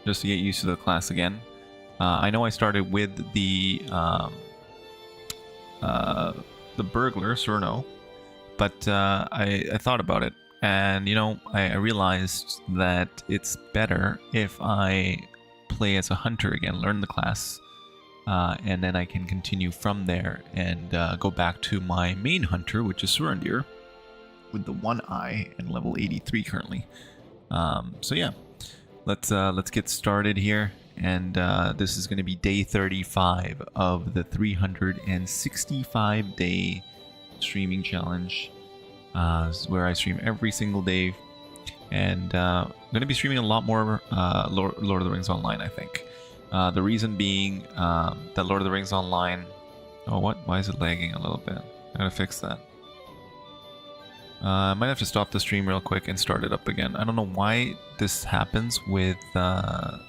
just to get used to the class again. I know I started with the burglar, Surno, but I thought about it, and you know, I realized that it's better if I play as a hunter again, learn the class, and then I can continue from there and go back to my main hunter, which is Surandiir, with the one eye and level 83 currently. So yeah, let's get started here, and this is going to be day 35 of the 365-day streaming challenge, where I stream every single day, and I'm going to be streaming a lot more Lord of the Rings Online, I think. The reason being that Lord of the Rings Online... Oh, what? Why is it lagging a little bit? I gotta fix that. I might have to stop the stream real quick and start it up again. I don't know why this happens with... why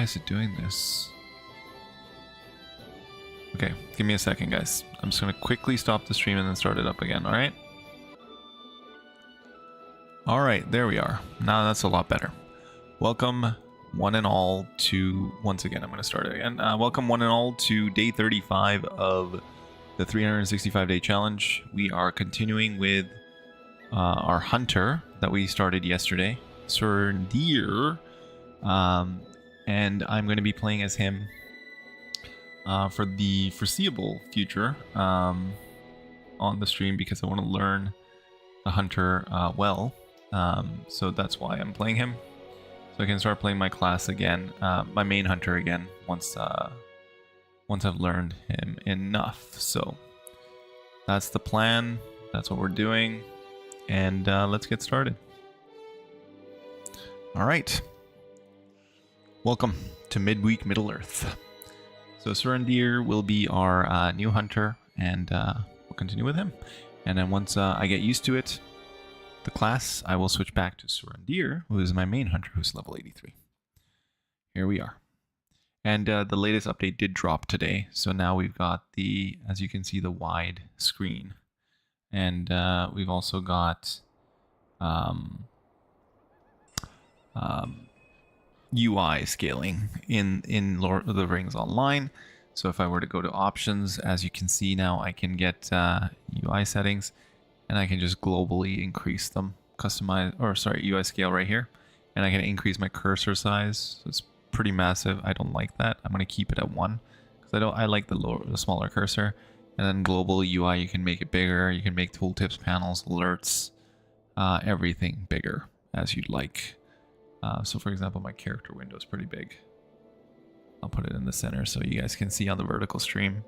is it doing this? Okay, give me a second, guys. I'm just gonna quickly stop the stream and then start it up again, alright? Alright, there we are. Now that's a lot better. Welcome one and all to... Once again, I'm gonna start it again. Welcome one and all to day 35 of the 365-day challenge. We are continuing with our hunter that we started yesterday, Surandiir, and I'm going to be playing as him for the foreseeable future on the stream, because I want to learn the hunter well. So that's why I'm playing him, so I can start playing my class again, my main hunter again, once I've learned him enough. So that's the plan. That's what we're doing. And let's get started. All right. Welcome to Midweek Middle Earth. So Surandiir will be our new hunter, and we'll continue with him. And then once I get used to it, the class, I will switch back to Surandiir, who is my main hunter, who's level 83. Here we are. And the latest update did drop today, so now we've got the, as you can see, the wide screen, and we've also got UI scaling in Lord of the Rings Online. So if I were to go to options, as you can see now, I can get UI settings, and I can just globally increase them, customize, or sorry, UI scale right here, and I can increase my cursor size. So it's pretty massive. I don't like that. I'm going to keep it at 1 because I like the smaller cursor. And then global UI, you can make it bigger. You can make tooltips, panels, alerts, everything bigger as you'd like. So for example, my character window is pretty big. I'll put it in the center so you guys can see on the vertical stream.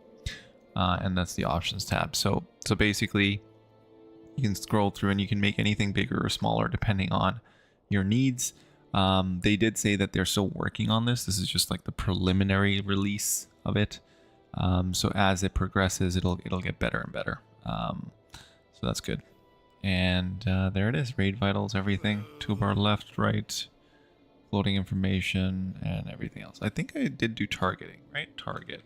And that's the options tab. So basically, you can scroll through and you can make anything bigger or smaller depending on your needs. They did say that they're still working on this. This is just like the preliminary release of it. So as it progresses, it'll get better and better. So that's good. And there it is. Raid vitals, everything. Toolbar left, right, floating information, and everything else. I think I did do targeting, right? Target.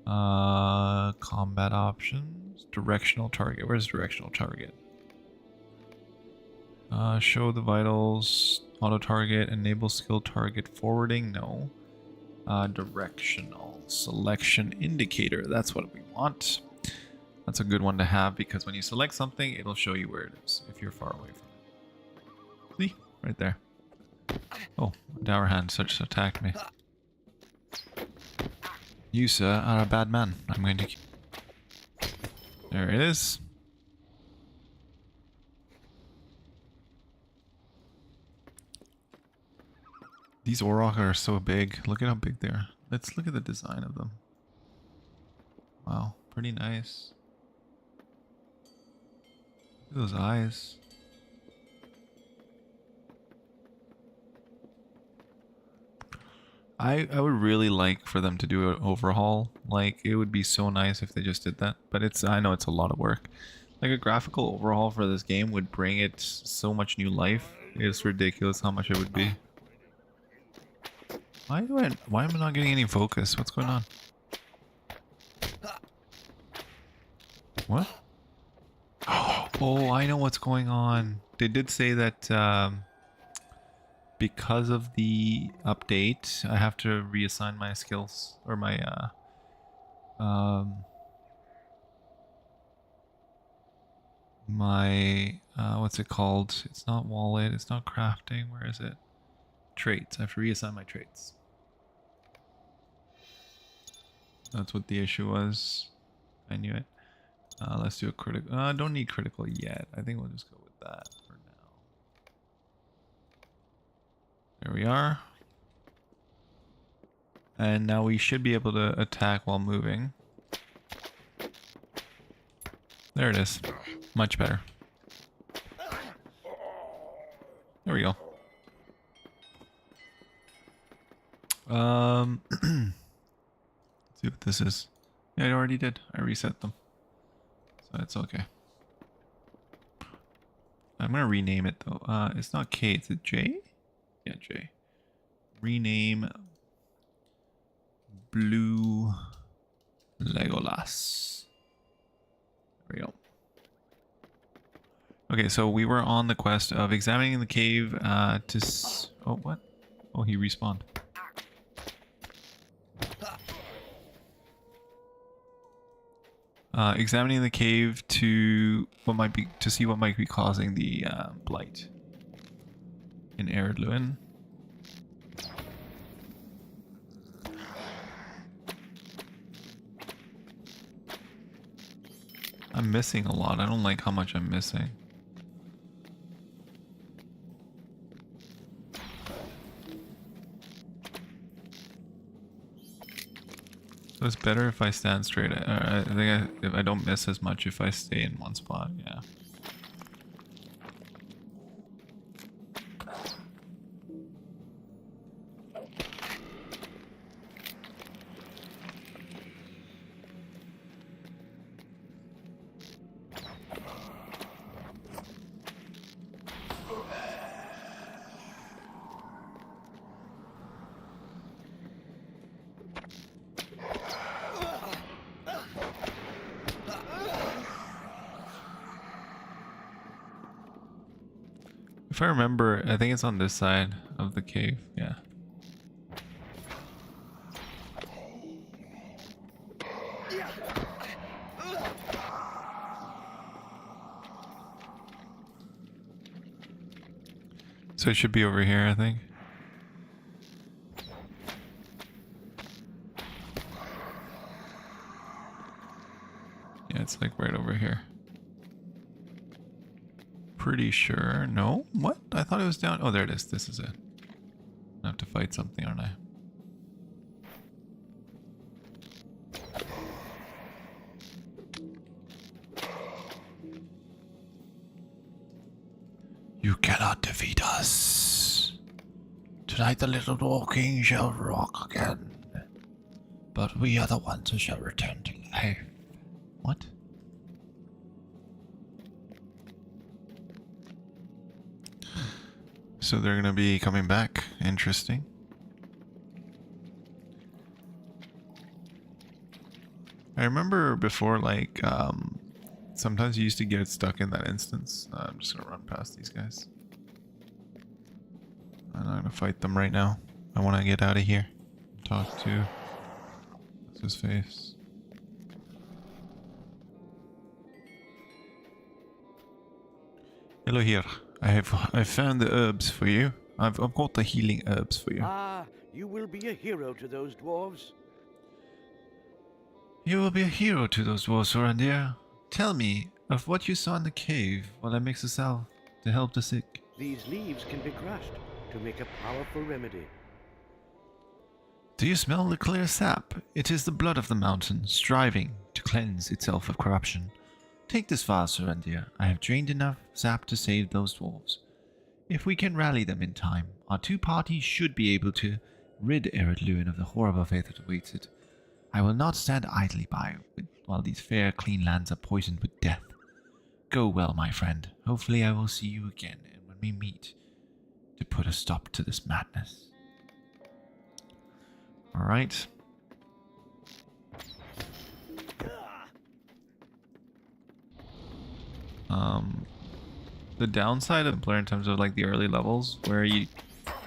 Combat options. Directional target. Where's directional target? Show the vitals, auto target, enable skill target forwarding, no. Directional selection indicator, that's what we want. That's a good one to have, because when you select something, it'll show you where it is if you're far away from it. See? Right there. Oh, Dour Hand just attacked me. You, sir, are a bad man. I'm going to... There it is. These Auroch are so big. Look at how big they are. Let's look at the design of them. Wow, pretty nice. Look at those eyes. I would really like for them to do an overhaul. Like, it would be so nice if they just did that. But I know it's a lot of work. Like, a graphical overhaul for this game would bring it so much new life. It's ridiculous how much it would be. Why am I not getting any focus? What's going on? What? Oh, Oh, I know what's going on. They did say that because of the update, I have to reassign my skills or my what's it called? It's not wallet, it's not crafting, where is it? Traits. I have to reassign my traits. That's what the issue was. I knew it. Let's do a critical. I don't need critical yet. I think we'll just go with that for now. There we are. And now we should be able to attack while moving. There it is. Much better. There we go. Let's see what this is. Yeah, I already did. I reset them. So it's okay. I'm gonna rename it though. It's not K, is it J? Yeah, J. Rename Blue Legolas. There we go. Okay, so we were on the quest of examining the cave oh, what? Oh, he respawned. Examining the cave to see what might be causing the blight in Arduin. I'm missing a lot. I don't like how much I'm missing. So it's better if I stand straight. I think if I don't miss as much if I stay in one spot. Yeah. If I remember, I think it's on this side of the cave. Yeah. So it should be over here, I think. Yeah, it's like right over here. Pretty sure. No? What? I thought it was down. Oh, there it is. This is it. I have to fight something, aren't I? You cannot defeat us. Tonight the little dwarf king shall rock again. But we are the ones who shall return to life. What? So they're gonna be coming back. Interesting. I remember before, like, sometimes you used to get stuck in that instance. I'm just gonna run past these guys. I'm not gonna fight them right now. I want to get out of here. Talk to... what's his face? Hello here. I found the herbs for you. I've got the healing herbs for you. Ah, you will be a hero to those dwarves. You will be a hero to those dwarves, Surandiir. Tell me of what you saw in the cave while I mix a salve to help the sick. These leaves can be crushed to make a powerful remedy. Do you smell the clear sap? It is the blood of the mountain, striving to cleanse itself of corruption. Take this vial, Surandiir. I have drained enough sap to save those dwarves. If we can rally them in time, our two parties should be able to rid Arduin of the horrible fate that awaits it. I will not stand idly by while these fair, clean lands are poisoned with death. Go well, my friend. Hopefully I will see you again, and when we meet, to put a stop to this madness. Alright. The downside of Blur in terms of like the early levels where you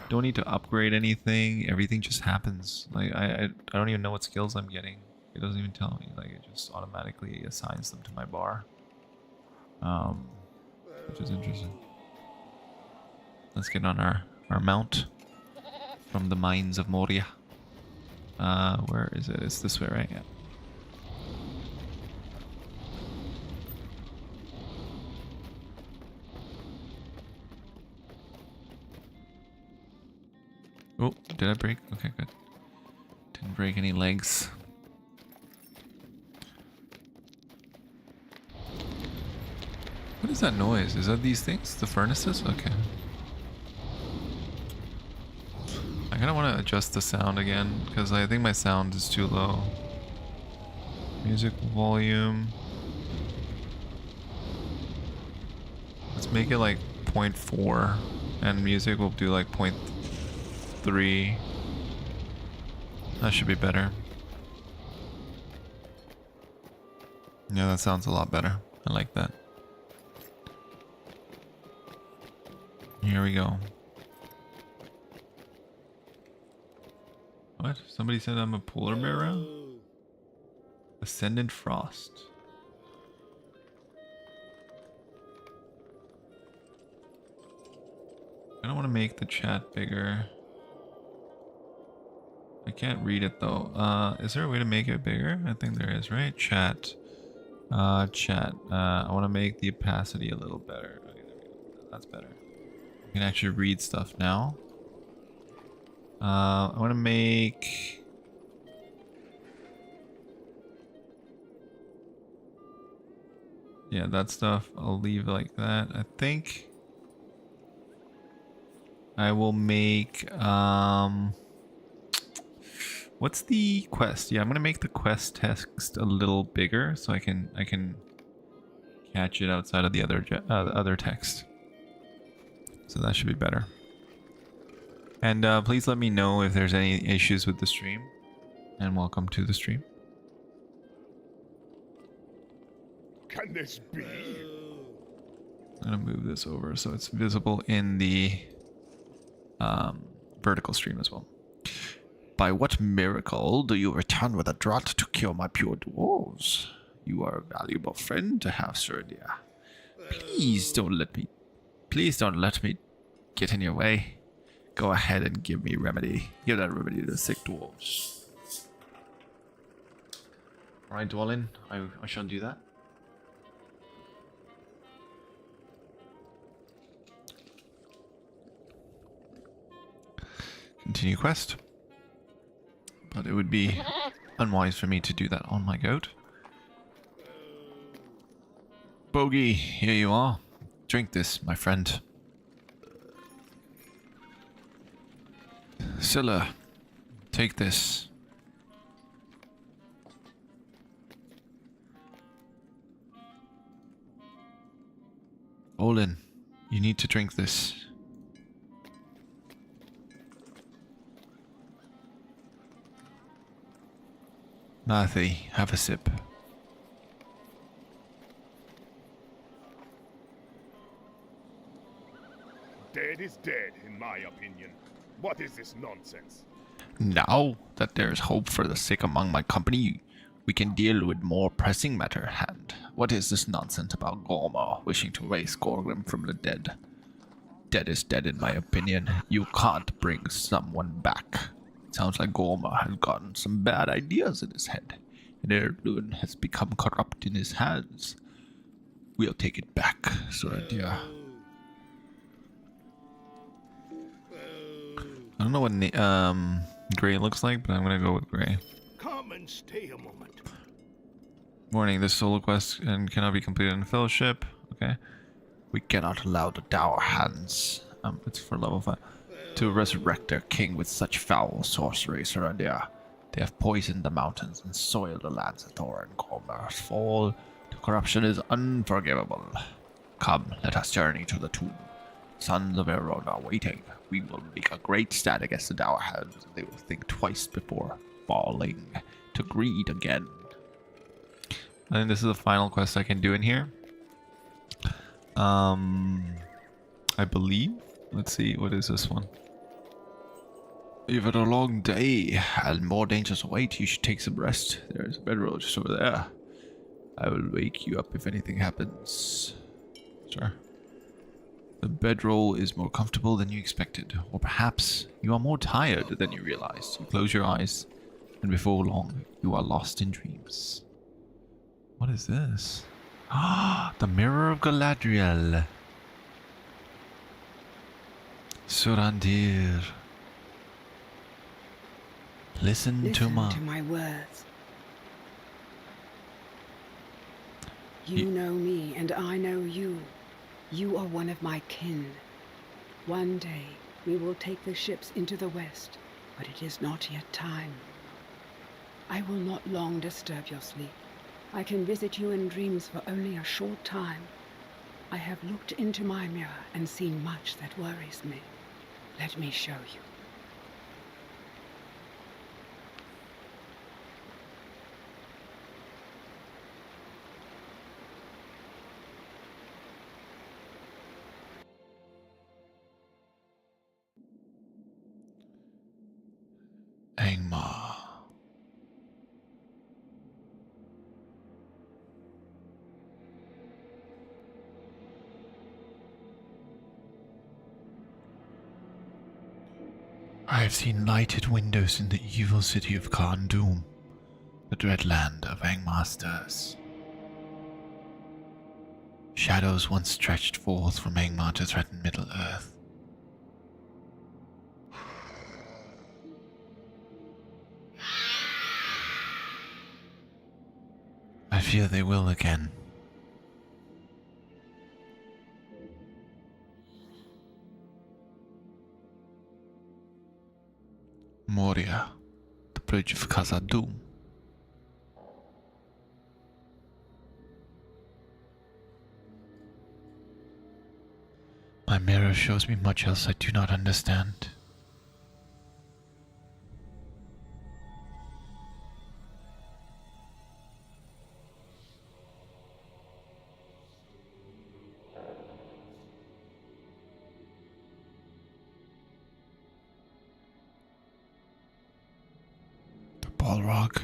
don't need to upgrade anything, everything just happens. Like I don't even know what skills I'm getting. It doesn't even tell me. Like it just automatically assigns them to my bar. Which is interesting. Let's get on our mount from the mines of Moria. Where is it? It's this way, right? Yeah. Oh, did I break? Okay, good. Didn't break any legs. What is that noise? Is that these things? The furnaces? Okay. I kind of want to adjust the sound again because I think my sound is too low. Music volume. Let's make it like 0.4 and music will do like 0.3. That should be better. Yeah, that sounds a lot better. I like that. Here we go. What? Somebody said I'm a polar bear? Ascendant Frost. I don't want to make the chat bigger. I can't read it though. Is there a way to make it bigger? I think there is, right? Chat. Chat. I want to make the opacity a little better. Okay, there we go. That's better. I can actually read stuff now. I want to make... Yeah, that stuff I'll leave like that. I think I will make what's the quest? Yeah, I'm gonna make the quest text a little bigger so I can catch it outside of the other text. So that should be better. And please let me know if there's any issues with the stream. And welcome to the stream. Can this be? I'm gonna move this over so it's visible in the vertical stream as well. By what miracle do you return with a draught to cure my pure dwarves? You are a valuable friend to have, Surandiir. Please don't let me get in your way. Go ahead and give me remedy. Give that remedy to the sick dwarves. Alright, Dwallin, I shall do that. Continue quest. But it would be unwise for me to do that on my goat. Bogey, here you are. Drink this, my friend. Scylla, take this. Olin, you need to drink this. Mathy, have a sip. Dead is dead, in my opinion. What is this nonsense? Now that there is hope for the sick among my company, we can deal with more pressing matter at hand. What is this nonsense about Gorma wishing to raise Gorgrim from the dead? Dead is dead in my opinion. You can't bring someone back. Sounds like Gorma has gotten some bad ideas in his head, and Arduin has become corrupt in his hands. We'll take it back, Surandiir. I don't know what gray looks like, but I'm gonna go with gray. Come and stay a moment. Warning, this solo quest and cannot be completed in fellowship. Okay. We cannot allow the dour hands, it's for level 5, to resurrect their king with such foul sorcery, Surandiir. They have poisoned the mountains and soiled the lands of Thor and Gorma's fall. The corruption is unforgivable. Come, let us journey to the tomb. Sons of Elrond are waiting. We will make a great stand against the dour hands. They will think twice before falling to greed again. I think this is the final quest I can do in here. I believe. Let's see, what is this one? You've had a long day and more dangers await. You should take some rest. There's a bedroll just over there. I will wake you up if anything happens. Sure. The bedroll is more comfortable than you expected, or perhaps you are more tired than you realized. You close your eyes, and before long, you are lost in dreams. What is this? Ah, the Mirror of Galadriel. Surandiir. Listen to my words. You know me, and I know you. You are one of my kin. One day, we will take the ships into the west, but it is not yet time. I will not long disturb your sleep. I can visit you in dreams for only a short time. I have looked into my mirror and seen much that worries me. Let me show you. Angmar. I have seen lighted windows in the evil city of Kharn-Dûm, the dread land of Angmasters. Shadows once stretched forth from Angmar to threaten Middle-earth. I fear they will again. Moria, the bridge of Khazad-dûm. My mirror shows me much else I do not understand. The Balrog.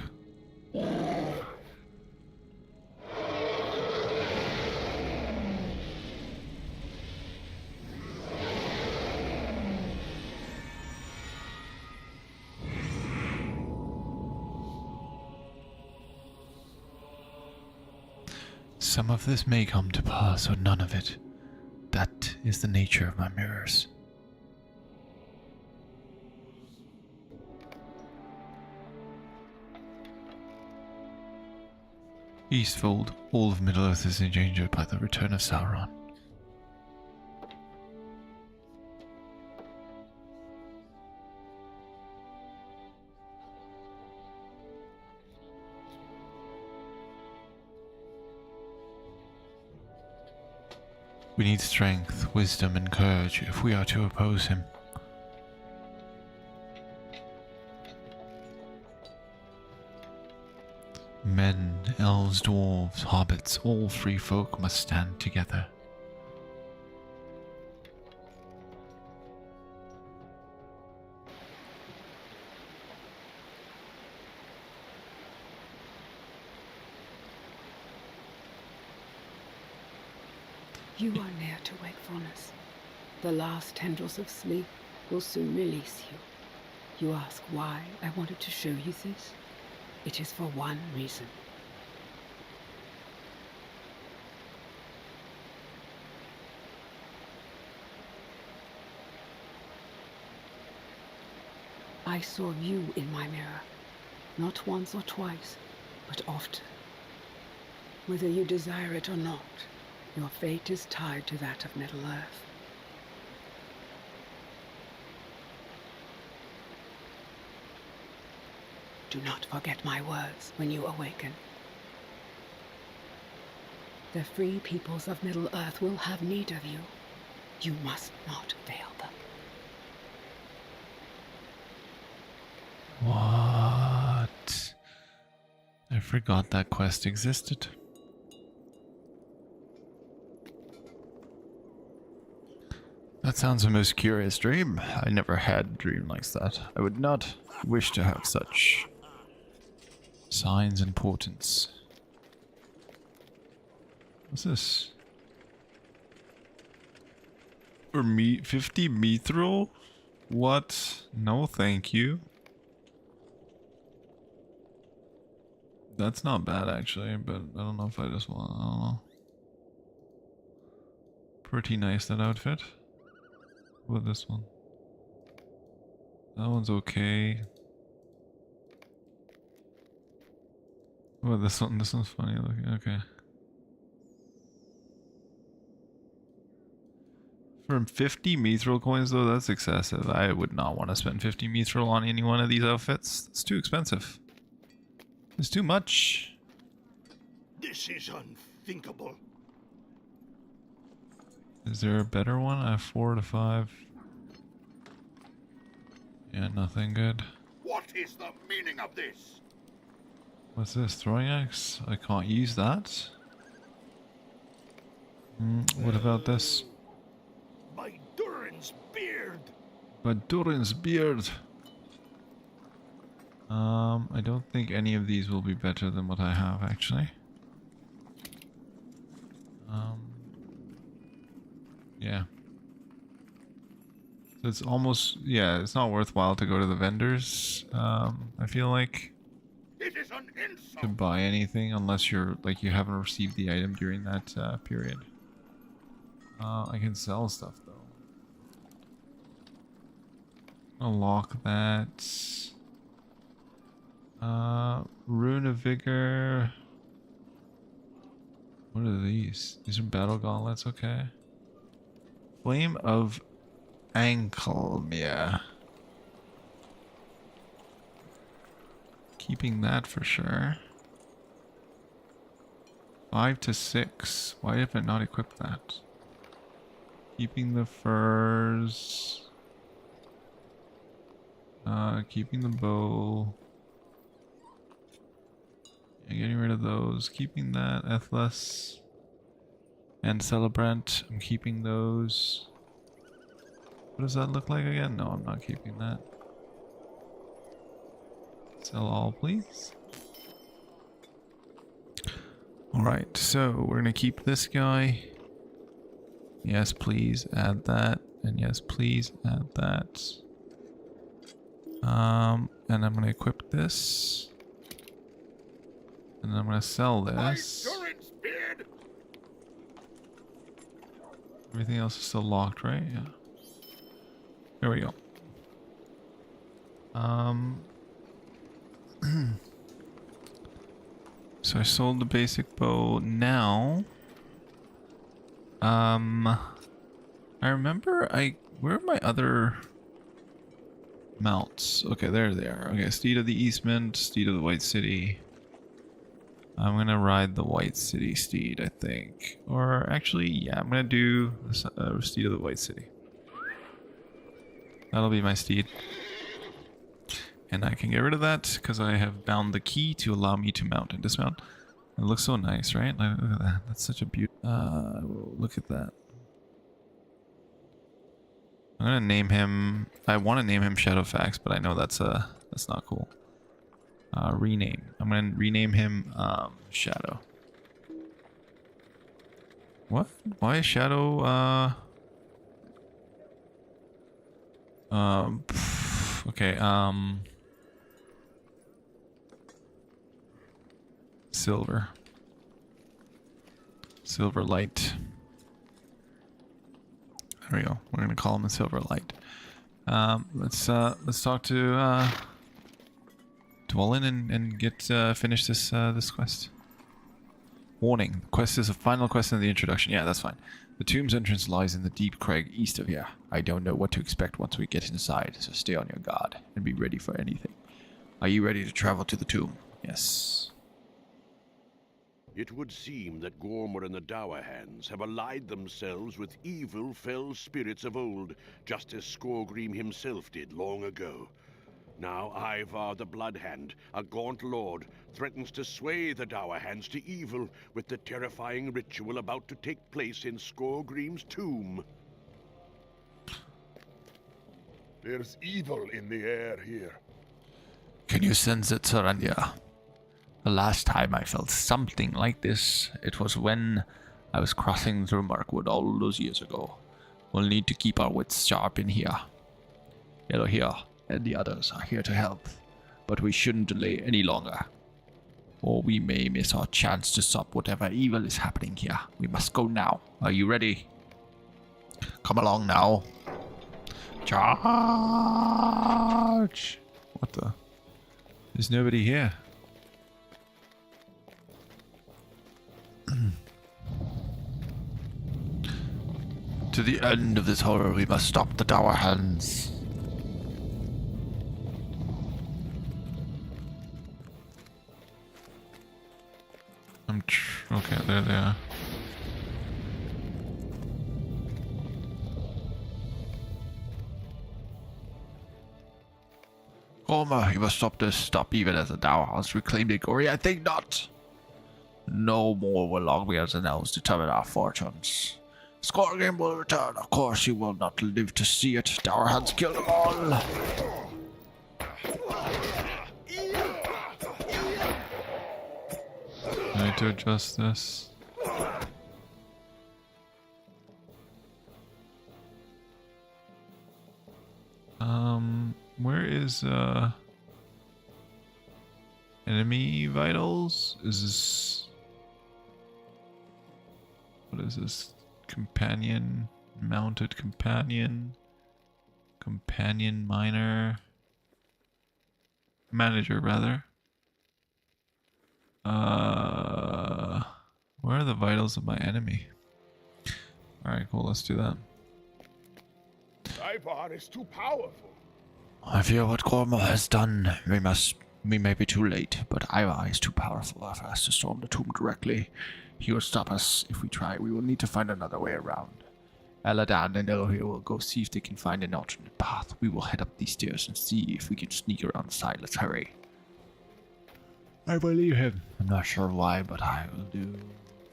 Some of this may come to pass, or none of it. That is the nature of my mirrors. Eastfold, all of Middle-earth is endangered by the return of Sauron. We need strength, wisdom, and courage if we are to oppose him. Men, elves, dwarves, hobbits, all free folk must stand together. You are near to wakefulness. The last tendrils of sleep will soon release you. You ask why I wanted to show you this? It is for one reason. I saw you in my mirror, not once or twice, but often. Whether you desire it or not, your fate is tied to that of Middle-earth. Do not forget my words when you awaken. The free peoples of Middle-earth will have need of you. You must not fail them. What? I forgot that quest existed. That sounds a most curious dream. I never had a dream like that. I would not wish to have such signs and portents. What's this? For me, 50 mithril? What? No, thank you. That's not bad actually, but I don't know if I just want. I don't know. Pretty nice, that outfit. What about this one? That one's okay. Oh, this one. This one's funny looking. Okay. For 50 mithril coins though, that's excessive. I would not want to spend 50 mithril on any one of these outfits. It's too expensive. It's too much. This is unthinkable. Is there a better one? I have 4 to 5. Yeah, nothing good. What is the meaning of this? What's this? Throwing axe? I can't use that. What about this? By Durin's beard. But Durin's beard. I don't think any of these will be better than what I have actually. Yeah. So it's almost, yeah, it's not worthwhile to go to the vendors. I feel like It is an insult. to buy anything unless you're like you haven't received the item during that period. I can sell stuff though. I'll lock that. Rune of Vigor. What are these? These are battle gauntlets, okay. Flame of Ankle, yeah. Keeping that for sure. 5 to 6. Why have I not equipped that? Keeping the furs. Keeping the bow. Yeah, getting rid of those. Keeping that. Ethless. And Celebrant. I'm keeping those. What does that look like again? No, I'm not keeping that. Sell all, please. Alright, so we're gonna keep this guy. Yes, please add that. And yes, please add that. And I'm gonna equip this. And I'm gonna sell By this. Durin's beard. Everything else is still locked, right? Yeah. There we go. So I sold the basic bow. Now, I remember where are my other mounts? Okay, there they are. Okay, Steed of the Eastman, Steed of the White City. I'm gonna ride the White City Steed, I think. Or actually, yeah, I'm gonna do Steed of the White City. That'll be my steed. And I can get rid of that because I have bound the key to allow me to mount and dismount. It looks so nice, right? Like, look at that. That's such a beauty. Look at that. I'm gonna name him. I want to name him Shadowfax, but I know that's not cool. Rename. I'm gonna rename him Shadow. What? Why is Shadow? Okay. Silverlight. There we go. We're gonna call him a Silverlight. Let's talk to Dwellin and get finish this this quest. Warning: the quest is a final quest in the introduction. Yeah, that's fine. The tomb's entrance lies in the deep crag east of here. I don't know what to expect once we get inside, so stay on your guard and be ready for anything. Are you ready to travel to the tomb? Yes. It would seem that Gormor and the Dour Hands have allied themselves with evil fell spirits of old, just as Skorgrim himself did long ago. Now Ivar the Bloodhand, a gaunt lord, threatens to sway the Dour Hands to evil with the terrifying ritual about to take place in Skorgrim's tomb. There's evil in the air here. Can you sense it, Surandiir? The last time I felt something like this, it was when I was crossing through Mirkwood all those years ago. We'll need to keep our wits sharp in here. Yellow here and the others are here to help, but we shouldn't delay any longer, or we may miss our chance to stop whatever evil is happening here. We must go now. Are you ready? Come along now. Charge! What the? There's nobody here. To the end of this horror, we must stop the Dour Hands. Okay, there they are. Gorma, you must stop this. Stop even as the Dour House reclaim the glory. I think not. No more will Longbeards and elves determine our fortunes. Scor game will return. Of course, you will not live to see it. Dour Hands killed them all. I need to adjust this. Where is enemy vitals? Is this, what is this? Companion, mounted companion, companion miner, manager rather. Where are the vitals of my enemy? Alright, cool, let's do that. Ivar is too powerful. I fear what Gorma has done. We may be too late, but Ivar is too powerful for us to storm the tomb directly. He will stop us if we try. We will need to find another way around. Aladan and Elohir will go see if they can find an alternate path. We will head up these stairs and see if we can sneak around the side. Let's hurry. I believe him. I'm not sure why, but I will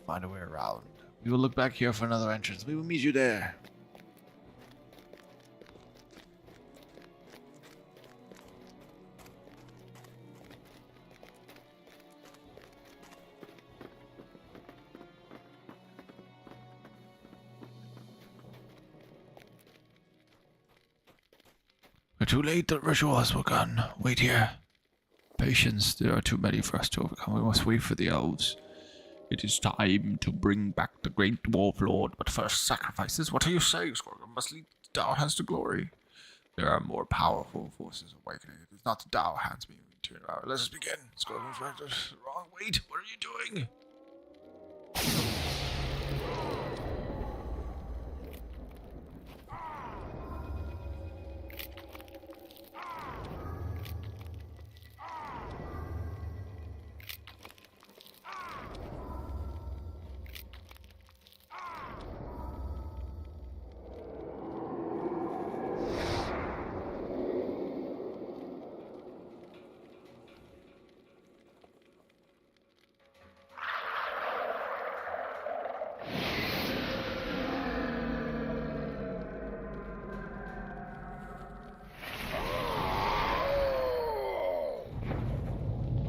find a way around. We will look back here for another entrance. We will meet you there. We're too late, the ritual has begun. Wait here. Patience, there are too many for us to overcome. We must wait for the elves. It is time to bring back the great dwarf lord, but first sacrifices. What are you saying, Scor? Must lead the Dour Hands to glory. There are more powerful forces awakening. It is not the Dour Hands being turned around. Let us begin. Scor, wrong. Wait, what are you doing?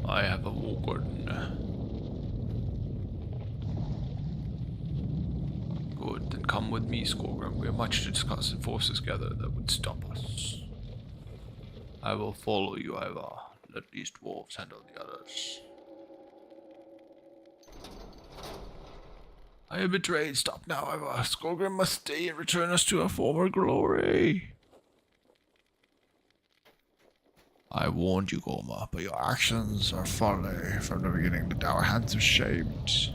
I have awoken. Good, then come with me, Scor. We have much to discuss and forces together that would stop us. I will follow you, Ivar. Let these dwarves handle the others. I am betrayed. Stop now, Ivar. Scor must stay and return us to our former glory. I warned you, Gorma, but your actions are folly. From the beginning, the Dour Hands are shamed.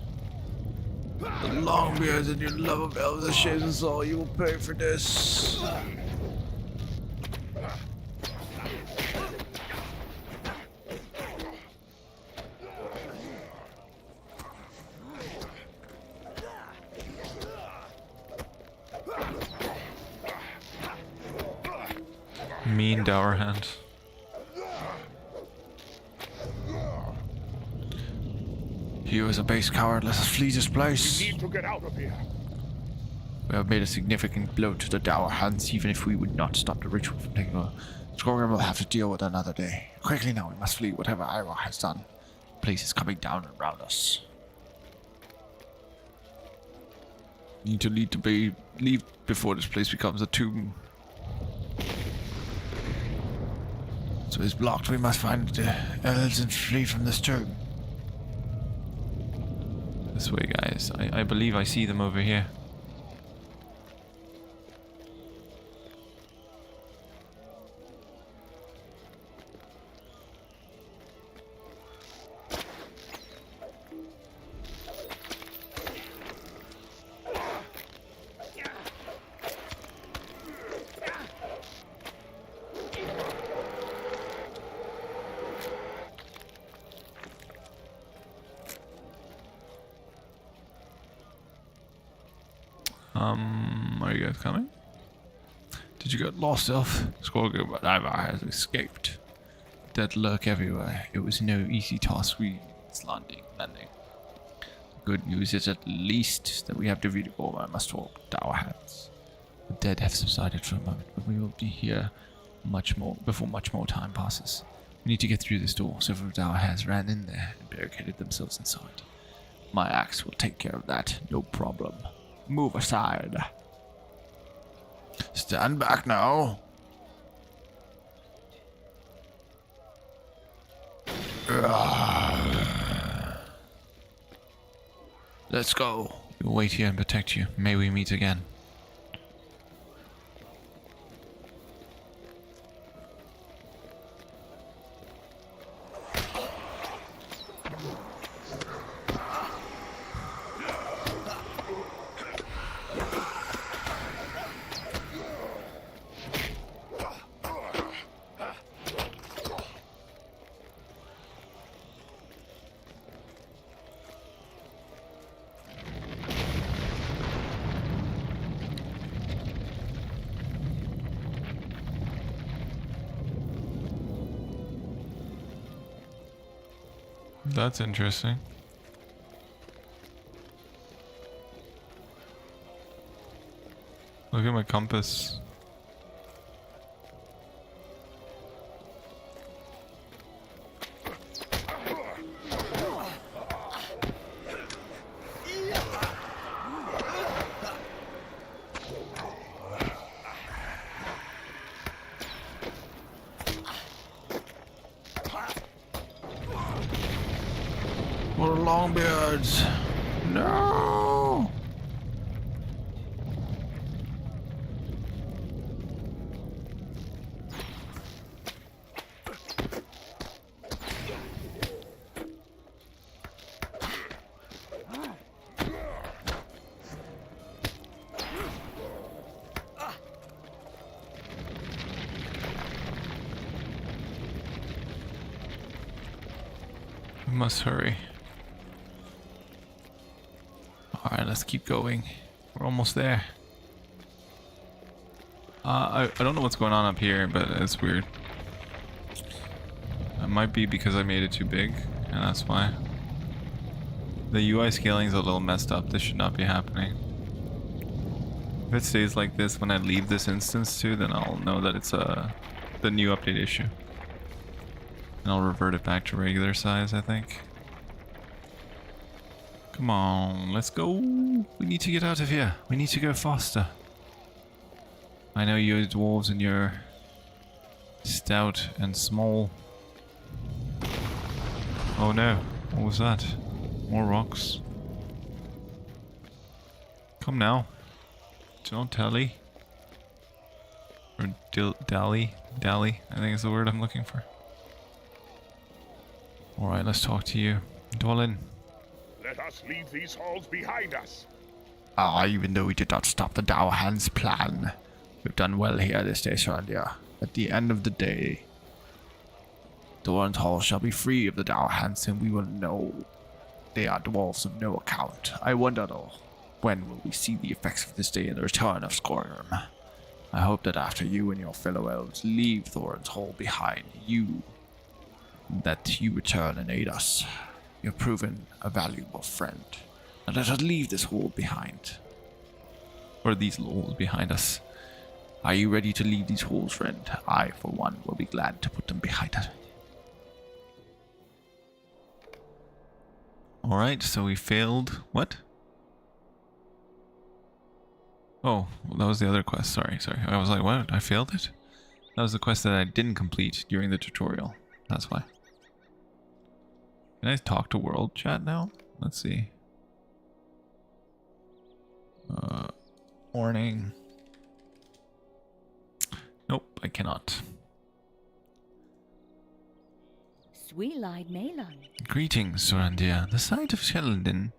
The Longbeards and your love of elves have shamed us all. You will pay for this. Mean Dour Hand. He was a base coward. Let us flee this place. We need to get out of here. We have made a significant blow to the Dower Hands, even if we would not stop the ritual from taking over. Scor will have to deal with another day. Quickly now, we must flee whatever Ivar has done. The place is coming down around us. Need to leave before this place becomes a tomb. So it's blocked. We must find the elves and flee from this tomb. This way, guys. I believe I see them over here. Are you guys coming? Did you get lost, Elf? Scor, but Ivar has escaped. Dead lurk everywhere. It was no easy task landing. The good news is at least that we have defeated Goblin and must walk Dower Hands. The dead have subsided for a moment, but we will be here much more before much more time passes. We need to get through this door. Several Dower Hands ran in there and barricaded themselves inside. My axe will take care of that, no problem. Move aside. Stand back now. Let's go. We'll wait here and protect you. May we meet again. That's interesting. Look at my compass. What longbeards? No! We must hurry. Alright, let's keep going. We're almost there. I don't know what's going on up here, but it's weird. It might be because I made it too big, and that's why. The UI scaling is a little messed up. This should not be happening. If it stays like this when I leave this instance too, then I'll know that it's the new update issue. And I'll revert it back to regular size, I think. Come on, let's go. We need to get out of here. We need to go faster. I know you're dwarves and you're stout and small. Oh no, what was that? More rocks. Come now. Don't tally. Or dally, I think is the word I'm looking for. Alright, let's talk to you. Dwellin. Let us leave these halls behind us. Even though we did not stop the Dower Hands' plan, we've done well here this day, Surandiir. At the end of the day, Doran's Hall shall be free of the Dower Hands, and we will know they are dwarves of no account. I wonder though, when will we see the effects of this day in the return of Scor? I hope that after you and your fellow elves leave Thorin's Hall behind, that you return and aid us. You've proven a valuable friend. Now let us leave this hall behind. Or these walls behind us. Are you ready to lead these halls, friend? I, for one, will be glad to put them behind us. Alright, so we failed. What? Oh, well, that was the other quest. Sorry. I was like, what? I failed it? That was the quest that I didn't complete during the tutorial. That's why. Can I talk to world chat now? Let's see. Warning. Nope, I cannot. Swee-lied-mele. Greetings, Surandiir. The sight of Celondim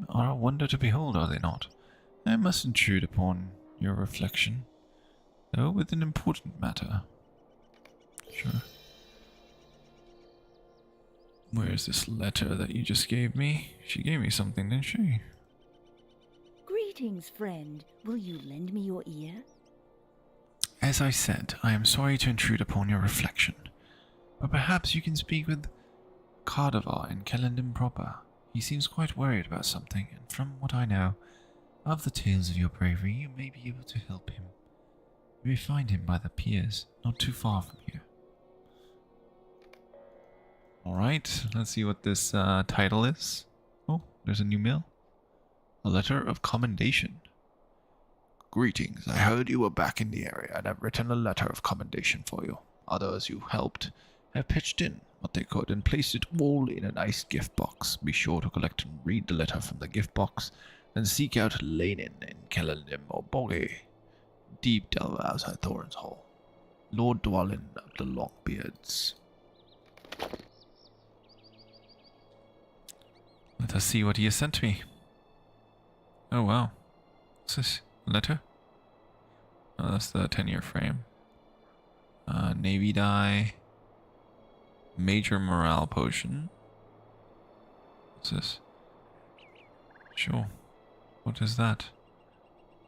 are a wonder to behold, are they not? I must intrude upon your reflection, though with an important matter. Sure. Where's this letter that you just gave me? She gave me something, didn't she? Greetings, friend. Will you lend me your ear? As I said, I am sorry to intrude upon your reflection, but perhaps you can speak with Cardavar in Celondim proper. He seems quite worried about something, and from what I know of the tales of your bravery, you may be able to help him. You may find him by the piers, not too far from here. Alright, let's see what this title is. Oh, there's a new mail. A letter of commendation. Greetings, I heard you were back in the area and have written a letter of commendation for you. Others you helped have pitched in what they could and placed it all in a nice gift box. Be sure to collect and read the letter from the gift box, then seek out Lanin in Celondim or Boggy, deep delve outside Thorin's Hall. Lord Dwalin of the Longbeards. Let us see what he has sent me. Oh wow. What's this? A letter? Oh, that's the 10-year frame. Navy die. Major morale potion. What's this? Sure. What is that?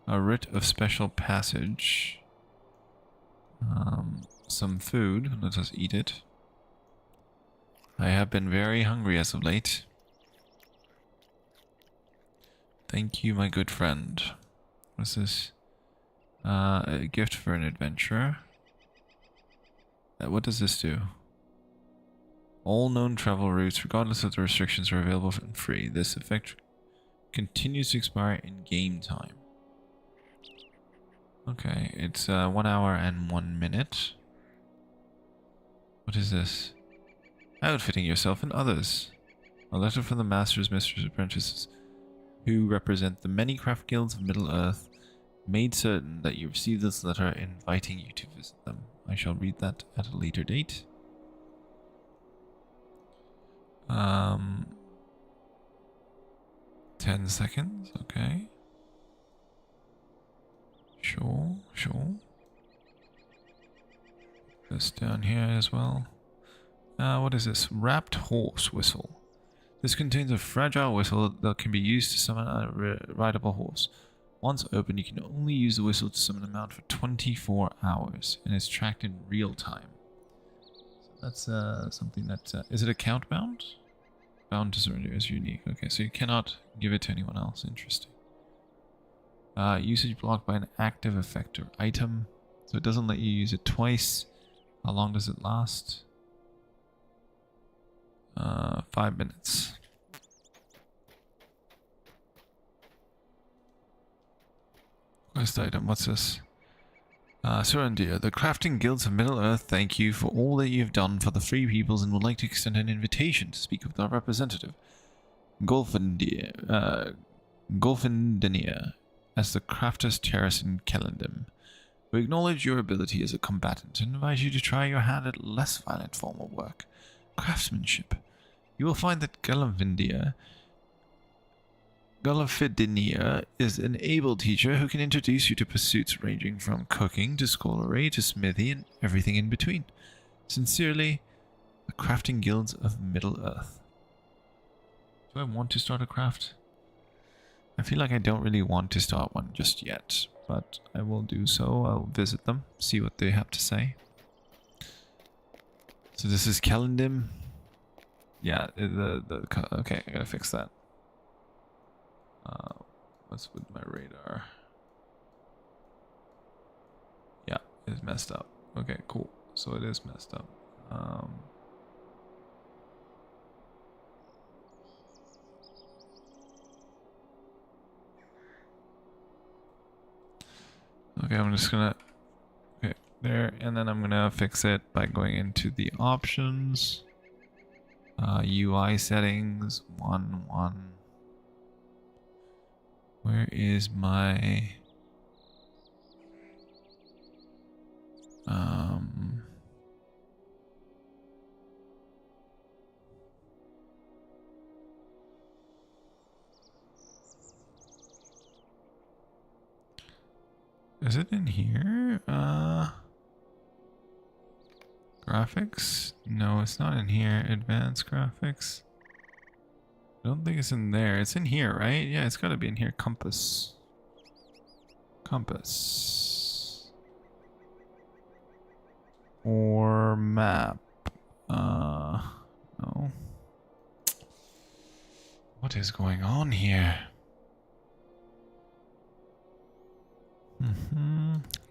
A writ of special passage. Some food. Let us eat it. I have been very hungry as of late. Thank you, my good friend. What's this? A gift for an adventurer. What does this do? All known travel routes, regardless of the restrictions, are available and free. This effect continues to expire in game time. Okay, it's 1 hour and 1 minute. What is this? Outfitting yourself and others. A letter from the masters, mistress, apprentices who represent the many craft guilds of Middle-earth made certain that you receive this letter inviting you to visit them. I shall read that at a later date. 10 seconds, okay. Sure. This down here as well. What is this? Wrapped horse whistle. This contains a fragile whistle that can be used to summon a rideable horse. Once opened, you can only use the whistle to summon a mount for 24 hours, and it's tracked in real time. So that's something that... is it account bound? Bound to Surandiir is unique. Okay, so you cannot give it to anyone else. Interesting. Usage blocked by an active effect or item. So it doesn't let you use it twice. How long does it last? 5 minutes. Quest item, what's this? Surandiir, the crafting guilds of Middle-earth thank you for all that you have done for the free peoples and would like to extend an invitation to speak with our representative, Golfindir, as the Crafters Terrace in Celondim. We acknowledge your ability as a combatant and invite you to try your hand at less violent form of work, craftsmanship. You will find that Galafindir is an able teacher who can introduce you to pursuits ranging from cooking to scholarly to smithy and everything in between. Sincerely, the Crafting Guilds of Middle-earth. Do I want to start a craft? I feel like I don't really want to start one just yet, but I will do so. I'll visit them, see what they have to say. So this is Celondim. Yeah, okay, I gotta fix that. What's with my radar? Yeah, it's messed up. Okay, cool. So it is messed up. Okay, I'm just gonna... Okay, there. And then I'm gonna fix it by going into the options. UI settings. 1. Where is my... Is it in here? Graphics? No, it's not in here. Advanced graphics. I don't think it's in there. It's in here, right? Yeah, it's gotta be in here. Compass. Compass. Or map. No. What is going on here?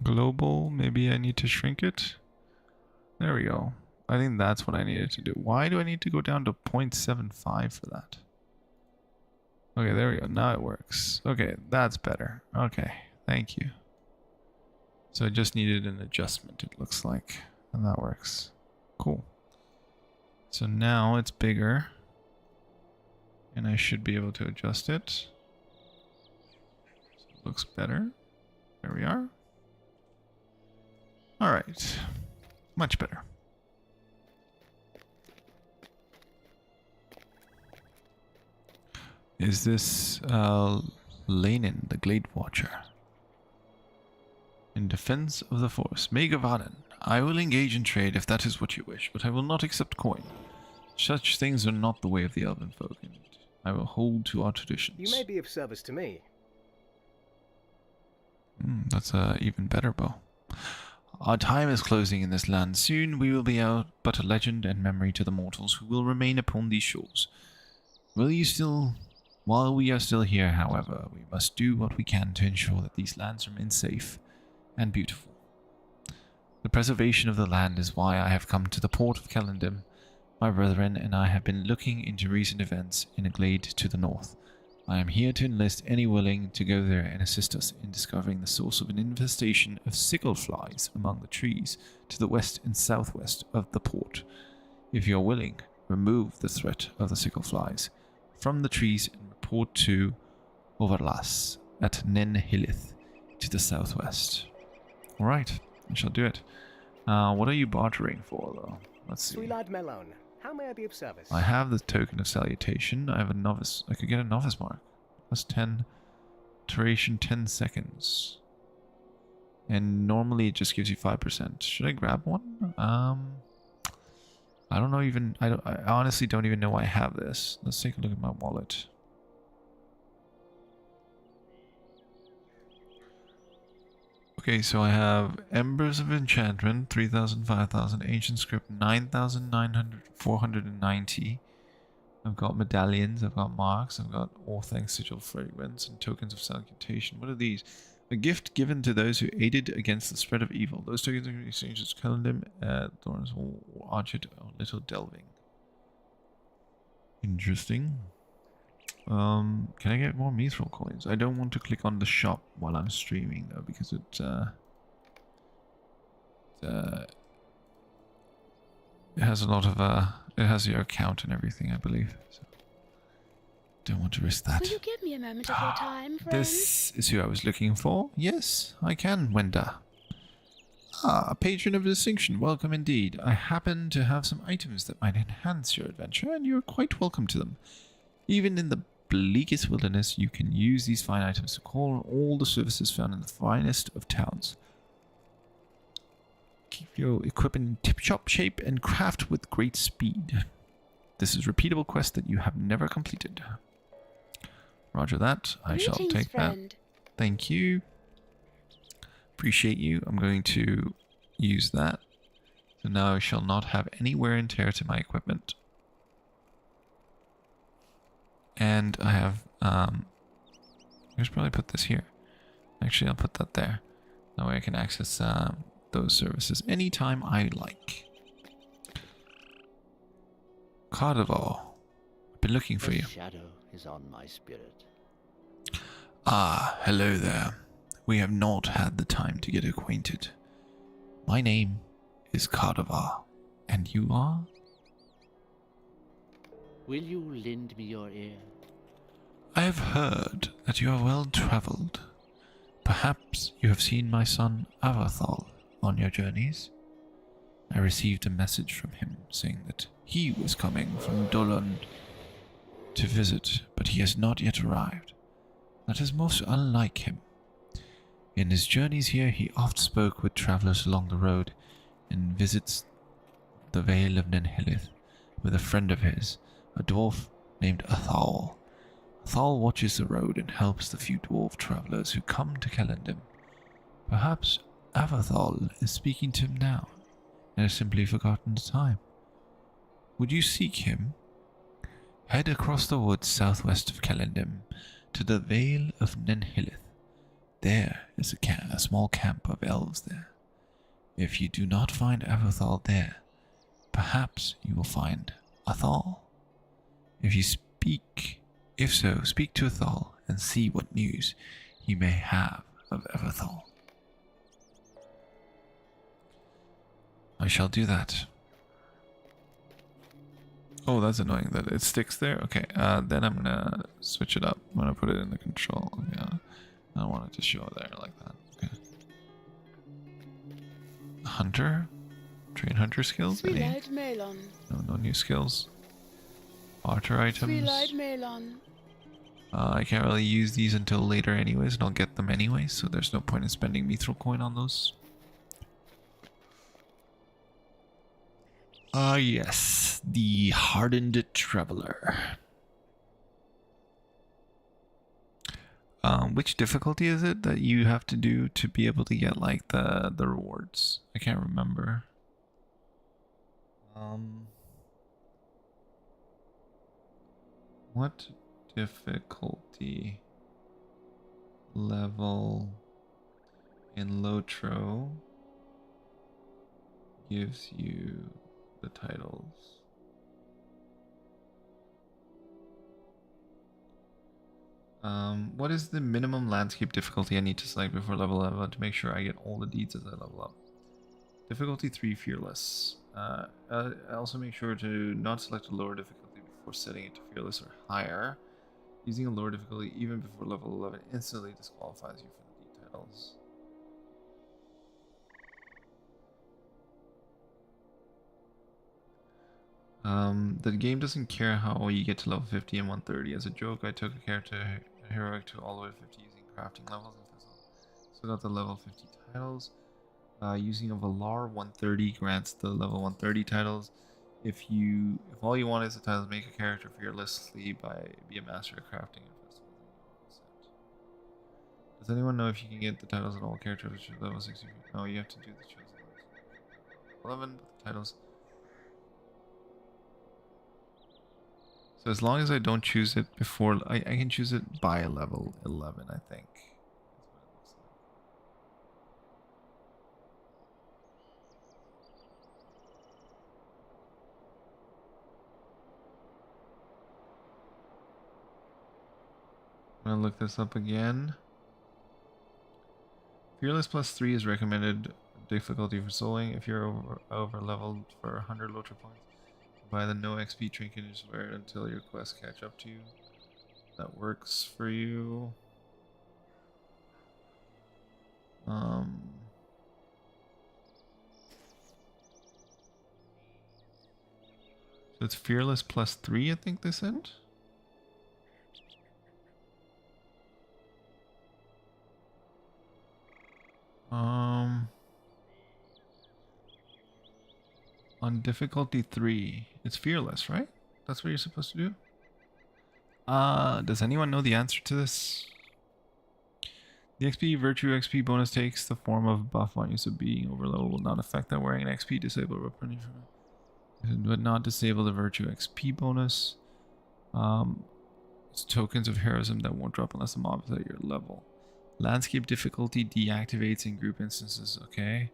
Global, maybe I need to shrink it. There we go. I think that's what I needed to do. Why do I need to go down to 0.75 for that? Okay, there we go. Now it works. Okay, that's better. Okay, thank you. So I just needed an adjustment, it looks like. And that works. Cool. So now it's bigger. And I should be able to adjust it. So it looks better. There we are. Alright. Much better. Is this Lanin, the Glade Watcher? In defense of the force, Megavanen, I will engage in trade if that is what you wish, but I will not accept coin. Such things are not the way of the elven folk, and I will hold to our traditions. You may be of service to me. That's a even better bow. Our time is closing in this land. Soon we will be out but a legend and memory to the mortals who will remain upon these shores. While we are still here, however, we must do what we can to ensure that these lands remain safe and beautiful. The preservation of the land is why I have come to the port of Celondim. My brethren and I have been looking into recent events in a glade to the north. I am here to enlist any willing to go there and assist us in discovering the source of an infestation of sickle-flies among the trees to the west and southwest of the port. If you are willing, remove the threat of the sickle-flies from the trees and report to Overlas at Nen Hillith to the southwest. Alright, I shall do it. What are you bartering for, though? Let's see. Sweet-eyed Melon, how may I be of service? I have the token of salutation. I have a novice. I could get a novice mark. Plus 10. Duration 10 seconds. And normally it just gives you 5%. Should I grab one? I don't know even. I honestly don't even know why I have this. Let's take a look at my wallet. Okay, so I have Embers of Enchantment, 3,000, 5,000, Ancient Script, 9,900, 490. I've got medallions, I've got marks, I've got all thanks sigil fragrance and tokens of salutation. What are these? A gift given to those who aided against the spread of evil. Those tokens are exchanged as Celondim, Thorns, or Archid, or Little Delving. Interesting. Can I get more mithril coins? I don't want to click on the shop while I'm streaming though, because it has a lot of it has your account and everything, I believe. So don't want to risk that. Will you give me a moment of your time, friend? This is who I was looking for. Yes, I can, Wenda. Ah, a patron of distinction. Welcome indeed. I happen to have some items that might enhance your adventure, and you're quite welcome to them. Even in the bleakest wilderness, you can use these fine items to call on all the services found in the finest of towns. Keep your equipment in tip-top shape and craft with great speed. This is a repeatable quest that you have never completed. Roger that. I shall take friend. that. Thank you. Appreciate you. I'm going to use that. So now I shall not have any wear and tear to my equipment. And I have I should probably put this here. Actually, I'll put that there. That way I can access those services anytime I like. Carnival, I've been looking for you. Shadow is on my spirit. Ah, hello there. We have not had the time to get acquainted. My name is Carnival, and you are? Will you lend me your ear? I have heard that you are well traveled. Perhaps you have seen my son Everthal on your journeys? I received a message from him saying that he was coming from Dolan to visit, but he has not yet arrived. That is most unlike him. In his journeys here, he oft spoke with travelers along the road and visits the Vale of Nenhilith with a friend of his, a dwarf named Athal. Athal watches the road and helps the few dwarf travelers who come to Celondim. Perhaps Everthal is speaking to him now and has simply forgotten the time. Would you seek him? Head across the woods southwest of Celondim to the Vale of Nenhilith. There is a small camp of elves there. If you do not find Everthal there, perhaps you will find Athal. If so, speak to Athal and see what news he may have of Everthal. I shall do that. Oh, that's annoying that it sticks there. Okay, then I'm gonna switch it up. I'm gonna put it in the control. Yeah, I don't want it to show there like that. Okay. Hunter? Train hunter skills? Any? Melon. No new skills. Barter items. Melon. I can't really use these until later anyways, and I'll get them anyways, so there's no point in spending mithril coin on those. Yes, the hardened traveler. Which difficulty is it that you have to do to be able to get like the rewards? I can't remember. What difficulty level in LOTRO gives you the titles? What is the minimum landscape difficulty I need to select before level 11 to make sure I get all the deeds as I level up? Difficulty 3, Fearless. I also make sure to not select a lower difficulty before setting it to Fearless or higher. Using a lower difficulty even before level 11 instantly disqualifies you from the deed titles. The game doesn't care how you get to level 50 and 130. As a joke, I took a character heroic to all the way to 50 using crafting levels and so got the level 50 titles. Using a Valar 130 grants the level 130 titles. If all you want is the titles, make a character fearlessly be a master at crafting and festivals. Does anyone know if you can get the titles on all characters which are level 60? No, you have to do the chosen 11 with the titles. So as long as I don't choose it before, I can choose it by level 11, I think. That's what it looks like. I'm gonna look this up again. Fearless +3 is recommended difficulty for souling. If you're over leveled for 100 LOTRO points, buy the no XP trinket and just wear it until your quests catch up to you. That works for you. So it's Fearless +3, I think they said. On difficulty 3, it's Fearless, right? That's what you're supposed to do? Does anyone know the answer to this? The XP Virtue XP bonus takes the form of buff on use of being overload will not affect that wearing an XP disable weapon. It would not disable the Virtue XP bonus. It's tokens of heroism that won't drop unless the mob is at your level. Landscape difficulty deactivates in group instances. Okay.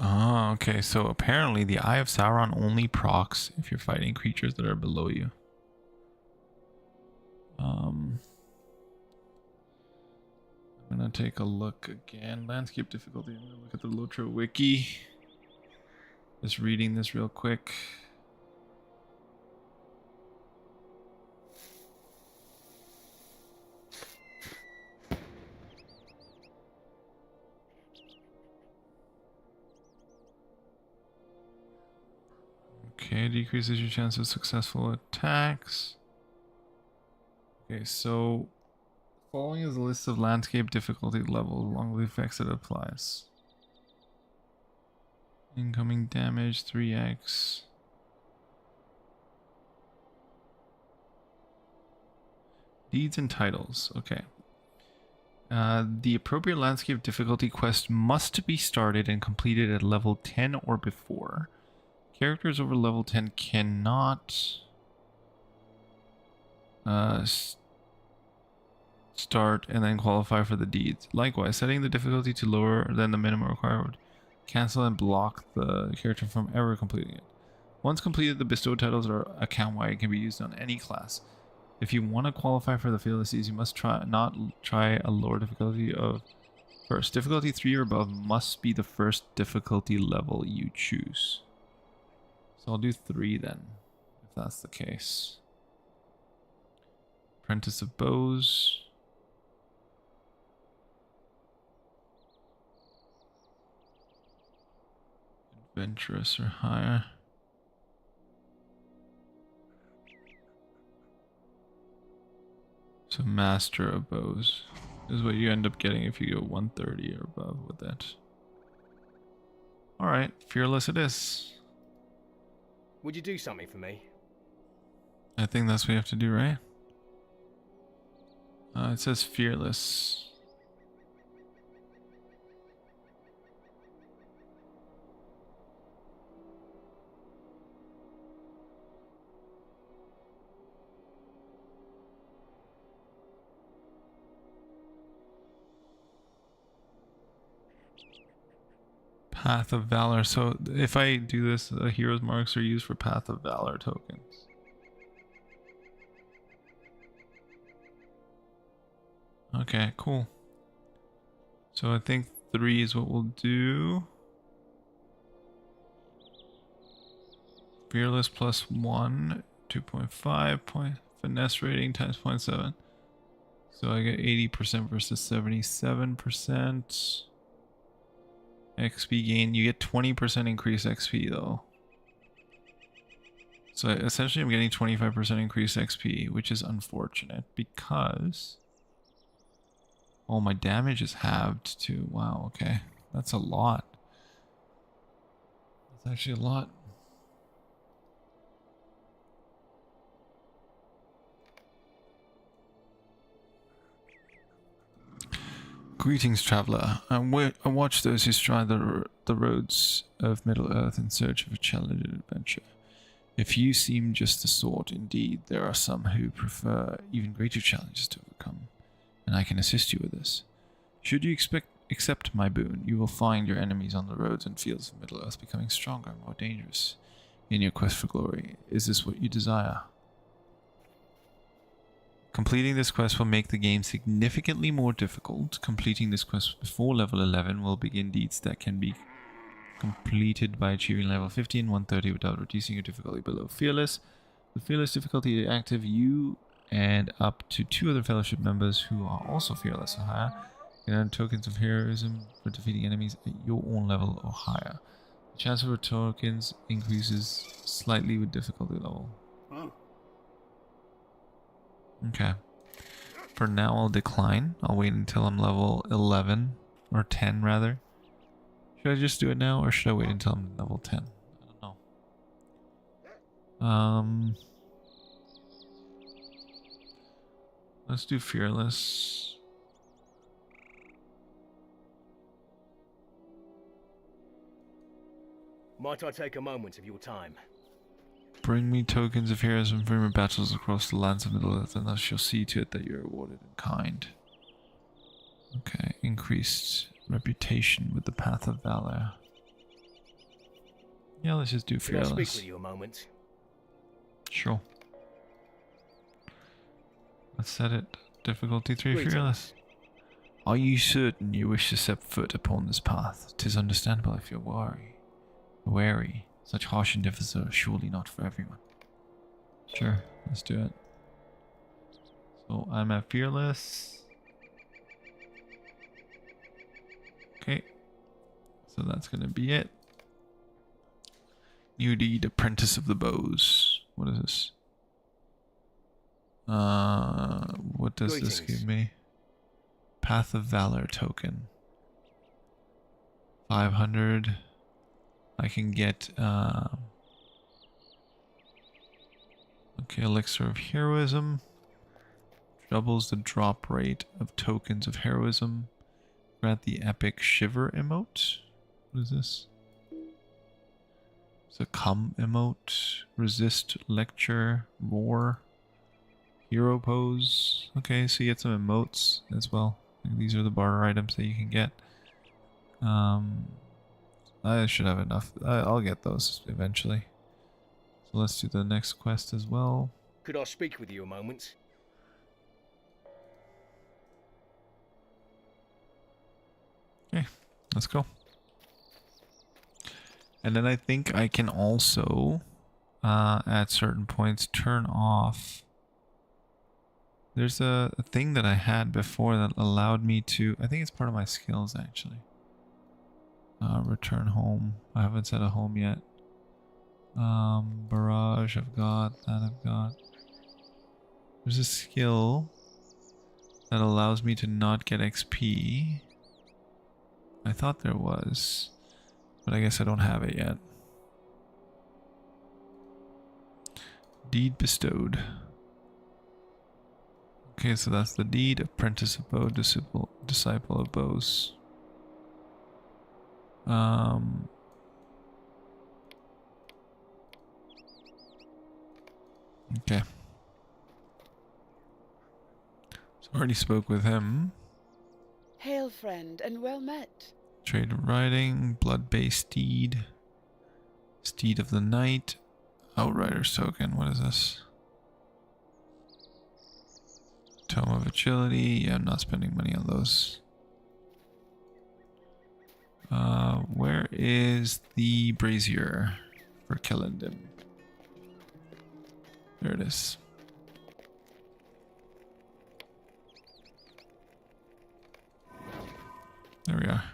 Oh, okay, so apparently the Eye of Sauron only procs if you're fighting creatures that are below you. I'm gonna take a look again. Landscape difficulty. I'm gonna look at the LOTRO wiki. Just reading this real quick. Okay, decreases your chance of successful attacks. Okay, so following is a list of landscape difficulty levels along with the effects it applies. Incoming damage 3x. Deeds and titles. Okay. The appropriate landscape difficulty quest must be started and completed at level 10 or before. Characters over level 10 cannot start and then qualify for the deeds. Likewise, setting the difficulty to lower than the minimum required would cancel and block the character from ever completing it. Once completed, the bestowed titles are account-wide and can be used on any class. If you want to qualify for the Fearless Seas, you must not try a lower difficulty of first. Difficulty 3 or above must be the first difficulty level you choose. So I'll do 3 then, if that's the case. Apprentice of Bows. Adventurous or higher. So Master of Bows is what you end up getting if you go 130 or above with it. Alright, Fearless it is. Would you do something for me? I think that's what you have to do, right? It says Fearless. Path of Valor. So if I do this, hero's marks are used for Path of Valor tokens. Okay, cool. So I think 3 is what we'll do. Fearless plus 1, 2.5 point finesse rating times 0.7. So I get 80% versus 77%. XP gain, you get 20% increased XP though. So essentially I'm getting 25% increased XP, which is unfortunate because my damage is halved too. Wow, okay. That's a lot. That's actually a lot. Greetings, traveler. I watch those who stride the roads of Middle-earth in search of a challenge and adventure. If you seem just the sort, indeed, there are some who prefer even greater challenges to overcome, and I can assist you with this. Should you accept my boon, you will find your enemies on the roads and fields of Middle-earth becoming stronger and more dangerous in your quest for glory. Is this what you desire? Completing this quest will make the game significantly more difficult. Completing this quest before level 11 will begin deeds that can be completed by achieving level 50 and 130 without reducing your difficulty below Fearless. The Fearless difficulty is active. You and up to 2 other Fellowship members who are also Fearless or higher can earn tokens of heroism for defeating enemies at your own level or higher. The chance for tokens increases slightly with difficulty level. Okay. For now, I'll decline. I'll wait until I'm level 11 or 10 rather. Should I just do it now, or should I wait until I'm level 10? I don't know. Let's do Fearless. Might I take a moment of your time? Bring me tokens of heroism from your battles across the lands of Middle-earth, and I shall see to it that you are rewarded in kind. Okay, increased reputation with the path of valor. Yeah, let's just do Can I Fearless. speak with you a moment? Sure. Let's set it. Difficulty 3, Greetings. Fearless. Are you certain you wish to set foot upon this path? 'Tis understandable if you're wary. Such harsh endeavors are surely not for everyone. Sure, let's do it. So I'm at Fearless. Okay. So that's gonna be it. New deed, Apprentice of the Bows. What is this? What does this Greetings. give me? Path of Valor token. 500. I can get okay, Elixir of Heroism. Doubles the drop rate of tokens of heroism. Grant the epic shiver emote. What is this? It's a come emote. Resist lecture. Roar. Hero pose. Okay, so you get some emotes as well. These are the barter items that you can get. I should have enough. I'll get those eventually. So let's do the next quest as well. Could I speak with you a moment? Okay, let's go. And then I think I can also, at certain points, turn off. There's a thing that I had before that allowed me to, I think it's part of my skills actually. Return home. I haven't set a home yet. Barrage, I've got. That I've got. There's a skill that allows me to not get XP. I thought there was, but I guess I don't have it yet. Deed bestowed. Okay, so that's the deed. Apprentice of Bow, disciple of Bows. Okay. So I already spoke with him. Hail, friend, and well met. Trade of Riding, Blood-based Steed. Steed of the Night. Outrider's token, what is this? Tome of Agility. Yeah, I'm not spending money on those. Where is the brazier for Celondim? There it is. There we are.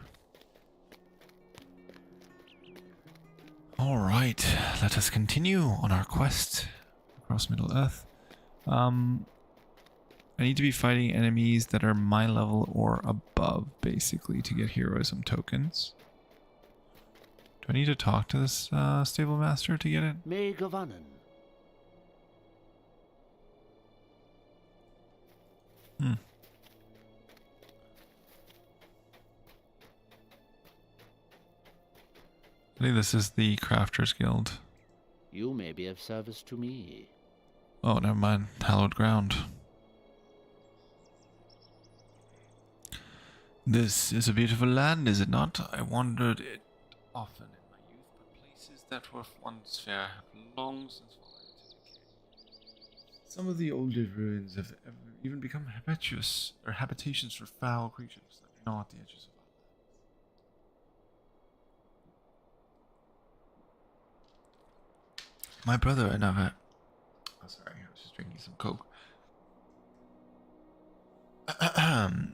Alright, let us continue on our quest across Middle-earth. I need to be fighting enemies that are my level or above, basically, to get heroism tokens. Do I need to talk to this stable master to get it? May Gavanen. I think this is the Crafters Guild. You may be of service to me. Oh, never mind. Hallowed ground. This is a beautiful land, is it not? I wandered it often in my youth, but places that were once fair have long since fallen into decay. Some of the older ruins have even become habitations for foul creatures that gnaw at the edges of our land. My brother and I... Oh, sorry, I was just drinking some Coke.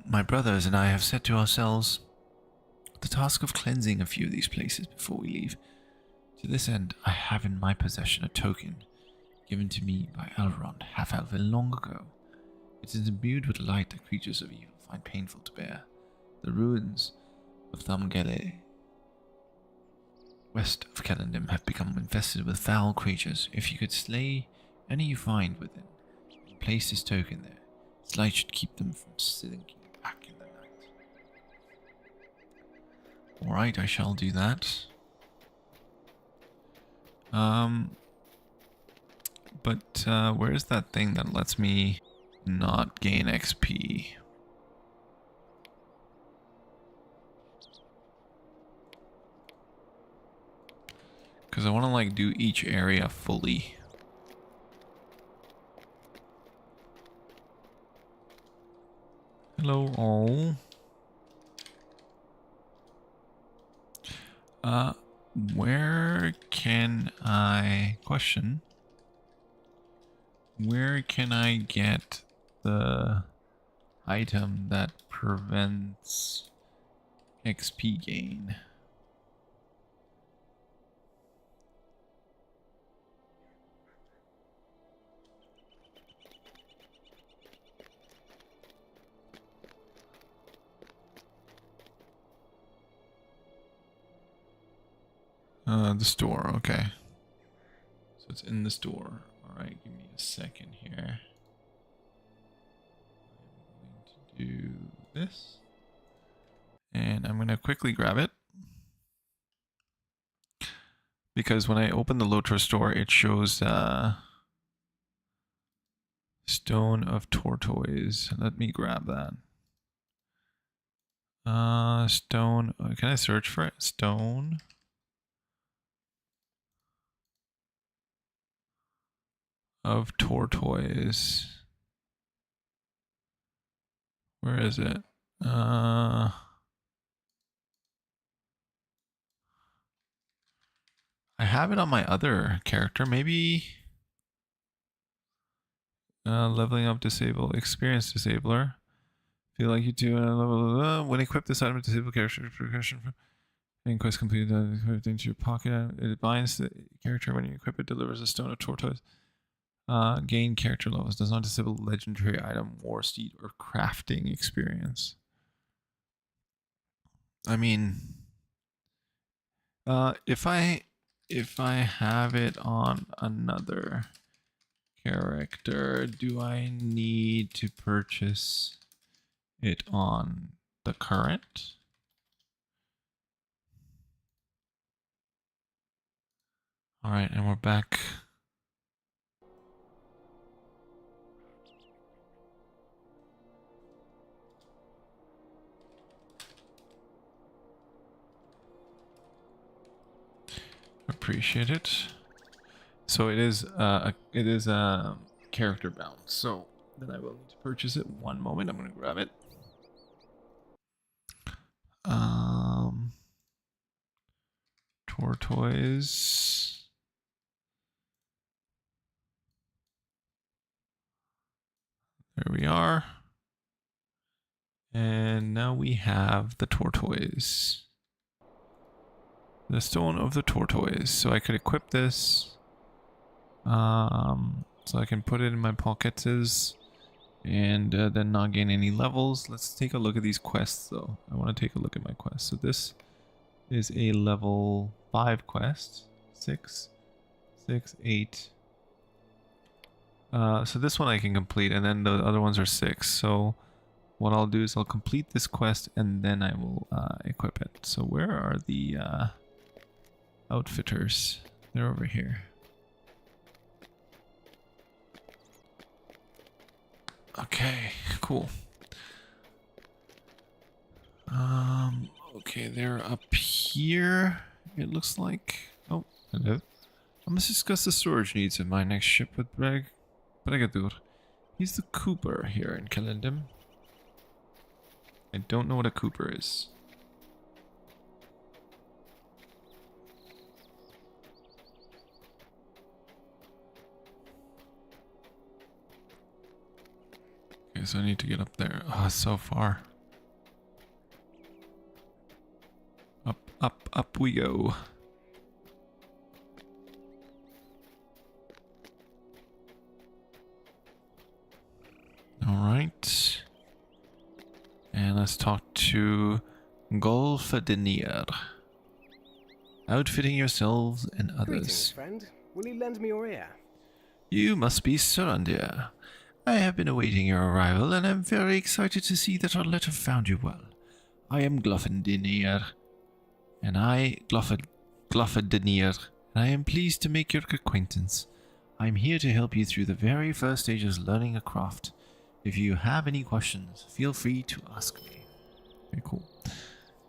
My brothers and I have set to ourselves the task of cleansing a few of these places before we leave. To this end, I have in my possession a token given to me by Elrond, half-elven long ago. It is imbued with light that creatures of evil find painful to bear. The ruins of Thamgele, west of Celondim, have become infested with foul creatures. If you could slay any you find within, and place this token there, its light should keep them from slinking back in the night. Alright, I shall do that. But where's that thing that lets me not gain XP? Because I want to like do each area fully. Hello all. Where can I where can I get the item that prevents XP gain? The store, okay. So it's in the store. Alright, give me a second here. I'm going to do this. And I'm going to quickly grab it. Because when I open the LOTRO store, it shows Stone of Tortoise. Let me grab that. Stone. Can I search for it? Stone of Tortoise. Where is it? I have it on my other character. Maybe leveling up disable, experience disabler. Feel like you do when equipped this item, disable character progression and quest completed into your pocket. It binds the character when you equip it, delivers a stone of tortoise. Gain character levels, does not disable legendary item, war steed, or crafting experience. I mean, if I have it on another character, do I need to purchase it on the current? All right, and we're back. Appreciate it. So it is character bound. So then I will need to purchase it. One moment, I'm gonna grab it. Tortoise. There we are. And now we have the tortoise. The stone of the tortoise. So I could equip this. So I can put it in my pockets and then not gain any levels. Let's take a look at these quests though. I want to take a look at my quests. So this is a level 5 quest. 6, 8. So this one I can complete, and then the other ones are 6. So what I'll do is I'll complete this quest and then I will equip it. So where are the outfitters? They're over here. Okay, cool. Okay, they're up here, it looks like. Oh, hello. I must discuss the storage needs of my next ship with Bregadur. He's the Cooper here in Celondim. I don't know what a Cooper is. Okay, so I need to get up there. Oh, it's so far. Up we go. Alright. And let's talk to Golfadinier. Outfitting yourselves and Greetings, others. friend. Will you lend me your ear? You must be Surandiir. I have been awaiting your arrival, and I'm very excited to see that our letter found you well. I am Glofadinier, and I am pleased to make your acquaintance. I'm here to help you through the very first stages of learning a craft. If you have any questions, feel free to ask me. Okay, cool.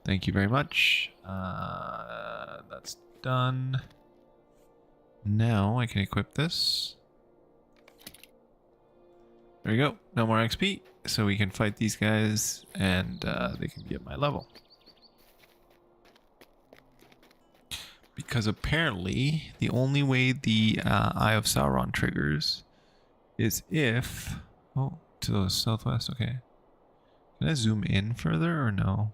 Thank you very much. That's done. Now I can equip this. There we go. No more XP. So we can fight these guys and they can be at my level. Because apparently the only way the Eye of Sauron triggers is if... Oh, to the southwest. Okay. Can I zoom in further or no?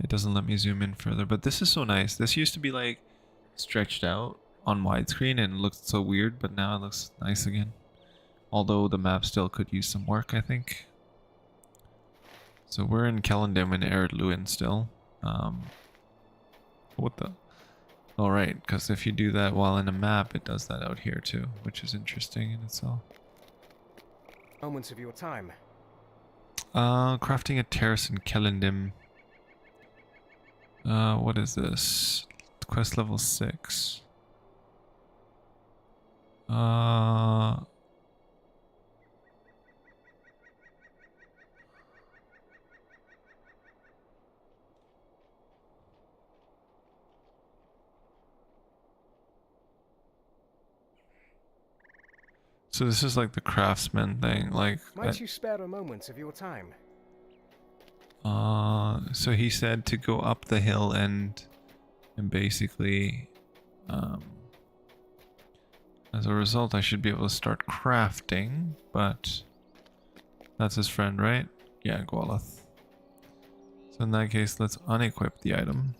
It doesn't let me zoom in further. But this is so nice. This used to be like stretched out on widescreen and it looked so weird. But now it looks nice again. Although the map still could use some work, I think. So we're in Celondim and Arduin still. What the... Alright, because if you do that while in a map, it does that out here too, which is interesting in itself. Moments of your time. Crafting a terrace in Celondim. What is this? Quest level 6. So this is like the craftsman thing, like... Might you spare a moment of your time? So he said to go up the hill and basically, as a result, I should be able to start crafting, but that's his friend, right? Yeah, Gwalath. So in that case, let's unequip the item.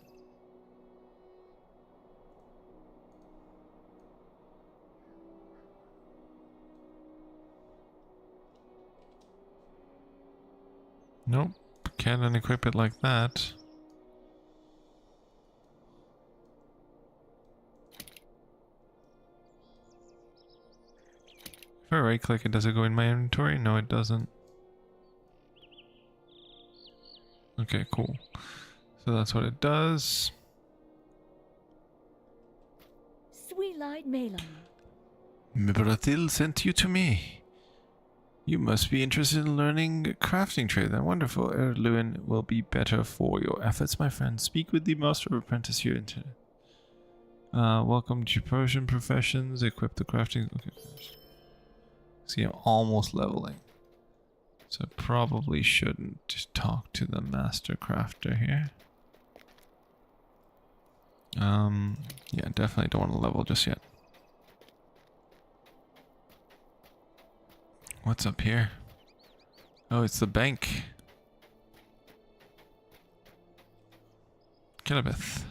Nope, can't unequip it like that. If I right click it, does it go in my inventory? No, it doesn't. Okay, cool. So that's what it does. Sweet-light Melon. Mibrathil sent you to me. You must be interested in learning crafting trade. Then wonderful. Arduin will be better for your efforts, my friend. Speak with the master of apprentice here. Welcome to Persian professions. Equip the crafting. Okay. See, I'm almost leveling. So I probably shouldn't talk to the master crafter here. Yeah, definitely don't want to level just yet. What's up here? Oh, it's the bank. Kelabeth.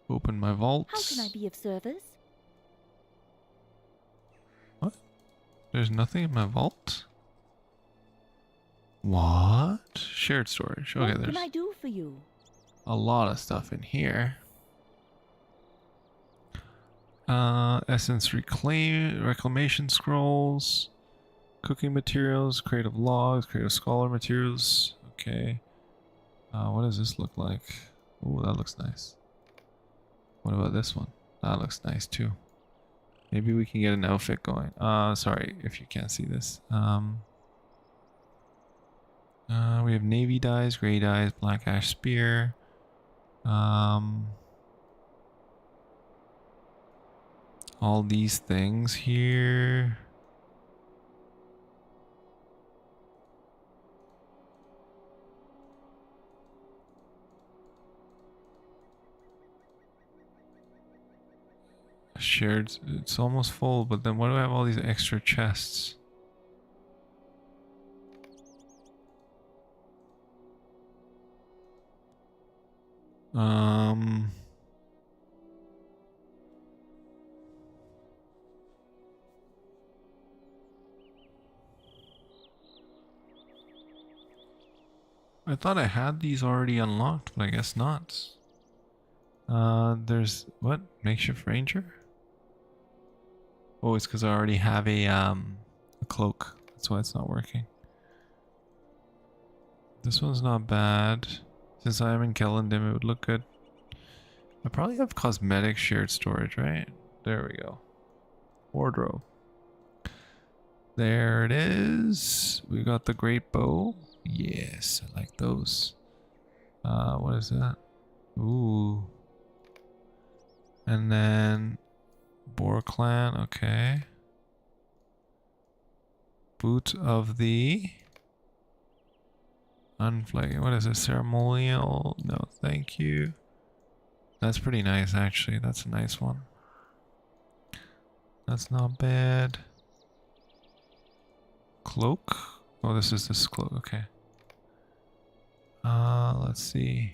Open my vaults. How can I be of service? What? There's nothing in my vault? What? Shared storage. Okay, What there's can I do for you? a lot of stuff in here. Essence reclamation scrolls. Cooking materials, creative logs, creative scholar materials. Okay. What does this look like? Oh, that looks nice. What about this one? That looks nice too. Maybe we can get an outfit going. Sorry if you can't see this. We have navy dyes, gray dyes, black ash spear. All these things here. Shared, it's almost full, but then why do I have all these extra chests? I thought I had these already unlocked, but I guess not. There's what? Makeshift ranger? Oh, it's because I already have a cloak. That's why it's not working. This one's not bad. Since I am in Celondim, it would look good. I probably have cosmetic shared storage, right? There we go. Wardrobe. There it is. We got the great bow. Yes, I like those. What is that? Ooh. And then Boar Clan, okay. Boot of the Unflagging. What is it? Ceremonial? No, thank you. That's pretty nice, actually. That's a nice one. That's not bad. Cloak? Oh, this is this cloak. Okay. Let's see.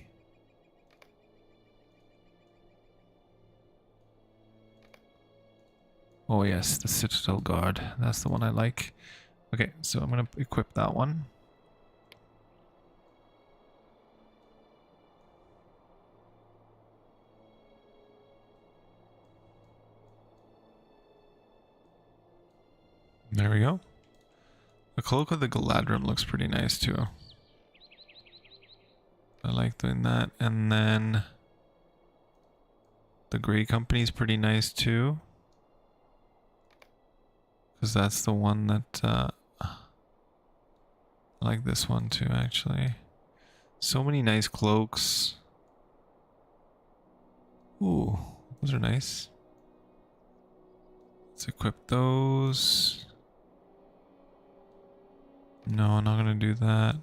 Oh yes, the Citadel Guard. That's the one I like. Okay, so I'm gonna equip that one. There we go. The Cloak of the Galadriel looks pretty nice too. I like doing that. And then the Grey Company is pretty nice too. Because that's the one that I like this one too, actually. So many nice cloaks. Ooh, those are nice. Let's equip those. No, I'm not gonna do that.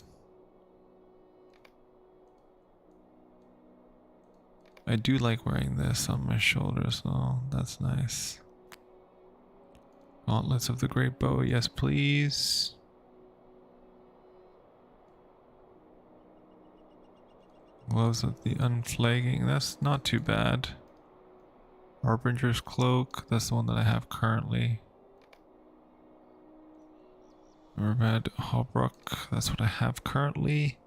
I do like wearing this on my shoulders though. That's nice. Gauntlets of the Great Bow, yes please. Gloves of the Unflagging, that's not too bad. Harbinger's Cloak, that's the one that I have currently. Mermad Hobrock, that's what I have currently.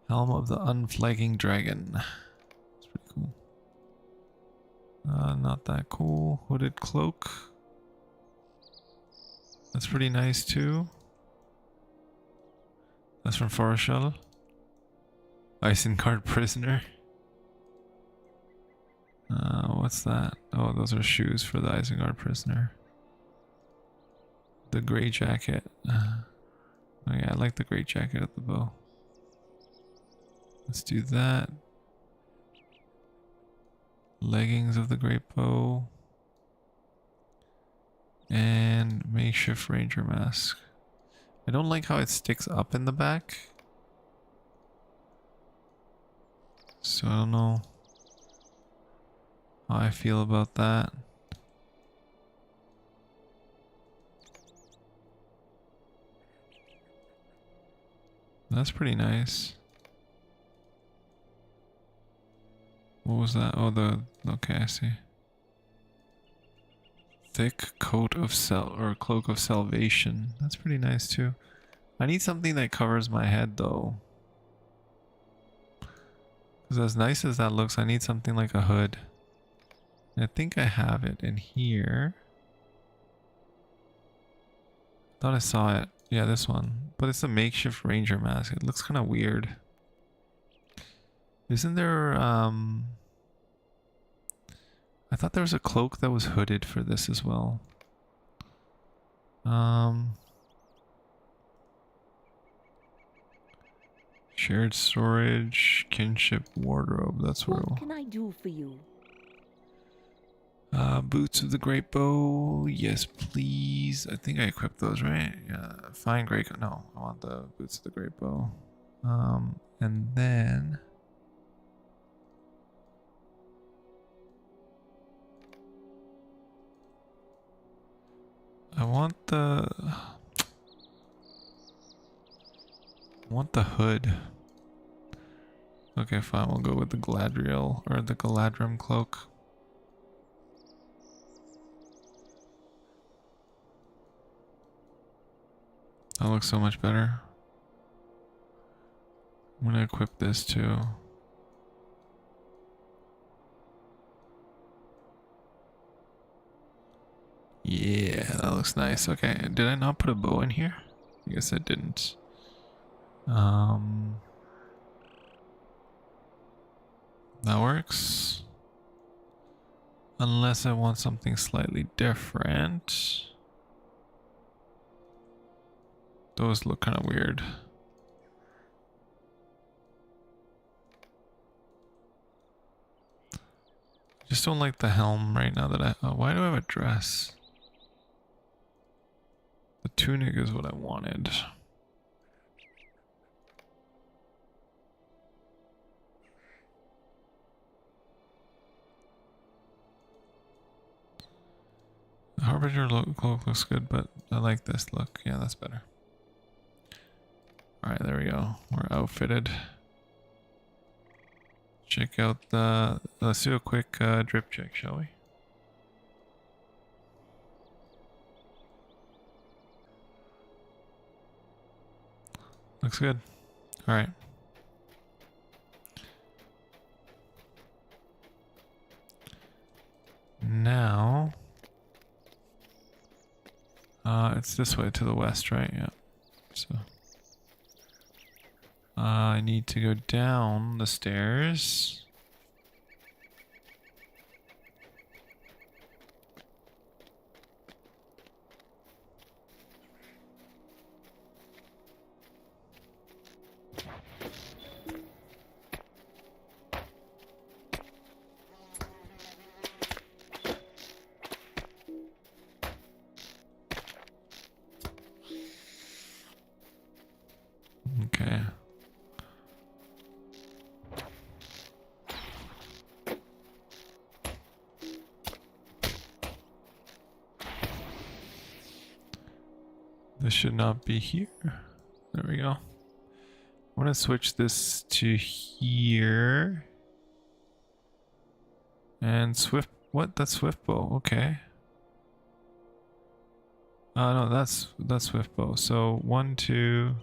Helm of the Unflagging Dragon. That's pretty cool. Not that cool. Hooded Cloak. That's pretty nice too. That's from Foreshell. Isengard Prisoner. What's that? Oh, those are shoes for the Isengard Prisoner. The Grey Jacket. Oh yeah, I like the Grey Jacket at the bow. Let's do that. Leggings of the Great Bow. And makeshift ranger mask. I don't like how it sticks up in the back. So I don't know how I feel about that. That's pretty nice. What was that? Oh, okay, I see. Thick coat of cloak of salvation. That's pretty nice too. I need something that covers my head though. Because as nice as that looks, I need something like a hood. I think I have it in here. Thought I saw it. Yeah, this one. But it's a makeshift ranger mask. It looks kind of weird. Isn't there, I thought there was a cloak that was hooded for this as well. Shared storage, kinship, wardrobe. That's where. What can I do for you? Boots of the Great Bow. Yes, please. I think I equipped those, right? Yeah. Fine Great. No, I want the Boots of the Great Bow. And then. I want the hood. Okay, fine. We'll go with the Galadriel or the Galadrim cloak. That looks so much better. I'm gonna equip this too. Yeah, that looks nice. Okay, did I not put a bow in here? I guess I didn't. That works. Unless I want something slightly different. Those look kind of weird. Just don't like the helm right now that why do I have a dress? The tunic is what I wanted. The Harbinger cloak looks good, but I like this look. Yeah, that's better. Alright, there we go. We're outfitted. Check out the... Let's do a quick drip check, shall we? Looks good. Alright. Now... it's this way to the west, right? Yeah. So... I need to go down the stairs. Okay. This should not be here. There we go. I want to switch this to here. And swift, what? That's swift bow. Okay. No, that's swift bow. So 1, 2.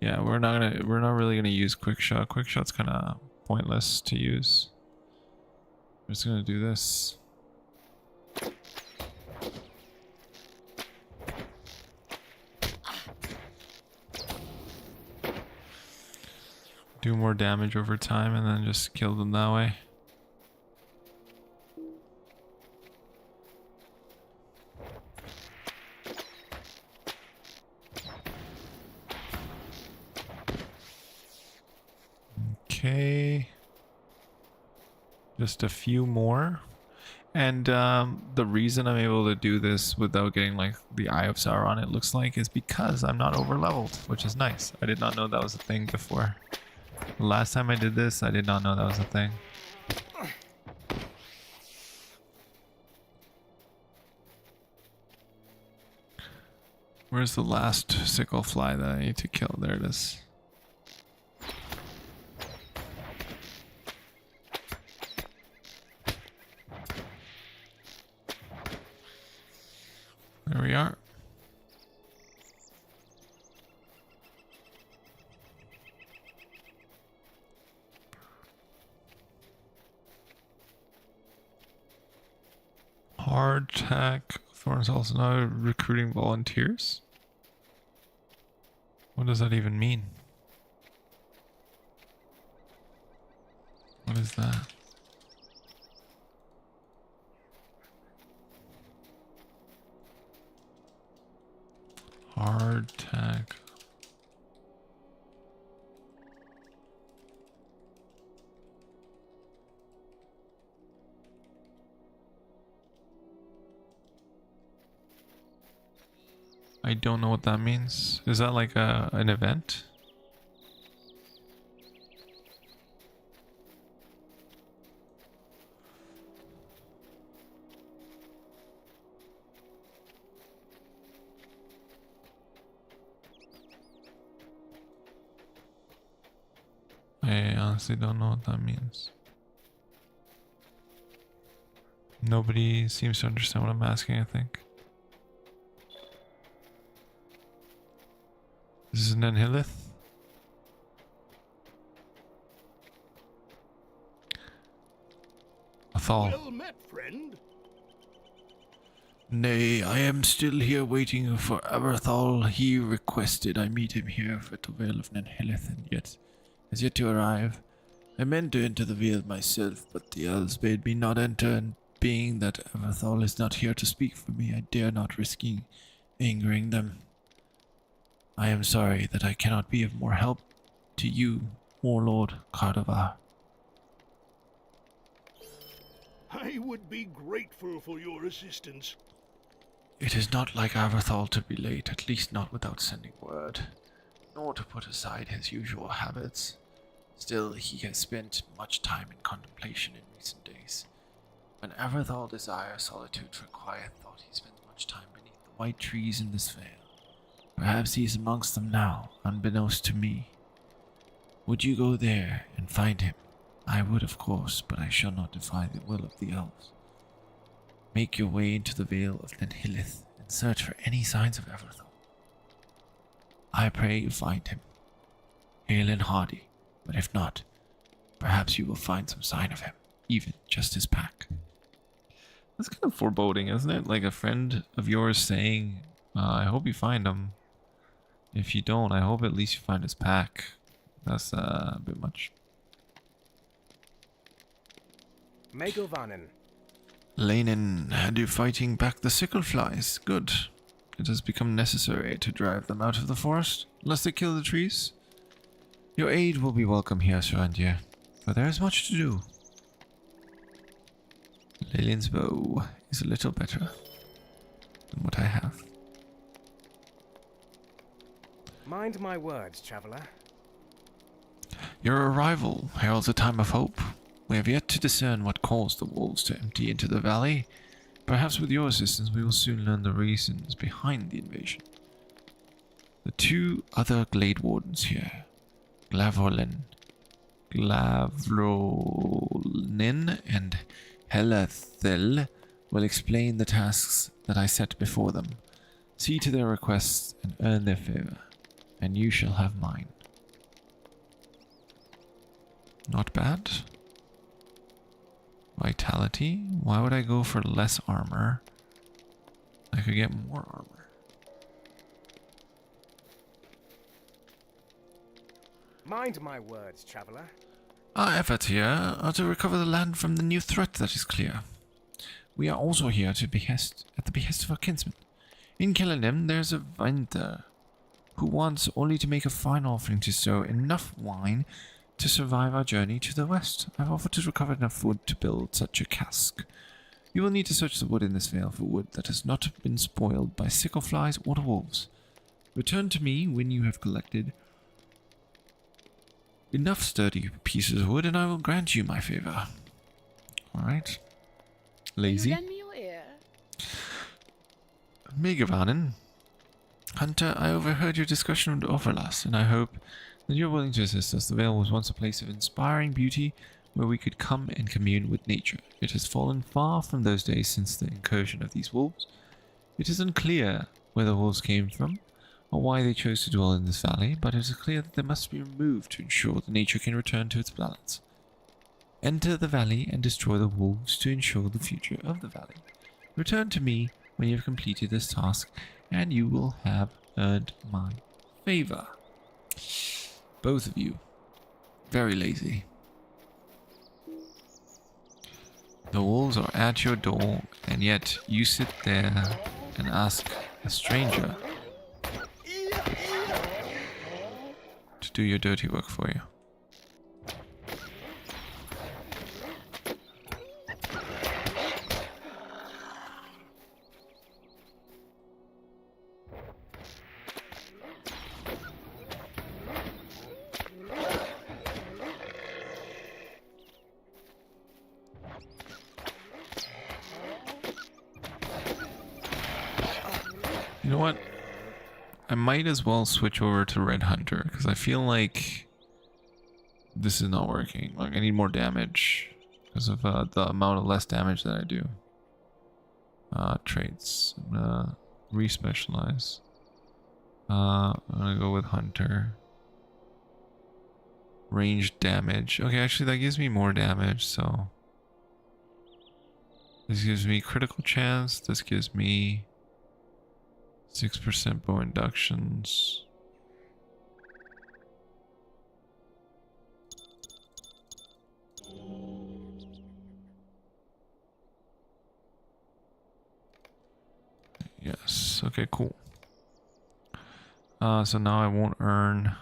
Yeah, we're not really gonna use quick shot. Quick shot's kind of pointless to use. I'm just gonna do this. Do more damage over time and then just kill them that way. Okay. Just a few more. And the reason I'm able to do this without getting like the Eye of Sauron, it looks like, is because I'm not over leveled, which is nice. I did not know that was a thing before. The last time I did this, I did not know that was a thing. Where's the last Sickle-fly that I need to kill? There it is. There we are. Hardtack. Thorns also now recruiting volunteers. What does that even mean? What is that? Hardtack. I don't know what that means. Is that like an event? I honestly don't know what that means. Nobody seems to understand what I'm asking, I think. This is Nenhilith. Everthal. Well met, friend. Nay, I am still here waiting for Everthal. He requested I meet him here at the Vale of Nanhilith, and yet has yet to arrive. I meant to enter the Vale myself, but the elves bade me not enter, and being that Everthal is not here to speak for me, I dare not risk angering them. I am sorry that I cannot be of more help to you, Warlord Cardavar. I would be grateful for your assistance. It is not like Everthal to be late, at least not without sending word, nor to put aside his usual habits. Still, he has spent much time in contemplation in recent days. When Everthal desires solitude for quiet thought, he spends much time beneath the white trees in this vale. Perhaps he is amongst them now, unbeknownst to me. Would you go there and find him? I would, of course, but I shall not defy the will of the elves. Make your way into the Vale of Nanhilith and search for any signs of Everthal. I pray you find him, hale and hearty, but if not, perhaps you will find some sign of him, even just his pack. That's kind of foreboding, isn't it? Like a friend of yours saying, I hope you find him. If you don't, I hope at least you find his pack. That's a bit much. Megovanen. Lanin, had you fighting back the Sickle-flies? Good. It has become necessary to drive them out of the forest, lest they kill the trees. Your aid will be welcome here, Surandiir, for there is much to do. Lilian's bow is a little better than what I have. Mind my words, traveler. Your arrival heralds a time of hope. We have yet to discern what caused the wolves to empty into the valley. Perhaps with your assistance we will soon learn the reasons behind the invasion. The two other Glade Wardens here, Glavronin and Helethel, will explain the tasks that I set before them. See to their requests and earn their favor, and you shall have mine. Not bad. Vitality? Why would I go for less armor? I could get more armor. Mind my words, traveler. Our efforts here are to recover the land from the new threat, that is clear. We are also here at the behest of our kinsman. In Celondim there is a Vineyard who wants only to make a fine offering to sow enough wine to survive our journey to the west. I've offered to recover enough wood to build such a cask. You will need to search the wood in this vale for wood that has not been spoiled by sickle-flies or the wolves. Return to me when you have collected enough sturdy pieces of wood, and I will grant you my favor. Alright. Lazy. Will you lend me your ear? Megavanen. Hunter, I overheard your discussion with Overlast, and I hope that you're willing to assist us. The Vale was once a place of inspiring beauty where we could come and commune with nature. It has fallen far from those days since the incursion of these wolves. It is unclear where the wolves came from or why they chose to dwell in this valley, but it is clear that they must be removed to ensure that nature can return to its balance. Enter the valley and destroy the wolves to ensure the future of the valley. Return to me when you have completed this task, and you will have earned my favor. Both of you. Very lazy. The wolves are at your door, and yet you sit there and ask a stranger to do your dirty work for you. You know what? I might as well switch over to Red Hunter, because I feel like this is not working. Like, I need more damage because of the amount of less damage that I do. Traits. I'm gonna respecialize. I'm gonna go with Hunter. Ranged damage. Okay, actually that gives me more damage, so This gives me critical chance. This gives me 6% bow inductions. Yes. Okay, cool. So now I won't earn.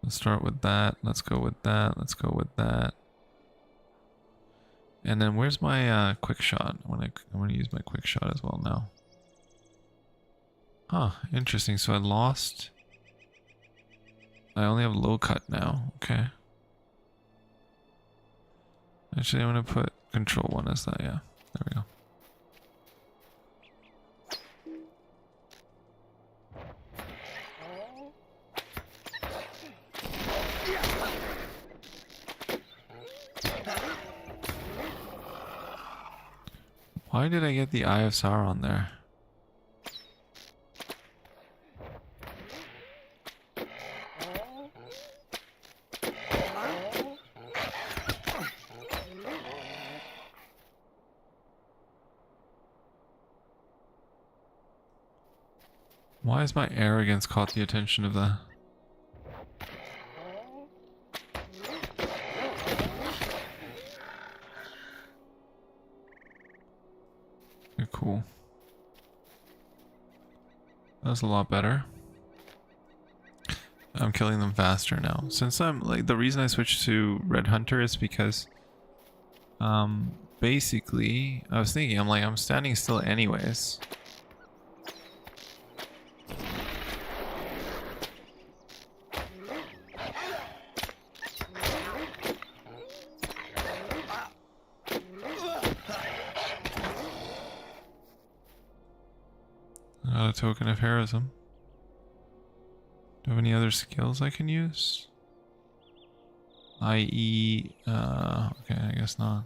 Let's start with that. Let's go with that. Let's go with that. And then where's my quick shot? I'm gonna use my quick shot as well now. Huh, interesting. So I lost. I only have low cut now. Okay. Actually, I'm gonna put control 1 as that. Yeah, there we go. Why did I get the Eye of Sauron there? Why has my arrogance caught the attention of the... Okay, cool. That's a lot better. I'm killing them faster now. Since I'm like, the reason I switched to Red Hunter is because basically I was thinking, I'm standing still anyways. Got a token of heroism. Do I have any other skills I can use? I.e. Okay, I guess not.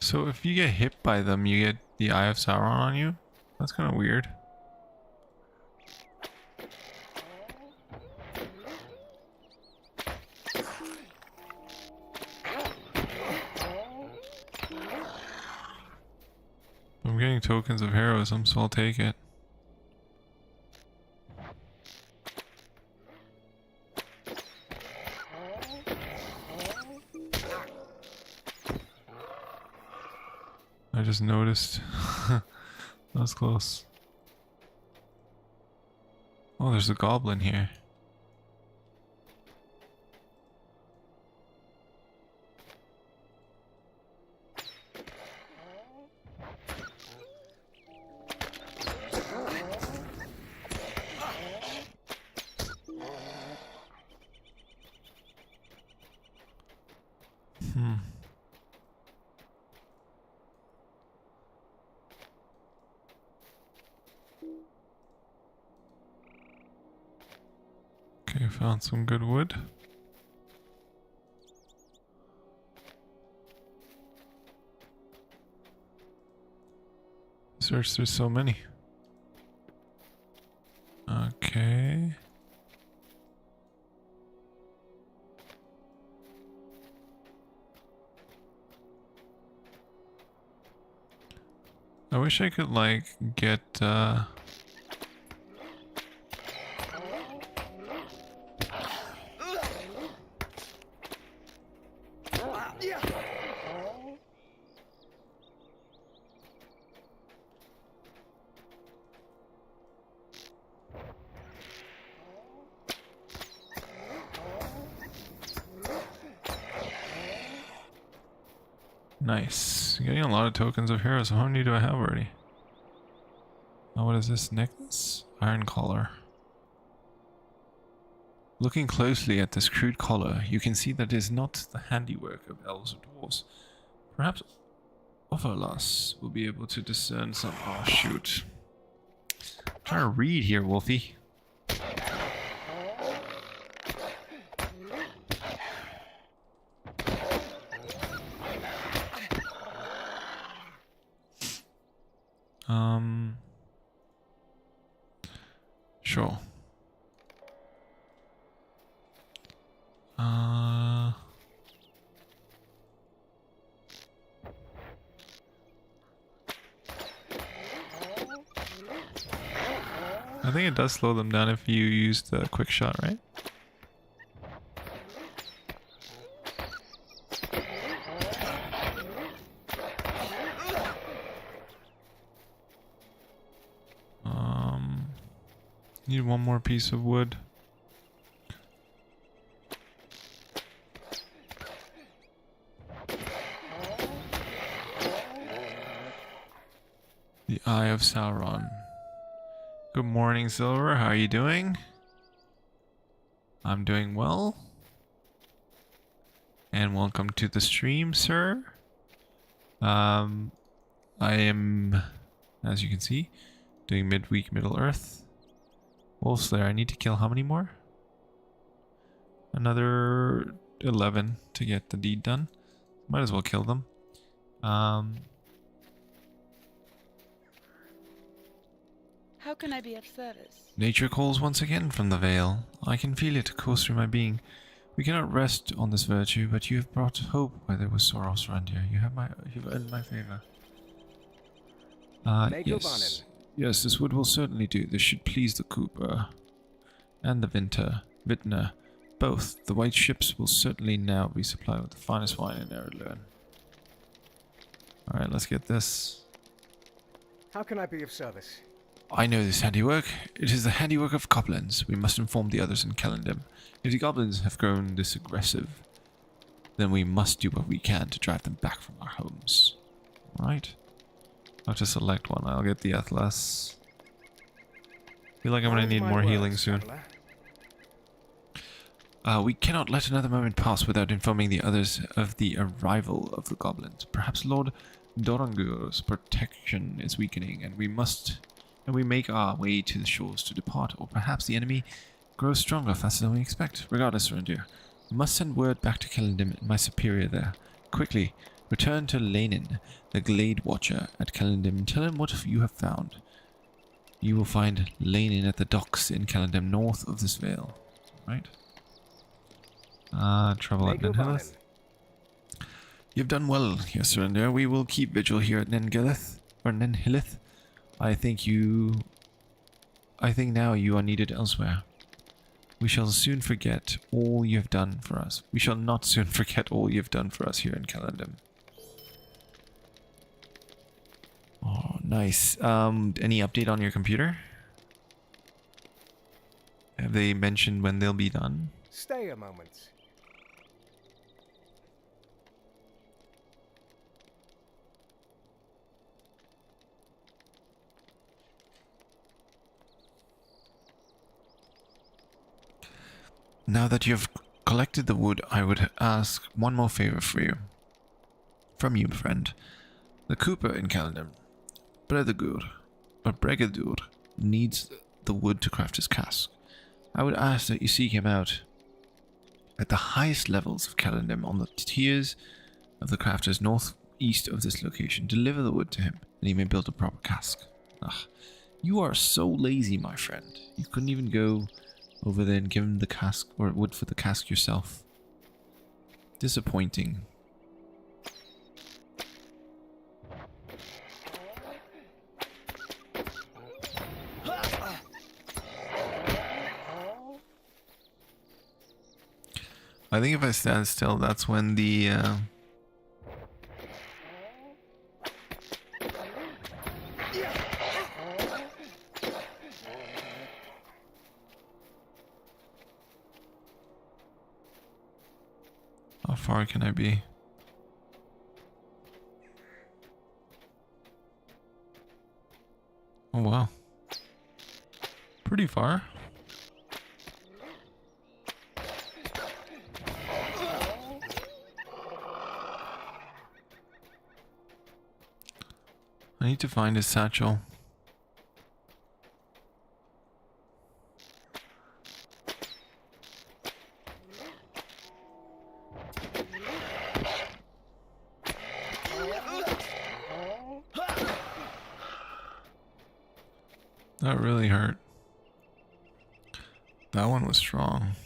So if you get hit by them, you get the Eye of Sauron on you? That's kind of weird. I'm getting tokens of heroism, so I'll take it. I just noticed. That was close. Oh, there's a goblin here. Okay, found some good wood. Search, there's so many. Okay. I wish I could like get nice. Getting a lot of tokens of heroes. How many do I have already? Oh, what is this necklace? Iron collar. Looking closely at this crude collar, you can see that it is not the handiwork of elves or dwarves. Perhaps Overloss will be able to discern some. Oh shoot! I'm trying to read here, Wolfie. Sure. I think it does slow them down if you use the quick shot, right? Need one more piece of wood. The Eye of Sauron. Good morning, Silver. How are you doing? I'm doing well. And welcome to the stream, sir. I am, as you can see, doing Midweek Middle Earth. Wolfslayer, I need to kill how many more? Another 11 to get the deed done. Might as well kill them. How can I be of service? Nature calls once again from the Vale. I can feel it course through my being. We cannot rest on this virtue, but you have brought hope where there was sorrow, Surandiir. You've earned my favor. Yes. Yes, this wood will certainly do. This should please the Cooper and the Vintner. Both. The white ships will certainly now be supplied with the finest wine in Arduin. Alright, let's get this. How can I be of service? I know this handiwork. It is the handiwork of goblins. We must inform the others in Celondim. If the goblins have grown this aggressive, then we must do what we can to drive them back from our homes. Right? I'll have to select one. I'll get the Atlas. Feel like I'm gonna need more healing soon. We cannot let another moment pass without informing the others of the arrival of the goblins. Perhaps Lord Dorangur's protection is weakening, and we make our way to the shores to depart, or perhaps the enemy grows stronger faster than we expect. Regardless, Surandiir, we must send word back to Celondim and my superior there. Quickly, return to Lanin, the Glade Watcher at Celondim, and tell him what you have found. You will find Lanin at the docks in Celondim, north of this vale. Right? Trouble at Nenhilith. You've done well here, Surandiir. We will keep vigil here at Nenhilith. I think now you are needed elsewhere. We shall soon forget all you have done for us. We shall not soon forget all you have done for us here in Celondim. Oh, nice. Any update on your computer? Have they mentioned when they'll be done? Stay a moment. Now that you have collected the wood, I would ask one more favor for you. From you, friend. The Cooper in Celondim, Bregadur, needs the wood to craft his cask. I would ask that you seek him out at the highest levels of Celondim on the tiers of the crafters northeast of this location. Deliver the wood to him, and he may build a proper cask. Ugh, you are so lazy, my friend. You couldn't even go over there and give him the cask or wood for the cask yourself. Disappointing. I think if I stand still, that's when the how far can I be? Oh wow. Pretty far. need to find his satchel. That really hurt. That one was strong.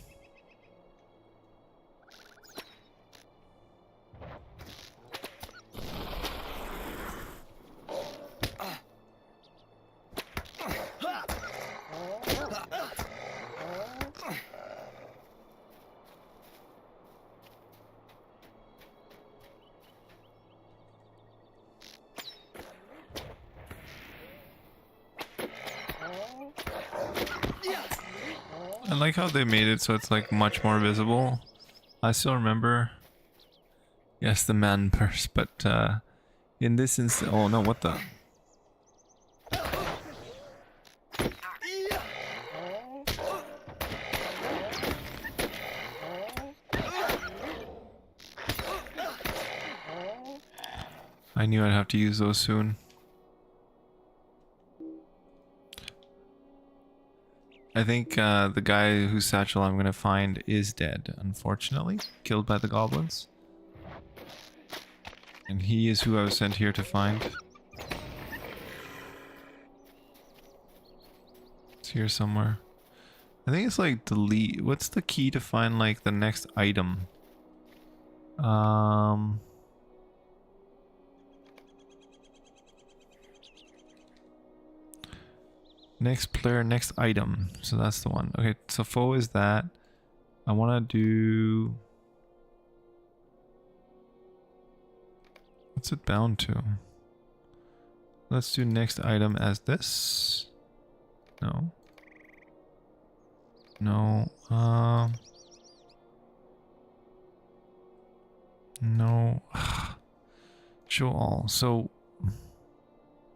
I like how they made it so it's like much more visible. I still remember, yes, the man purse, but in this instance, oh no, what the? I knew I'd have to use those soon. I think the guy whose satchel I'm gonna find is dead, unfortunately. Killed by the goblins. And he is who I was sent here to find. It's here somewhere. I think it's like delete. What's the key to find like the next item? Next player, next item. So that's the one. Okay, so foe is that. I want to do... What's it bound to? Let's do next item as this. No. No. No. Show all. So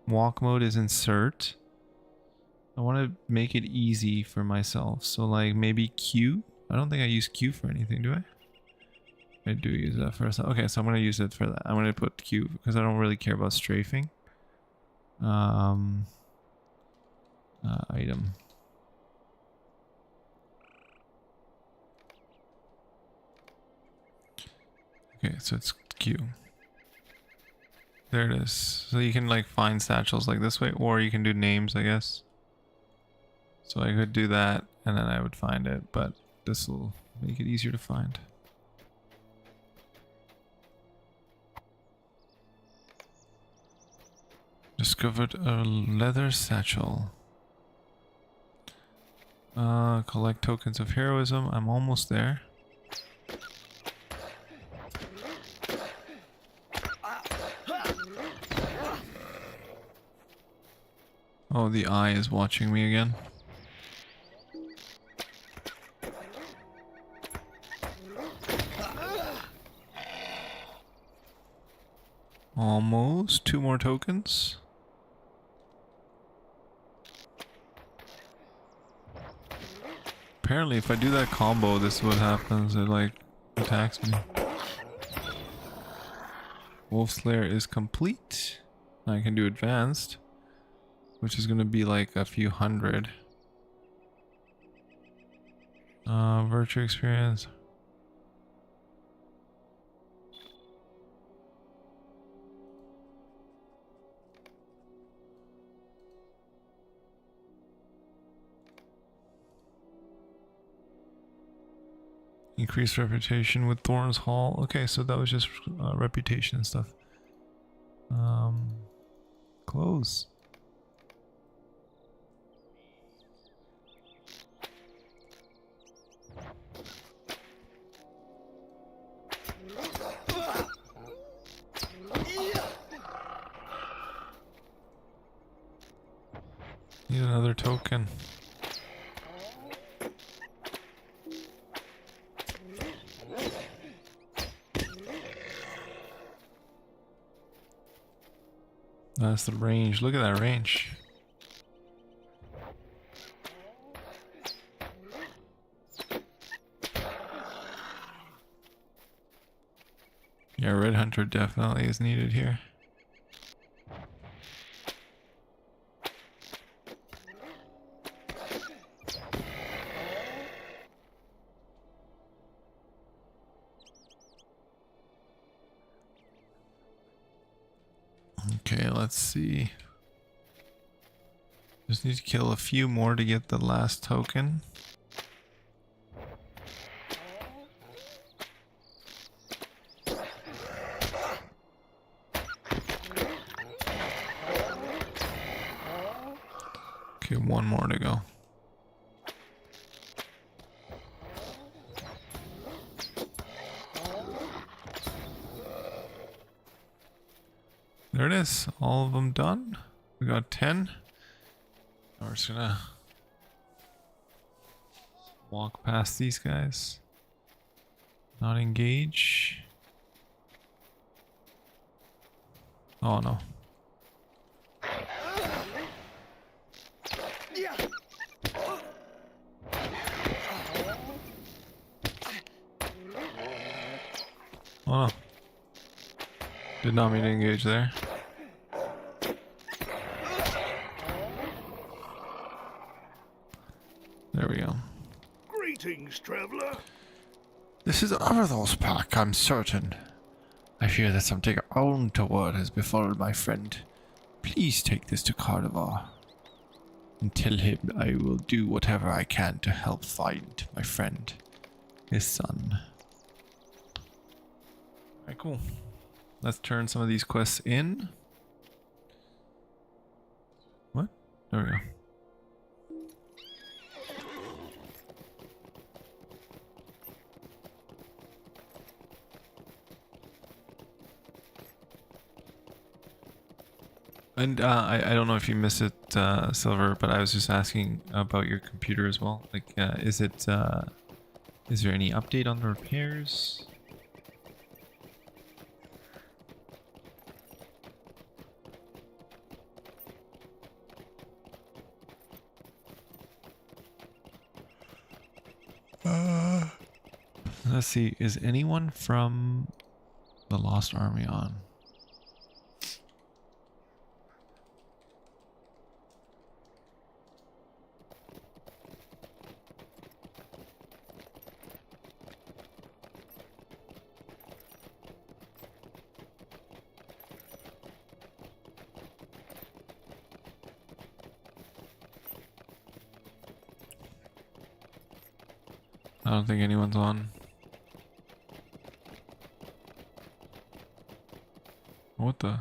walk mode is insert. I want to make it easy for myself. So like maybe Q. I don't think I use Q for anything, do I? I do use that for a... Okay, so I'm going to use it for that. I'm going to put Q because I don't really care about strafing. Item. Okay, so it's Q. There it is. So you can like find satchels like this way, or you can do names, I guess. So I could do that and then I would find it, but this will make it easier to find. Discovered a leather satchel. Collect tokens of heroism. I'm almost there. Oh, the eye is watching me again. Almost. 2 more tokens. Apparently if I do that combo, this is what happens. It like attacks me. Wolf's Lair is complete. I can do advanced, which is going to be like a few hundred. Virtue experience. Increased reputation with Thorn's Hall. Okay, so that was just reputation and stuff. Close. Need another token. That's the range. Look at that range. Yeah, Red Hunter definitely is needed here. Okay, let's see. Just need to kill a few more to get the last token. Okay, one more to go. There it is, all of them done. We got 10. Now we're just gonna walk past these guys. Not engage. Oh no. Oh no. Did not mean to engage there. There we go. Greetings, traveler. This is Everthal's pack, I'm certain. I fear that something untoward has befallen my friend. Please take this to Carnivar and tell him I will do whatever I can to help find my friend, his son. Alright, cool. Let's turn some of these quests in. What? There we go. And I don't know if you missed it, Silver, but I was just asking about your computer as well. Like, is there any update on the repairs? Let's see, is anyone from the Lost Army on? I don't think anyone's on. What the?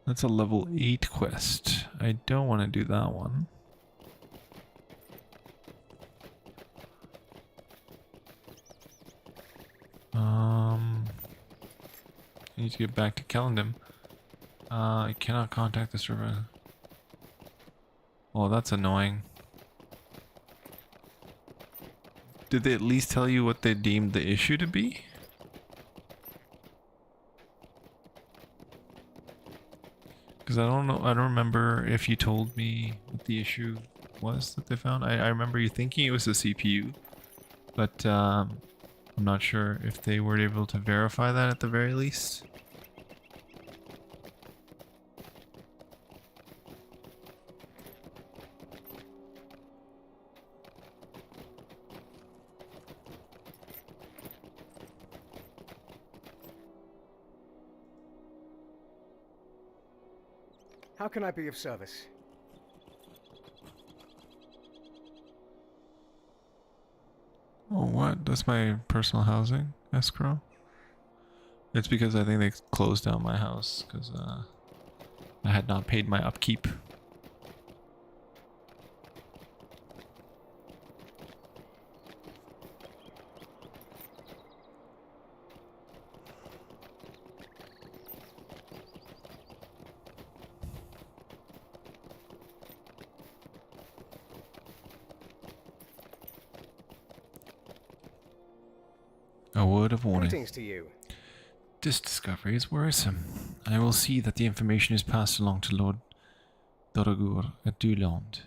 That's a level 8 quest. I don't want to do that one. I need to get back to Celondim. I cannot contact the server. Oh, that's annoying. Did they at least tell you what they deemed the issue to be? Because I don't know, I don't remember if you told me what the issue was that they found. I remember you thinking it was the CPU, but I'm not sure if they were able to verify that at the very least. How can I be of service? Oh, what? That's my personal housing escrow? It's because I think they closed down my house because I had not paid my upkeep. A word of warning. Greetings to you. This discovery is worrisome. I will see that the information is passed along to Lord Dorogur at Duland.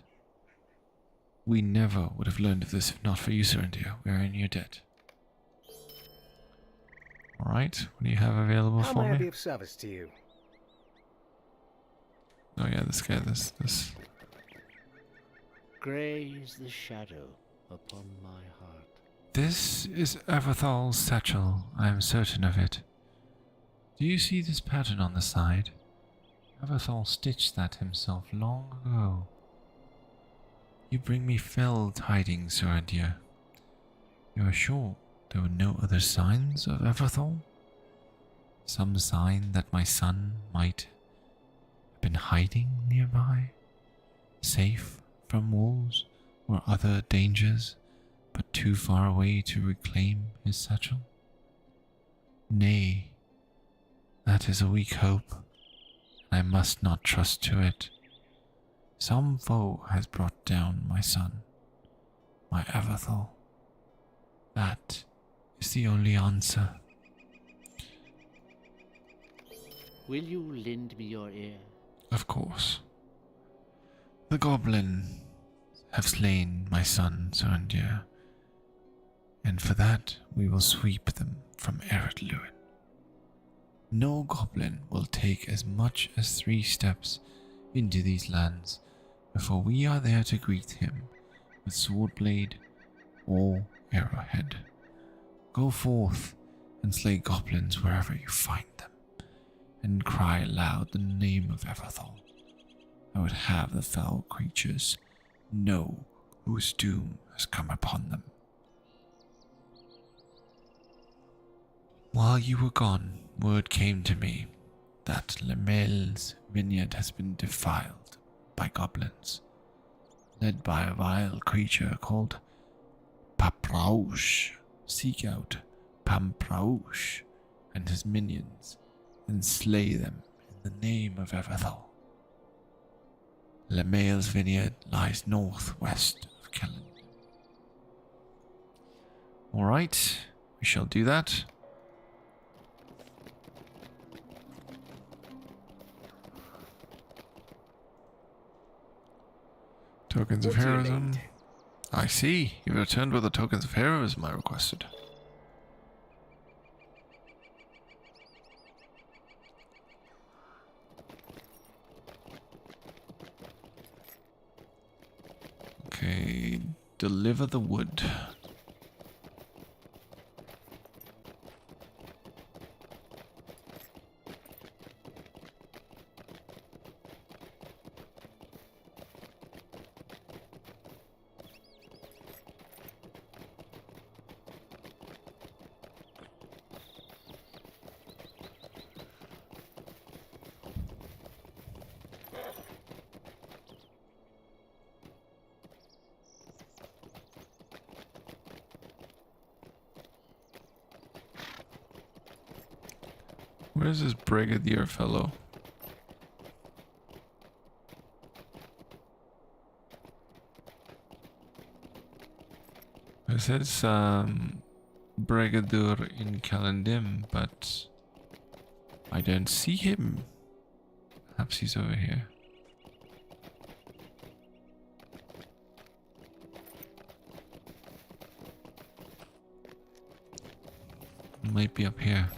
We never would have learned of this if not for you, Surandiir. We are in your debt. Alright, what do you have available How for may I be me? of service to you? Oh yeah, this guy, this. Grey is the shadow upon my heart. This is Everthal's satchel, I am certain of it. Do you see this pattern on the side? Everthal stitched that himself long ago. You bring me fell tidings, Surandiir. You are sure there were no other signs of Everthal? Some sign that my son might have been hiding nearby, safe from wolves or other dangers, but too far away to reclaim his satchel? Nay, that is a weak hope, and I must not trust to it. Some foe has brought down my son, my Everthal. That is the only answer. Will you lend me your ear? Of course. The Goblin have slain my son, Surandiir, and for that we will sweep them from Eretluin. No Goblin will take as much as 3 steps into these lands before we are there to greet him with sword blade or arrowhead. Go forth and slay goblins wherever you find them, and cry aloud the name of Everthal. I would have the foul creatures know whose doom has come upon them. While you were gone, word came to me that LOTRO's vineyard has been defiled by goblins, led by a vile creature called Papraush. Seek out Pampraush and his minions and slay them in the name of Everthal. LOTRO's vineyard lies northwest of Celondim. Alright, we shall do that. Tokens of What do you heroism. need? I see. You've returned with the tokens of heroism I requested. Okay, deliver the wood. Where's this brigadier fellow? It says brigadier in Celondim, but I don't see him. Perhaps he's over here. Might be up here.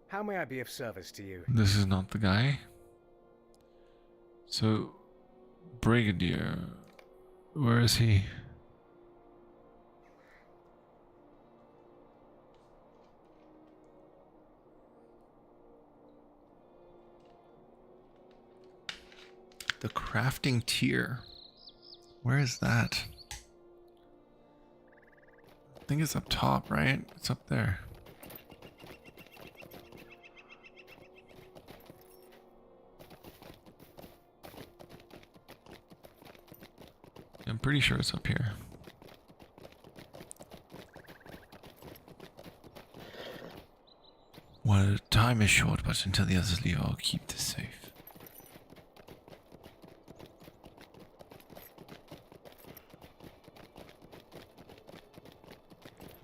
How may I be of service to you? This is not the guy. So, brigadier, where is he? The crafting tier. Where is that? I think it's up top, right? It's up there. I'm pretty sure it's up here. Well, time is short, but until the others leave, I'll keep this safe.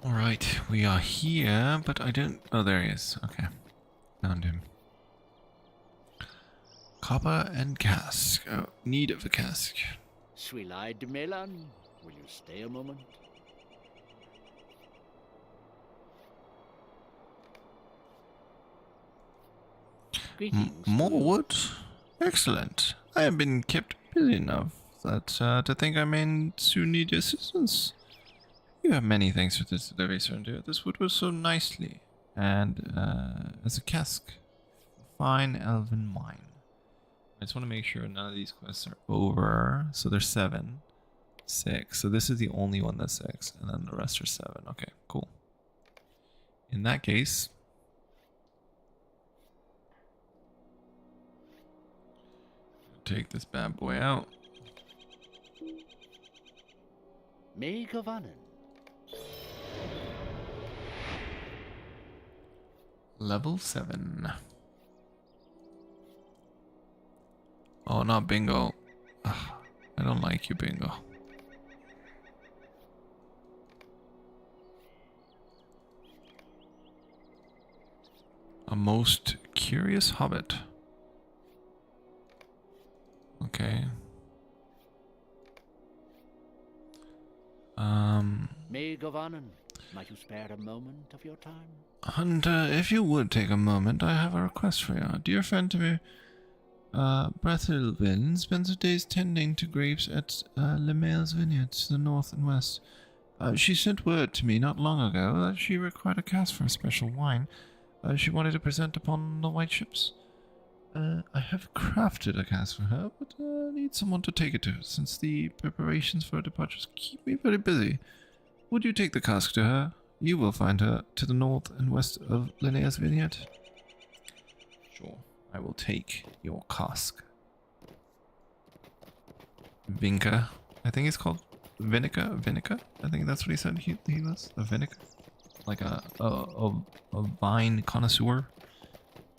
Alright, we are here, but I don't... Oh, there he is. Okay. Found him. Copper and cask. Oh, need of a cask. Silverlight, Melon, will you stay a moment? Greetings. More to you. wood? Excellent. I have been kept busy enough that to think I may soon need your assistance. You have many thanks for this delivery, Surandiir. This wood was so nicely. And as a cask, fine elven wine. I just want to make sure none of these quests are over. So there's 7. 6. So this is the only one that's 6. And then the rest are 7. Okay, cool. In that case, take this bad boy out. May Govanen. Level 7. Oh, not Bingo. Ugh, I don't like you, Bingo. A most curious hobbit. Okay. May Govanen, might you spare a moment of your time? Hunter, if you would take a moment, I have a request for you. A dear friend to me, Breathelwyn, spends her days tending to grapes at LeMale's Vineyard to the north and west. She sent word to me not long ago that she required a cask for a special wine she wanted to present upon the white ships. I have crafted a cask for her, but need someone to take it to, since the preparations for her departures keep me very busy. Would you take the cask to her? You will find her to the north and west of Linnea's Vineyard. Sure, I will take your cask. Vinca, I think it's called Vinica. I think that's what he said he was. A Vinica, like a vine connoisseur.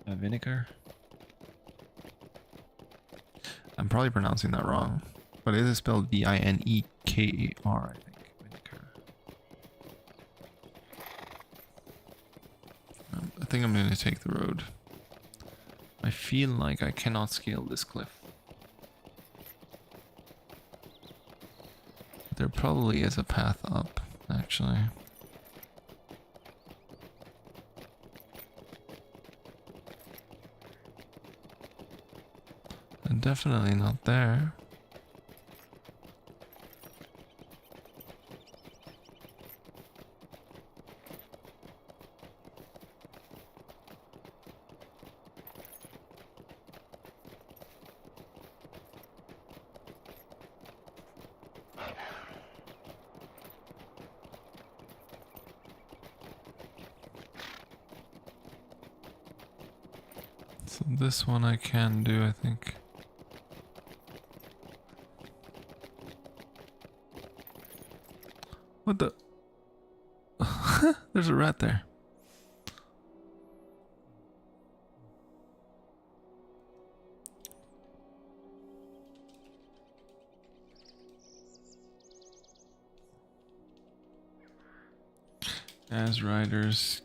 A vinegar. I'm probably pronouncing that wrong, but it is spelled V-I-N-E-K-A-R, I think. Vinegar. I think I'm going to take the road. I feel like I cannot scale this cliff. There probably is a path up, actually. And definitely not there. So this one I can do, I think. What the? There's a rat there. As riders,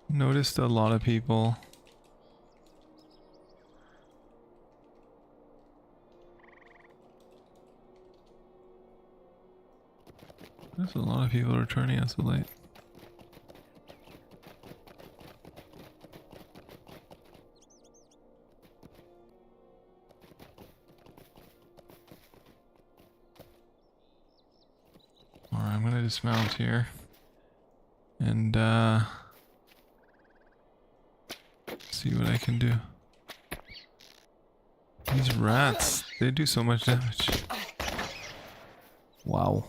noticed a lot of people there's a lot of people returning us so late. Alright, I'm gonna dismount here and see what I can do. These rats, they do so much damage. Wow.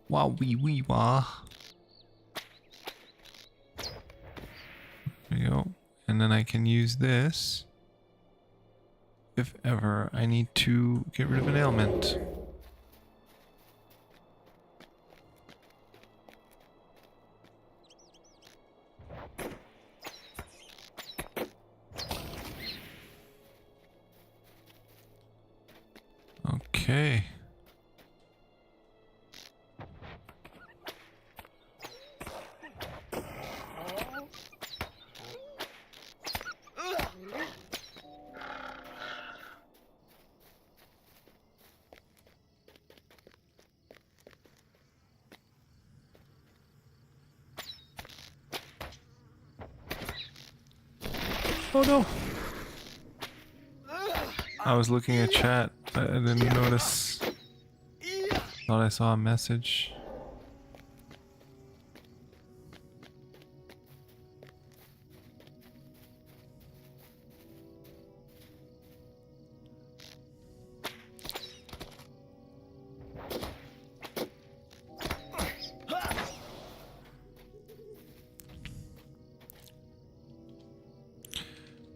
Wow, wee wah. There we go. And then I can use this if ever I need to get rid of an ailment. Okay. Oh no! I was looking at chat. I didn't notice. Thought I saw a message.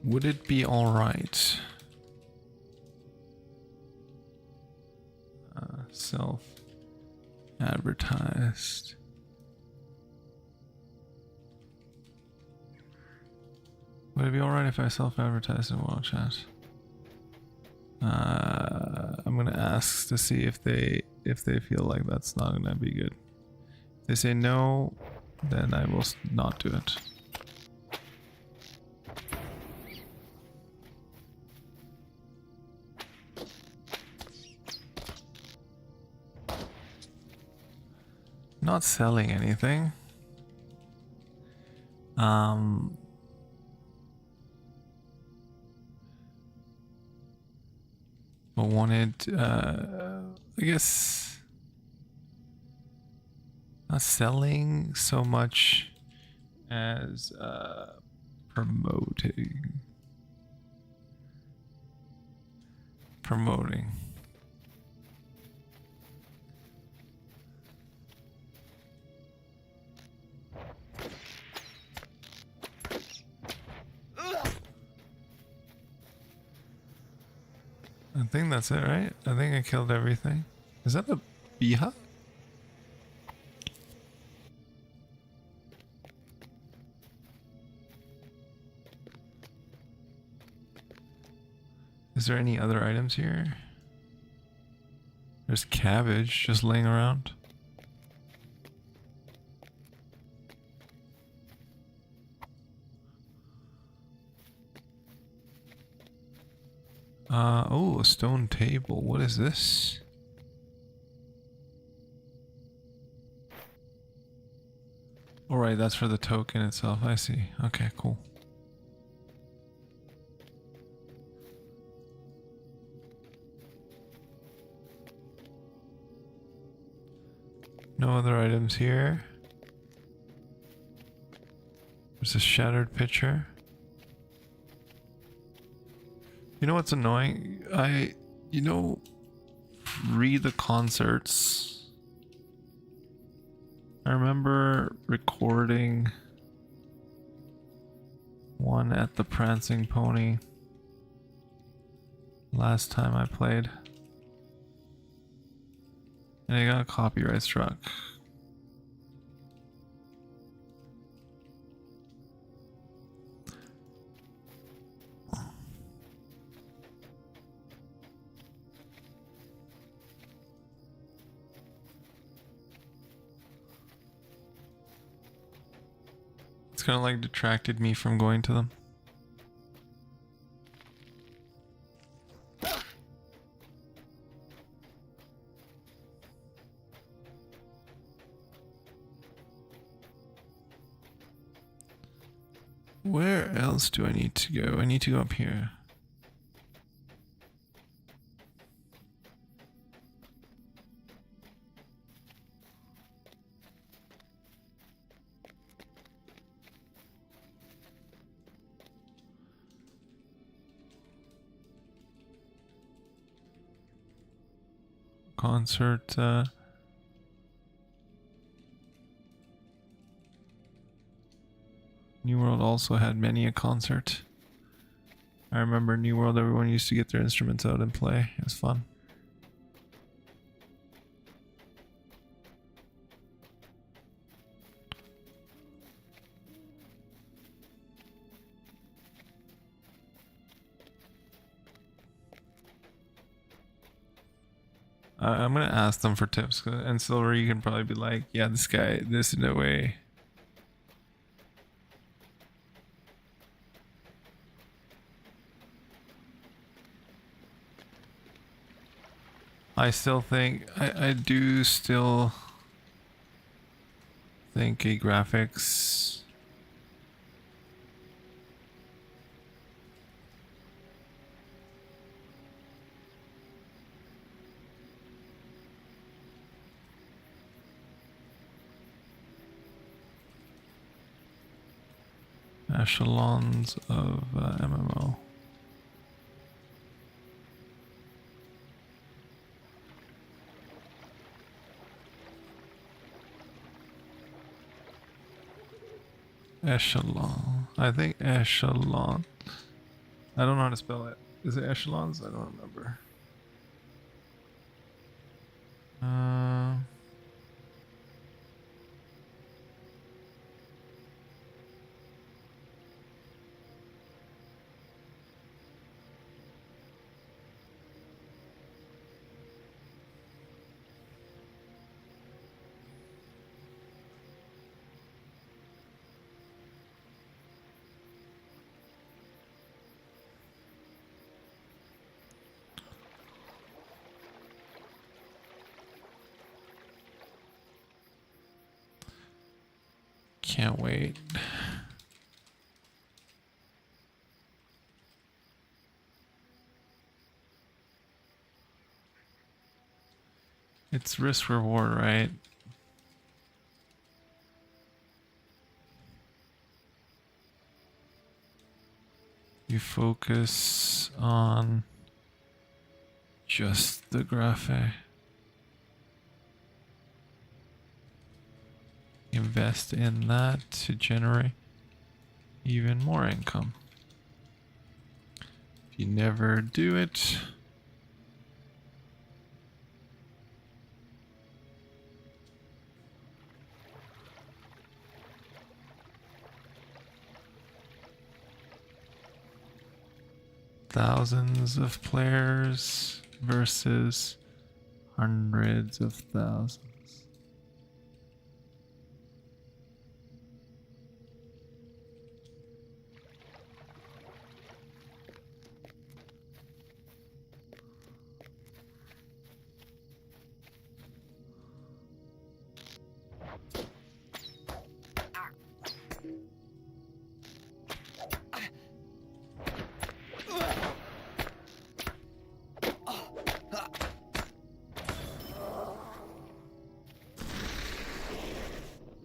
Would it be alright? Self-advertised. Would it be alright if I self-advertised in Wild Chat? I'm gonna ask to see if they feel like that's not gonna be good. If they say no, then I will not do it. Not selling anything. But wanted, I guess, not selling so much as promoting. I think that's it, right? I think I killed everything. Is that a beehive? Is there any other items here? There's cabbage just laying around. Oh, a stone table. What is this? Alright, that's for the token itself. I see. Okay, cool. No other items here. There's a shattered pitcher. You know what's annoying? Read the concerts. I remember recording one at the Prancing Pony last time I played. And I got a copyright struck. It's kind of like detracted me from going to them. Where else do I need to go? I need to go up here. Concert, New World also had many a concert. I remember New World, everyone used to get their instruments out and play. It was fun. I'm gonna ask them for tips, and Silver, you can probably be like, yeah, this guy, this no way. I still think, I do still think a graphics echelons of MMO. Echelon. I think echelon. I don't know how to spell it. Is it echelons? I don't remember. Can't wait. It's risk reward, right? You focus on just the graphic. Invest in that to generate even more income. If you never do it, thousands of players versus hundreds of thousands.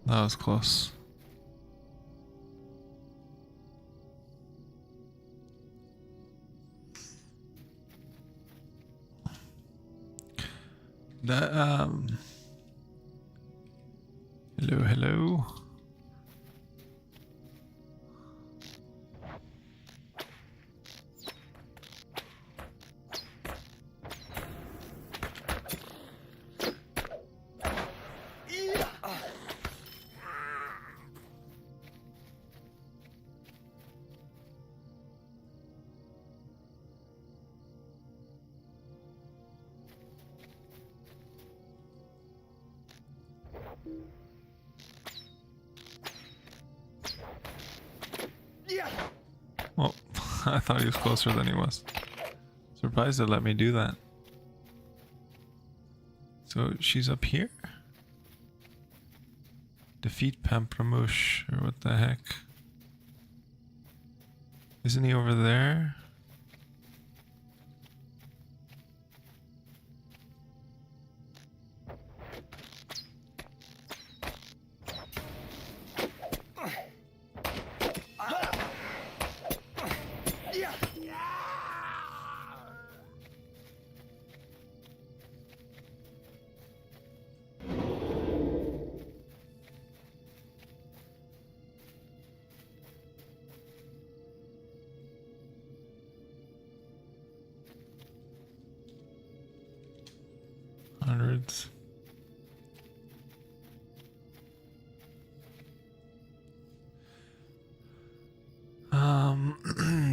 That was close. That hello. Well, I thought he was closer than he was. Surprised they let me do that. So she's up here? Defeat Pampramouche, or what the heck? Isn't he over there? Hundreds.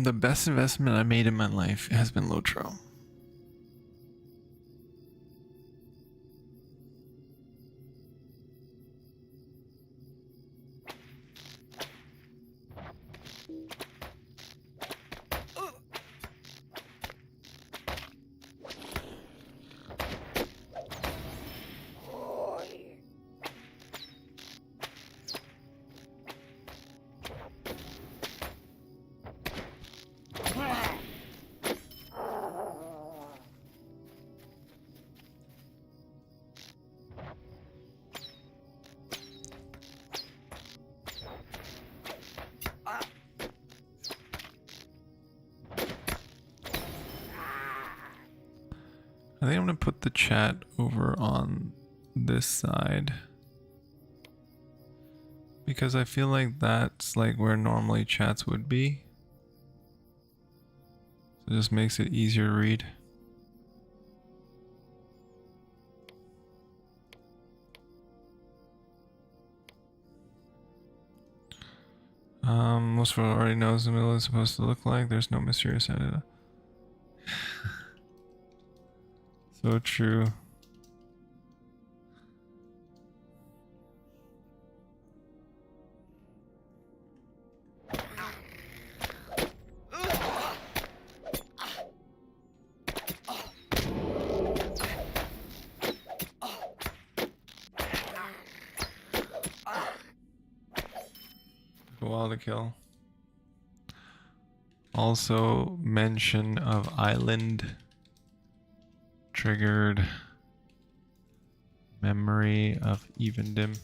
The best investment I made in my life has been LOTRO. I think I'm gonna put the chat over on this side because I feel like that's like where normally chats would be. So it just makes it easier to read. Most of it already knows the middle is supposed to look like. There's no mysterious edit. So true. A while to kill. Also, mention of island triggered memory of Evendim.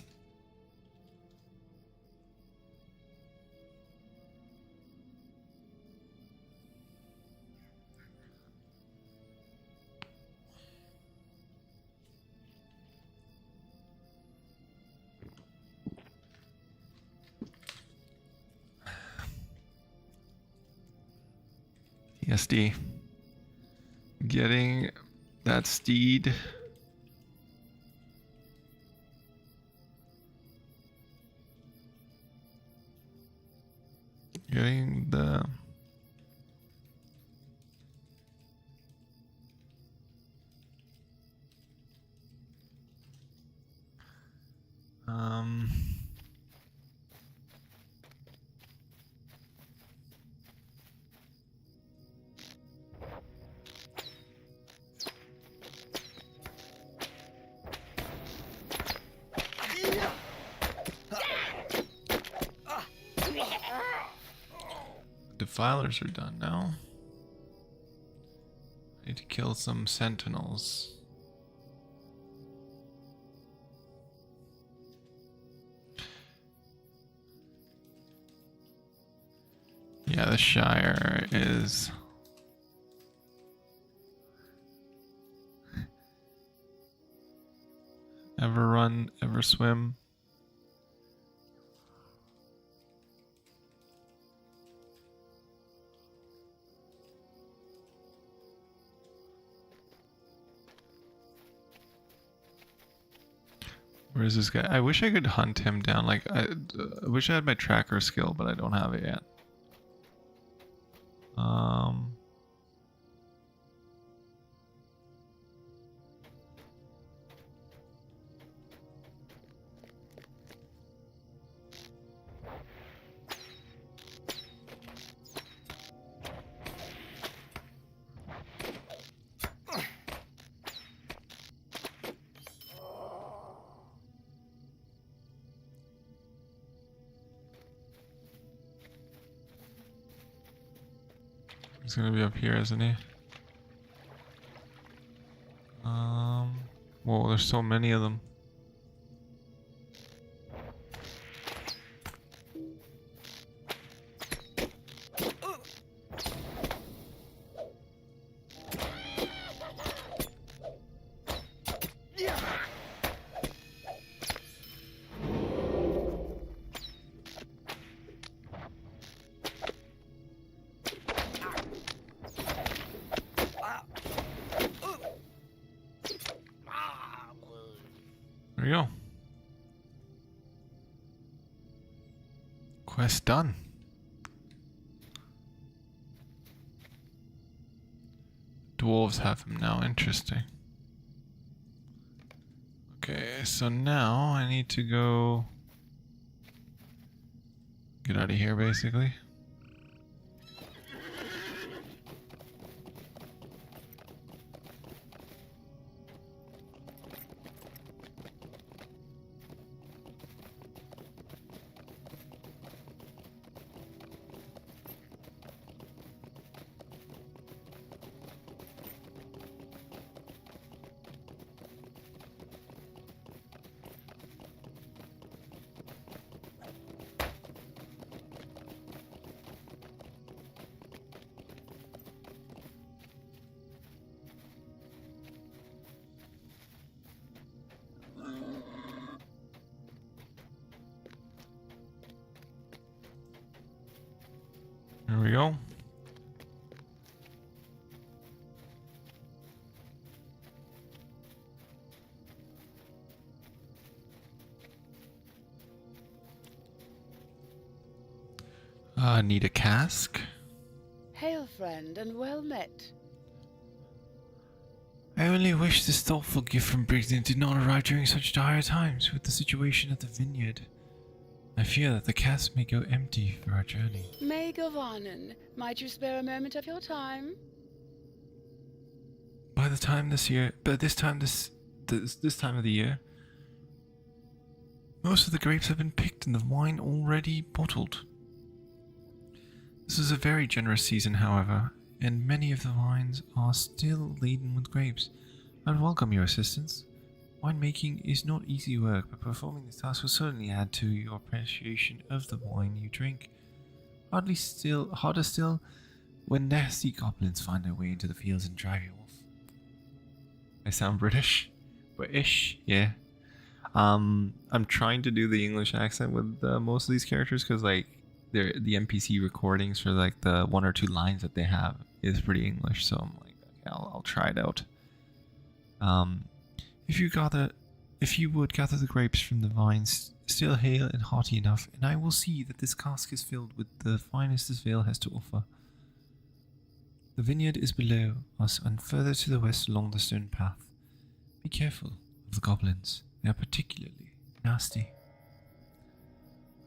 SD. Getting that Steed. Getting the defilers are done now. I need to kill some sentinels. Yeah, the Shire is ever run, ever swim. Where is this guy? I wish I could hunt him down. Like, I wish I had my tracker skill, but I don't have it yet. He's gonna be up here, isn't he? Whoa, there's so many of them. There we go. Quest done. Dwarves have him now. Interesting. Okay, so now I need to go get out of here, basically. There we go. Need a cask. Hail, friend, and well met. I only wish this thoughtful gift from Brigden did not arrive during such dire times with the situation at the Vineyard. I fear that the cask may go empty for our journey. May Govanen, might you spare a moment of your time? By the time this year, but this time of the year, most of the grapes have been picked and the wine already bottled. This is a very generous season, however, and many of the vines are still laden with grapes. I would welcome your assistance. Winemaking is not easy work, but performing this task will certainly add to your appreciation of the wine you drink. Harder still, when nasty goblins find their way into the fields and drive you off. I sound British, British, yeah. I'm trying to do the English accent with most of these characters because, like, the NPC recordings for like the 1 or 2 lines that they have is pretty English, so I'm like, okay, I'll try it out. If you would gather the grapes from the vines, still hale and hearty enough, and I will see that this cask is filled with the finest this Vale has to offer. The vineyard is below us and further to the west along the stone path. Be careful of the goblins; they are particularly nasty.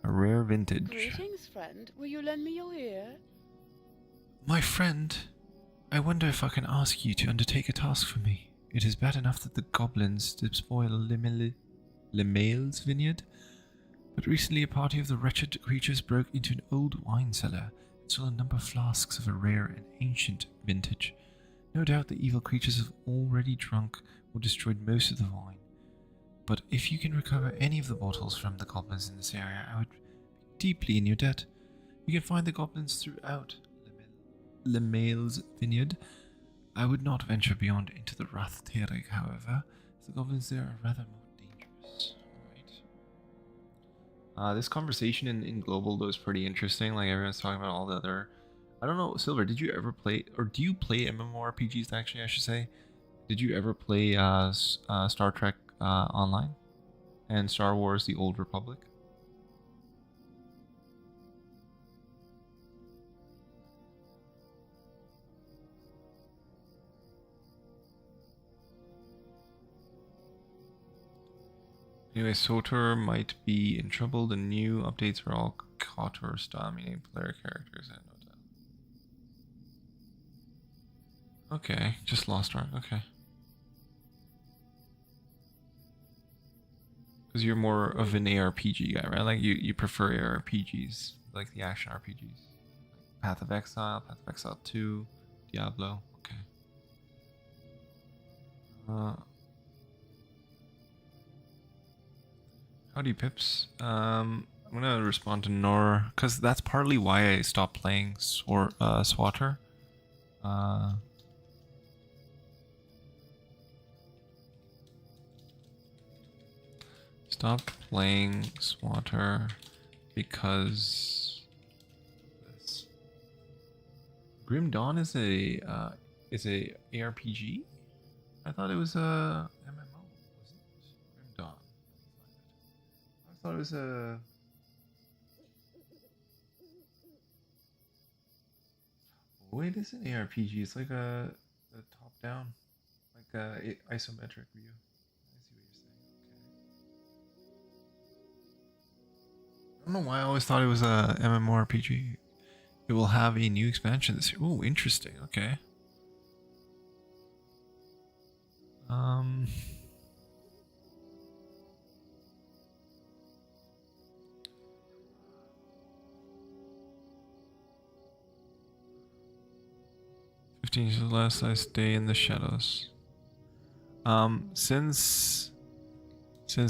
A rare vintage. Greetings, friend. Will you lend me your ear? My friend, I wonder if I can ask you to undertake a task for me. It is bad enough that the goblins despoil Lemale's vineyard, but recently a party of the wretched creatures broke into an old wine cellar and stole a number of flasks of a rare and ancient vintage. No doubt the evil creatures have already drunk or destroyed most of the wine. But if you can recover any of the bottles from the goblins in this area, I would be deeply in your debt. You can find the goblins throughout Lemale's vineyard. I would not venture beyond into the Rath Terig, however, as the goblins there are rather more dangerous. Alright. This conversation in Global though is pretty interesting. Like, everyone's talking about all the other... I don't know, Silver, did you ever play... Or do you play MMORPGs, actually, I should say? Did you ever play Star Trek Online? And Star Wars The Old Republic? Anyway, Sotor might be in trouble. The new updates are all Kotor style, meaning player characters and no doubt. Okay, just Lost Ark, okay. Because you're more of an ARPG guy, right? Like, you prefer ARPGs, like the action RPGs. Like Path of Exile 2, Diablo, okay. Howdy Pips. I'm gonna respond to Nor, because that's partly why I stopped playing Swatter. Stopped playing Swatter because this Grim Dawn is a ARPG. I thought it was a MMO. Wasn't it? Grim Dawn. I thought it was a... Oh, it is an ARPG. It's like a top-down, like a isometric view. I see what you're saying. Okay. I don't know why I always thought it was a MMORPG. It will have a new expansion this year. Oh, interesting. Okay. 15 is the last I stay in the shadows. Since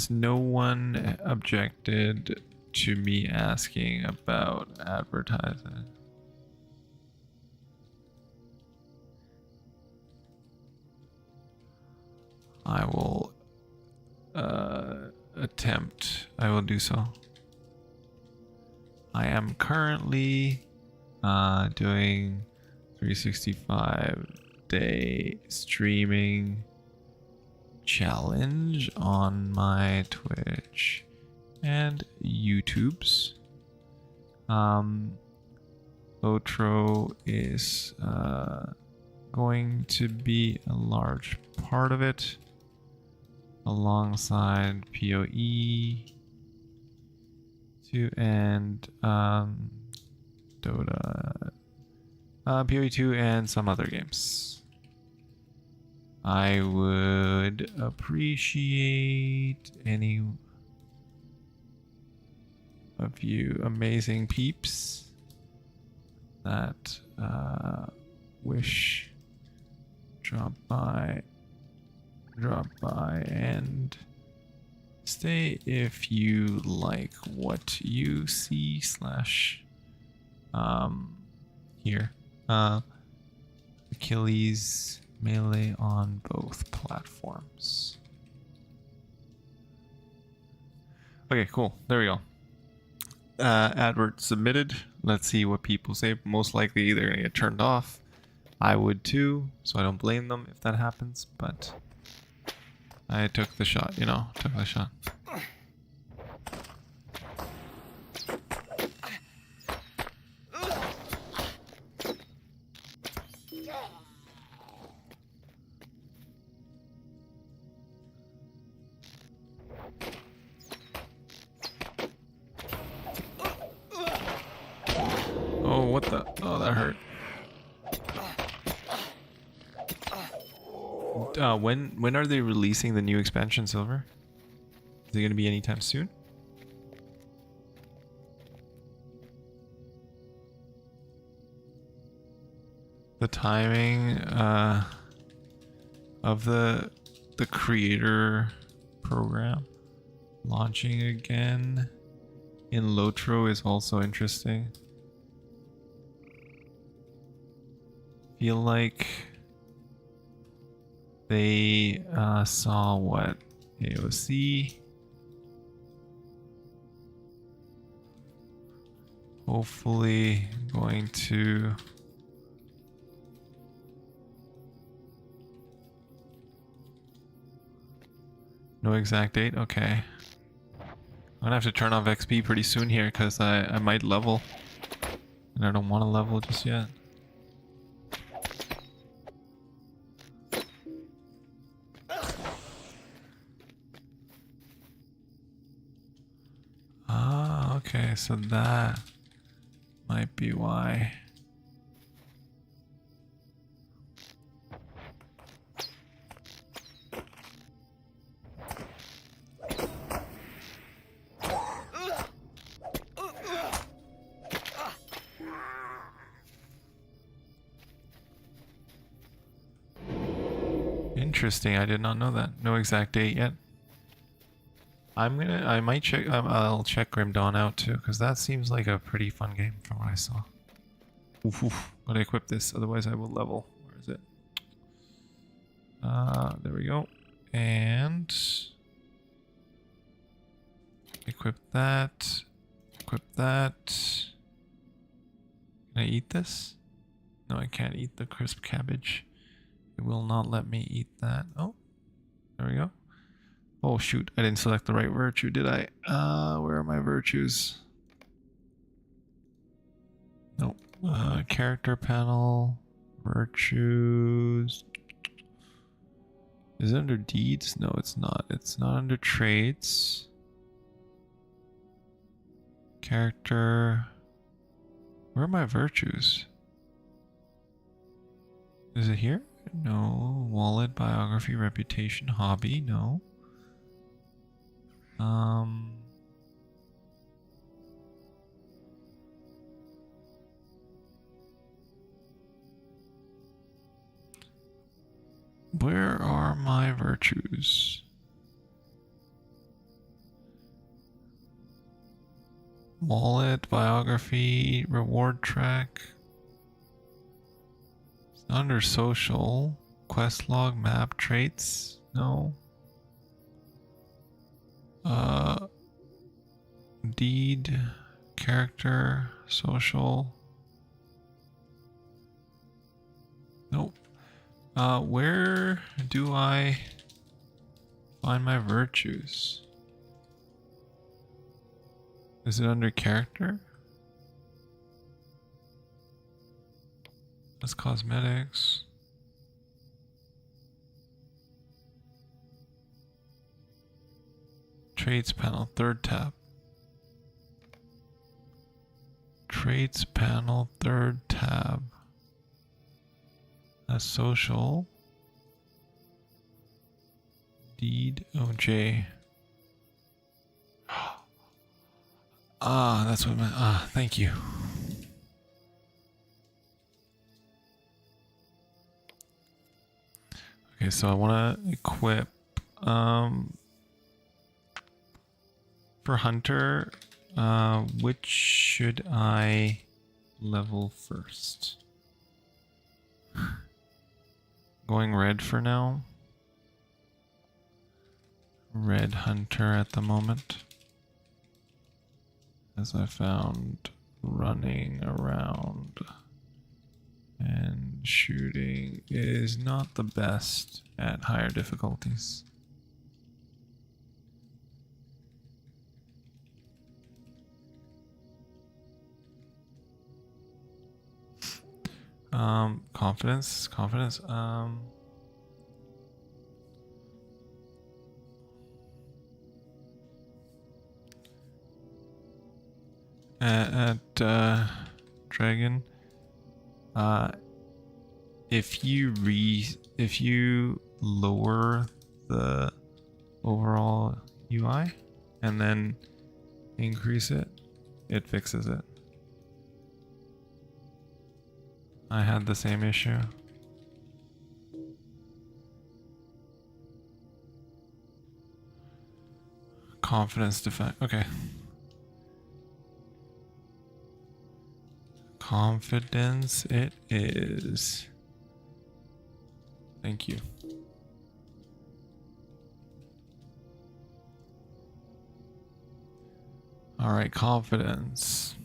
no one objected to me asking about advertising, I will attempt. I will do so. I am currently Doing 365-day streaming challenge on my Twitch and YouTube's. LOTRO is going to be a large part of it, alongside PoE 2 and Dota, PoE 2 and some other games. I would appreciate any of you amazing peeps that wish drop by and stay if you like what you see slash here. AchillesMele on both platforms. Okay, cool. There we go. Advert submitted. Let's see what people say. Most likely they're gonna get turned off. I would too, so I don't blame them if that happens, but I took the shot, you know, took the shot. Oh, what the? Oh, that hurt. When are they releasing the new expansion, Silver? Is it going to be anytime soon? The timing of the creator program launching again in LOTRO is also interesting. Feel like they saw what AOC. Hopefully going to no exact date. Okay, I'm gonna have to turn off XP pretty soon here because I might level and I don't want to level just yet. Okay, so that might be why. Interesting, I did not know that. No exact date yet. I might check, I'll check Grim Dawn out too, because that seems like a pretty fun game from what I saw. Oof, oof. Gotta equip this, otherwise I will level. Where is it? There we go. And equip that. Equip that. Can I eat this? No, I can't eat the crisp cabbage. It will not let me eat that. Oh, there we go. Oh shoot, I didn't select the right virtue, did I? Where are my virtues? Nope. Character panel, virtues. Is it under deeds? No, it's not. It's not under traits. Character. Where are my virtues? Is it here? No. Wallet, biography, reputation, hobby, no. Where are my virtues? Wallet, biography, reward track. It's under social. Quest log, map, traits. No. Deed, character, social. Nope. Where do I find my virtues? Is it under character? That's cosmetics. Traits panel, third tab. Traits panel, third tab. That's social. Steed, OJ. Ah, that's what I meant. Ah, thank you. Okay, so I want to equip for Hunter, which should I level first? Going red for now. Red Hunter at the moment. As I found running around and shooting is not the best at higher difficulties. Confidence. At Dragon, if you lower the overall UI and then increase it, it fixes it. I had the same issue. Confidence defense. Okay. Confidence it is. Thank you. All right, confidence.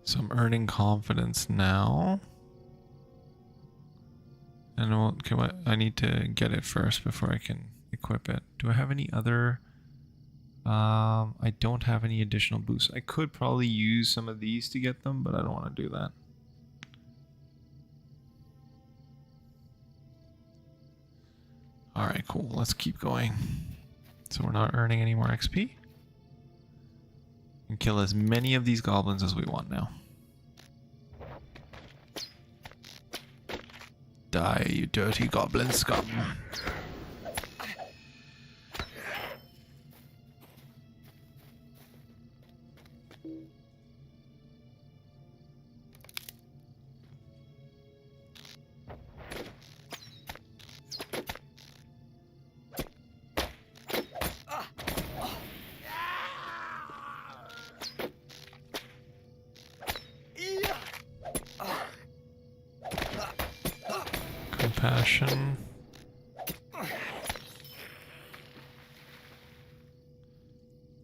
So I'm earning confidence now. And I need to get it first before I can equip it. Do I have any other? I don't have any additional boosts. I could probably use some of these to get them, but I don't want to do that. All right, cool. Let's keep going. So we're not earning any more XP. And kill as many of these goblins as we want now. Die, you dirty goblin scum. Compassion.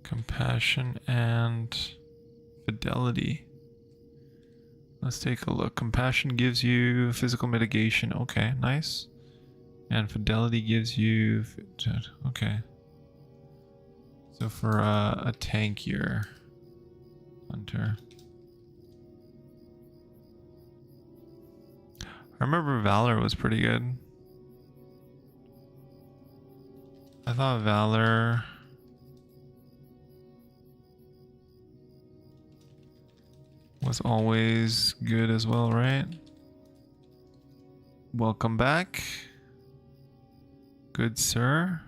Compassion and fidelity. Let's take a look. Compassion gives you physical mitigation. Okay, nice. And fidelity gives you... Okay. So for a tankier hunter. I remember Valor was pretty good. I thought Valor... was always good as well, right? Welcome back. Good sir.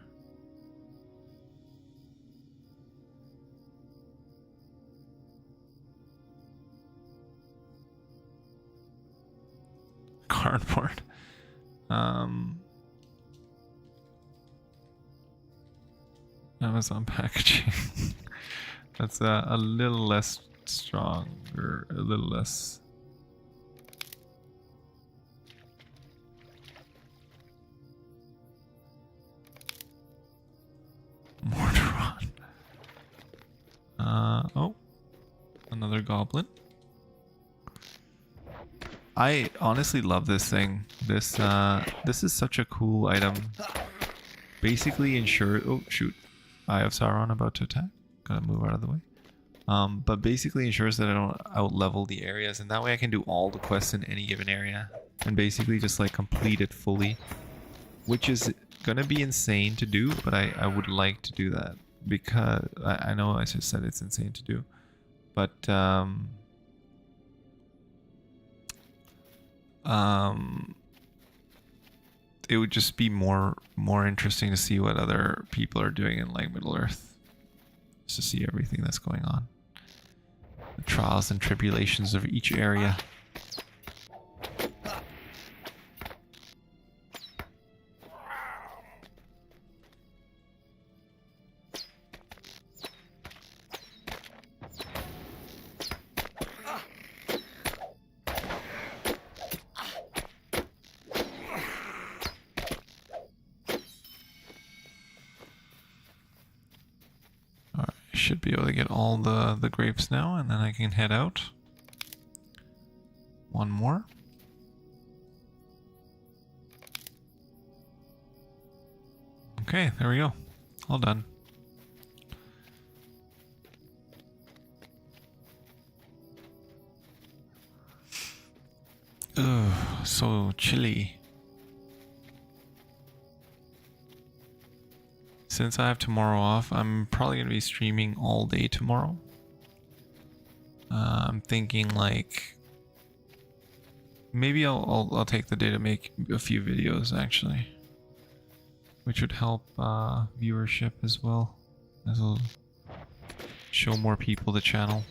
Cardboard. Amazon packaging. That's a little less strong, or a little less. Mortaron. Oh, another goblin. I honestly love this thing. This is such a cool item. Basically ensure, oh shoot, Eye of Sauron about to attack. Gotta move out of the way. But basically ensures that I don't out level the areas, and that way I can do all the quests in any given area and basically just like complete it fully, which is gonna be insane to do, but I would like to do that because I know I just said it's insane to do, but it would just be more interesting to see what other people are doing in like Middle Earth, just to see everything that's going on, the trials and tribulations of each area. Should be able to get all the grapes now, and then I can head out. One more. Okay, there we go. All done. Ugh, so chilly. Since I have tomorrow off, I'm probably going to be streaming all day tomorrow. I'm thinking like maybe I'll take the day to make a few videos actually, which would help viewership as well, as it'll show more people the channel.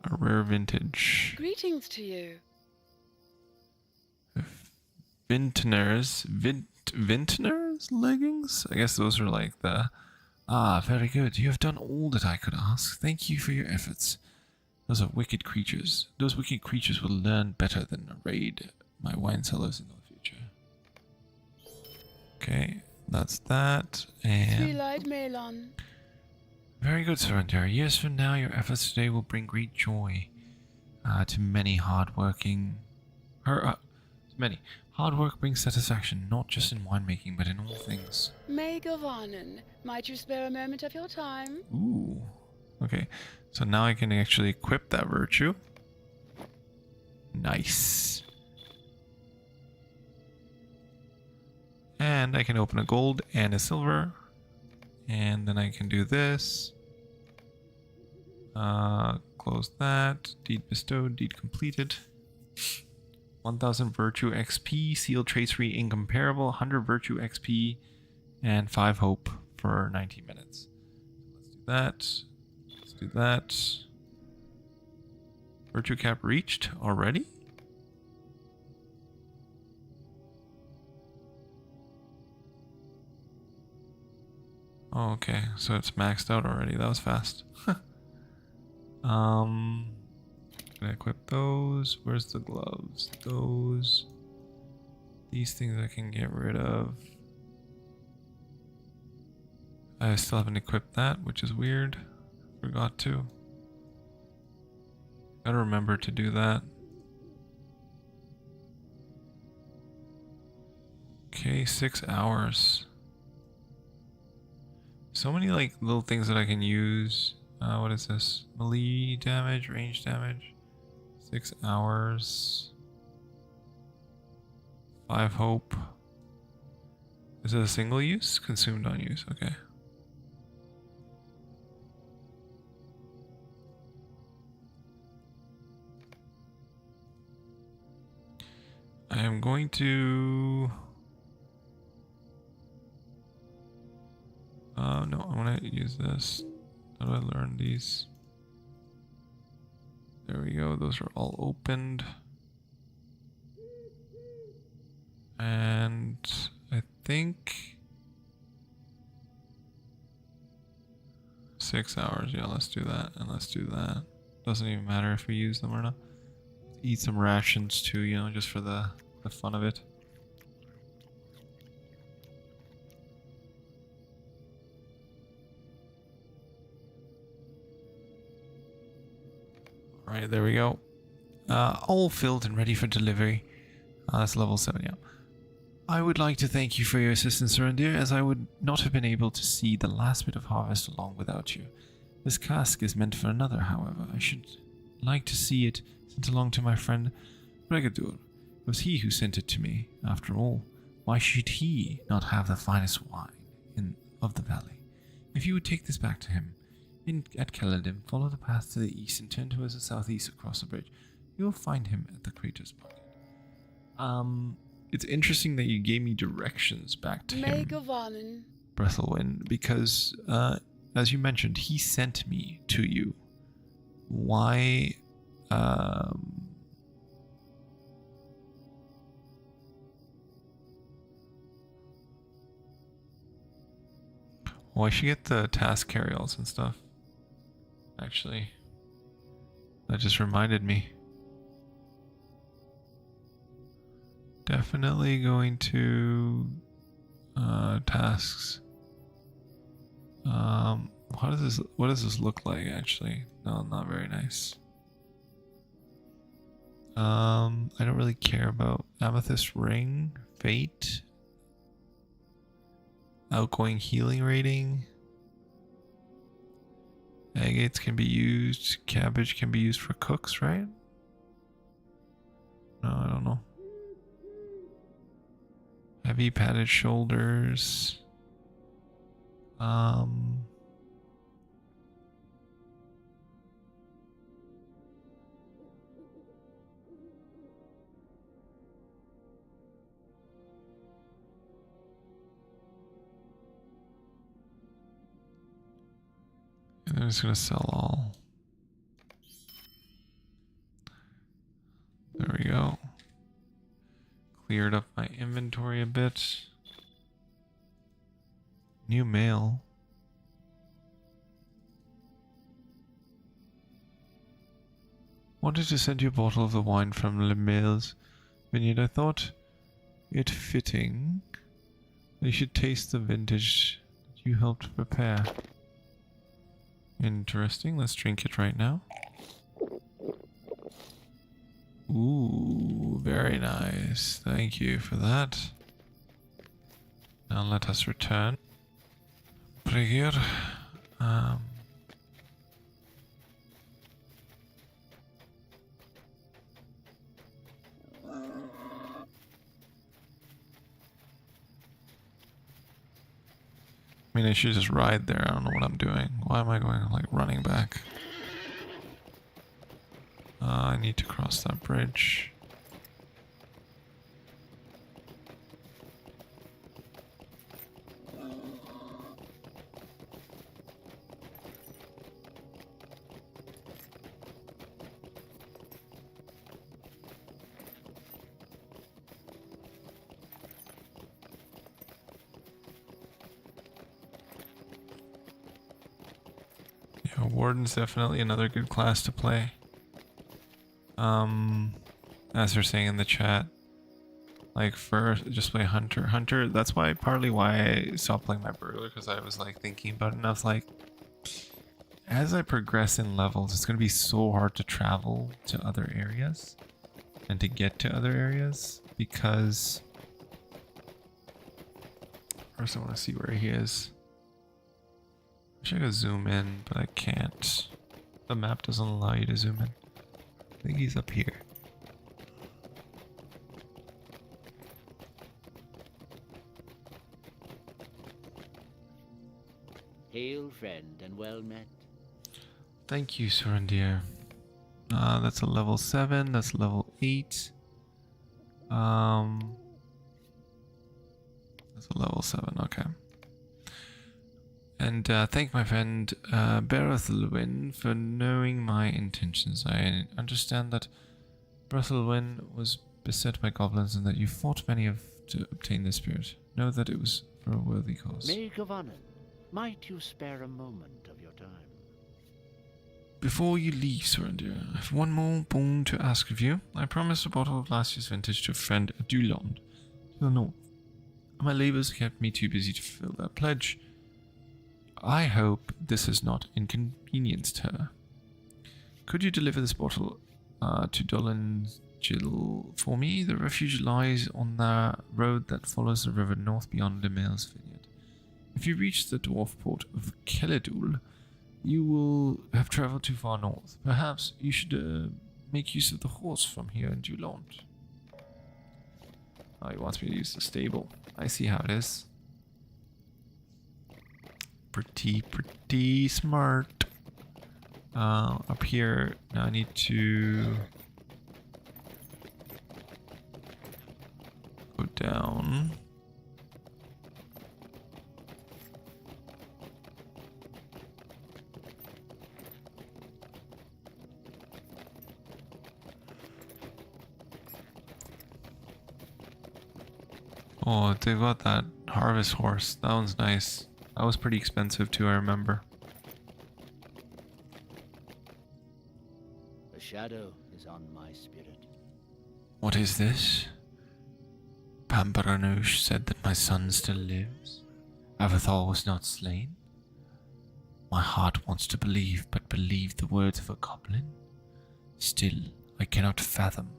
A rare vintage. Greetings to you. Vintner's leggings? I guess those are like the... Ah, very good. You have done all that I could ask. Thank you for your efforts. Those are wicked creatures. Those wicked creatures will learn better than raid my wine cellars in the future. Okay, that's that. And... Melon. Very good, Surandiir. Years from now, your efforts today will bring great joy to many hardworking... many. Hard work brings satisfaction, not just in winemaking, but in all things. May Govanen, might you spare a moment of your time? Ooh. Okay, so now I can actually equip that virtue. Nice. And I can open a gold and a silver. And then I can do this. Close that. Deed bestowed, deed completed. 1000 virtue XP, sealed tracery incomparable, 100 virtue XP, and 5 hope for 90 minutes. Let's do that. Let's do that. Virtue cap reached already? Oh, okay, so it's maxed out already. That was fast. Gonna equip those. Where's the gloves? Those. These things I can get rid of. I still haven't equipped that, which is weird. Forgot to. Gotta remember to do that. Okay, 6 hours. So many like little things that I can use. What is this? Melee damage, range damage. 6 hours. 5 hope. Is it a single use? Consumed on use. Okay. I am going to... no, I want to use this. How do I learn these? There we go. Those are all opened. And I think 6 hours. Yeah, let's do that. And let's do that. Doesn't even matter if we use them or not. Eat some rations too, you know, just for the fun of it. Alright, there we go. All filled and ready for delivery. That's level 7, yeah. I would like to thank you for your assistance, Surandiir, as I would not have been able to see the last bit of harvest along without you. This cask is meant for another, however. I should like to see it sent along to my friend Regadur. It was he who sent it to me, after all. Why should he not have the finest wine of the valley? If you would take this back to him, at Celondim, follow the path to the east and turn towards the southeast across the bridge. You will find him at the crater's pocket. It's interesting that you gave me directions back to him, Breathelwyn, because, as you mentioned, he sent me to you. Why, oh, I should get the task carryalls and stuff. Actually, that just reminded me. Definitely going to tasks. What does this look like actually? No, not very nice. I don't really care about Amethyst Ring, Fate, Outgoing Healing Rating. Agates can be used. Cabbage can be used for cooks, right? No, I don't know. Heavy padded shoulders. And I'm just gonna sell all. There we go. Cleared up my inventory a bit. New mail. Wanted to send you a bottle of the wine from LeMaile's Vineyard. I thought it fitting that you should taste the vintage that you helped prepare. Interesting. Let's drink it right now. Ooh, very nice. Thank you for that. Now let us return. Brigir. I mean, I should just ride there. I don't know what I'm doing. Why am I going, like, running back? I need to cross that bridge. Warden's definitely another good class to play. As they're saying in the chat, like first just play Hunter. Hunter, that's why partly why I stopped playing my Burglar, because I was like thinking about it and I was like, as I progress in levels, it's gonna be so hard to travel to other areas and to get to other areas, because first I want to see where he is. I wish I could zoom in, but I can't. The map doesn't allow you to zoom in. I think he's up here. Hail, friend, and well met. Thank you, Surandiir. That's a level 7, that's level 8. That's a level 7, okay. And thank my friend Berthelwyn for knowing my intentions. I understand that Berthelwyn was beset by goblins and that you fought many of to obtain the spirit. Know that it was for a worthy cause. May Govanen, might you spare a moment of your time? Before you leave, Surandiir, I have one more boon to ask of you. I promised a bottle of last year's vintage to a friend at Dulond, to the north. My labours kept me too busy to fulfill that pledge. I hope this has not inconvenienced her. Could you deliver this bottle to Dolangil for me? The refuge lies on the road that follows the river north beyond Lemele's Vineyard. If you reach the dwarf port of Keledul, you will have travelled too far north. Perhaps you should make use of the horse from here in Dulond. Oh, he wants me to use the stable. I see how it is. Pretty smart. Up here, now I need to go down. Oh, they got that harvest horse. That one's nice. That was pretty expensive too, I remember. A shadow is on my spirit. What is this? Pamparanush said that my son still lives. Everthal was not slain. My heart wants to believe, but believe the words of a goblin? Still, I cannot fathom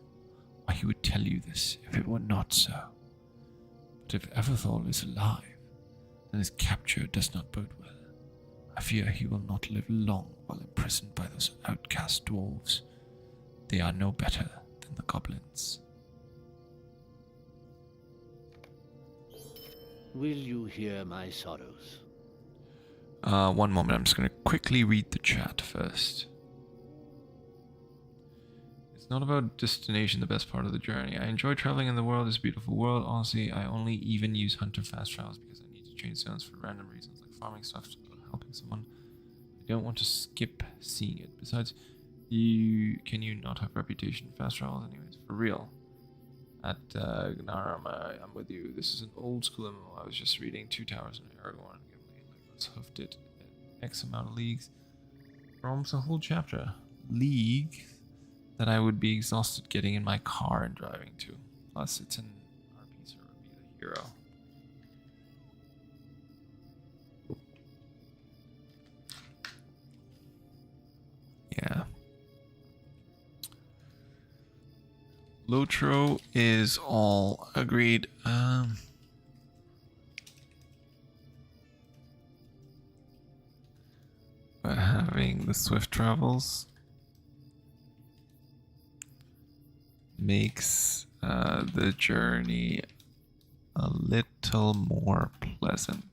why he would tell you this if it were not so. But if Everthal is alive, then his capture does not bode well. I fear he will not live long while imprisoned by those outcast dwarves. They are no better than the goblins. Will you hear my sorrows? One moment, I'm just going to quickly read the chat first. It's not about destination, the best part of the journey. I enjoy traveling in the world, this beautiful world. Honestly, I only even use Hunter fast travels because I need to change zones for random reasons, like farming stuff or helping someone. I don't want to skip seeing it. Besides, can you not have reputation fast travels anyways? For real. At Gnarama, I'm with you. This is an old school MMO I was just reading. 2 towers in Aragorn. Let's hoofed it at X amount of leagues. For almost a whole chapter. League that I would be exhausted getting in my car and driving to. Plus, it's an RP, so it would be the hero. Yeah. LOTRO is all agreed. But having the swift travels makes the journey a little more pleasant.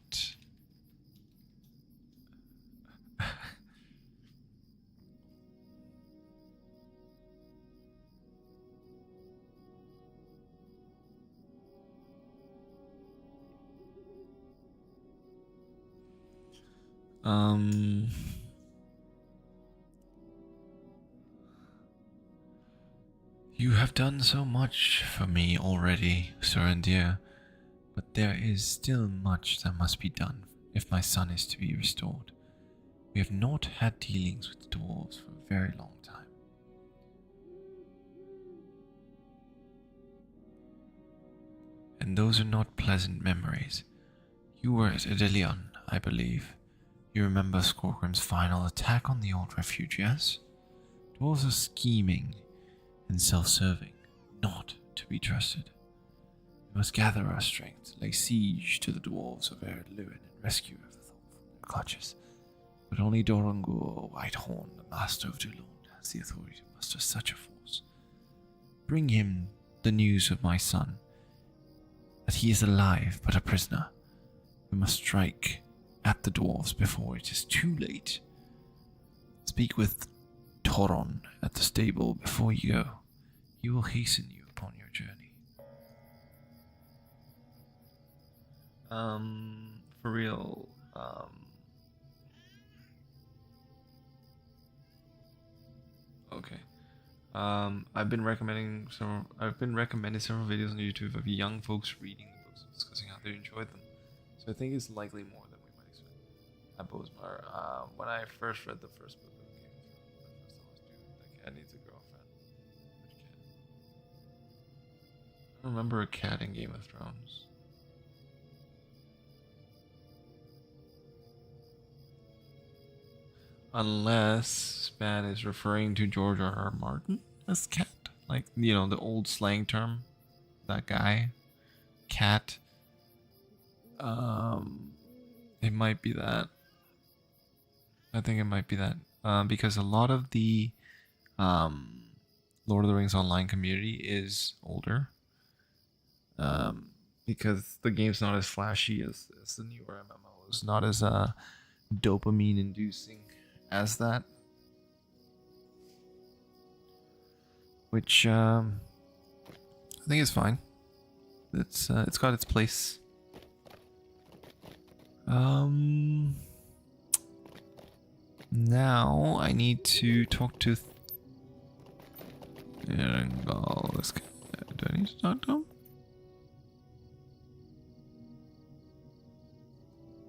You have done so much for me already, Surandiir, but there is still much that must be done if my son is to be restored. We have not had dealings with the dwarves for a very long time. And those are not pleasant memories. You were at Adelion, I believe. You remember Skorgrim's final attack on the old refuge, yes? Dwarves are scheming and self-serving, not to be trusted. We must gather our strength, lay siege to the dwarves of Eredluin, and rescue Everthal from their clutches. But only Dorangur Whitehorn, the master of Dulond, has the authority to muster such a force. Bring him the news of my son, that he is alive but a prisoner. We must strike at the dwarves before it is too late. Speak with Toron at the stable before you go. He will hasten you upon your journey. For real, I've been recommending several videos on YouTube of young folks reading the books and discussing how they enjoyed them. So I think it's likely more than we might expect. That was when I first read the first book of Game of Thrones, my first thought was, dude, that cat needs a girlfriend. Which cat? I don't remember a cat in Game of Thrones. Unless Span is referring to George R.R. Martin as cat. Like, you know, the old slang term. That guy. Cat. It might be that. I think it might be that. Because a lot of the Lord of the Rings Online community is older. Because the game's not as flashy as the newer MMOs. Not as dopamine inducing as that, which I think is fine. It's got its place. Now I need to talk to this guy. Do I need to talk to him?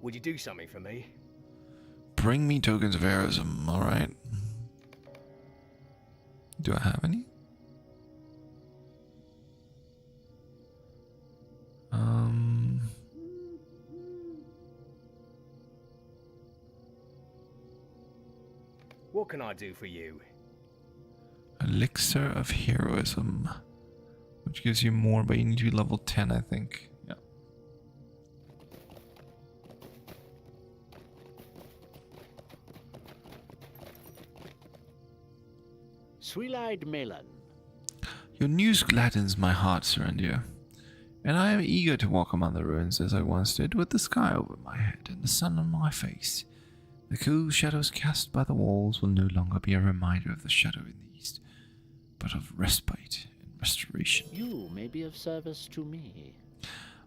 Would you do something for me? Bring me tokens of heroism, alright. Do I have any? What can I do for you? Elixir of heroism. Which gives you more, but you need to be level 10, I think. Yeah. Sweet-eyed Melon. Your news gladdens my heart, Surandiir, and I am eager to walk among the ruins as I once did, with the sky over my head and the sun on my face. The cool shadows cast by the walls will no longer be a reminder of the shadow in the east, but of respite and restoration. You may be of service to me.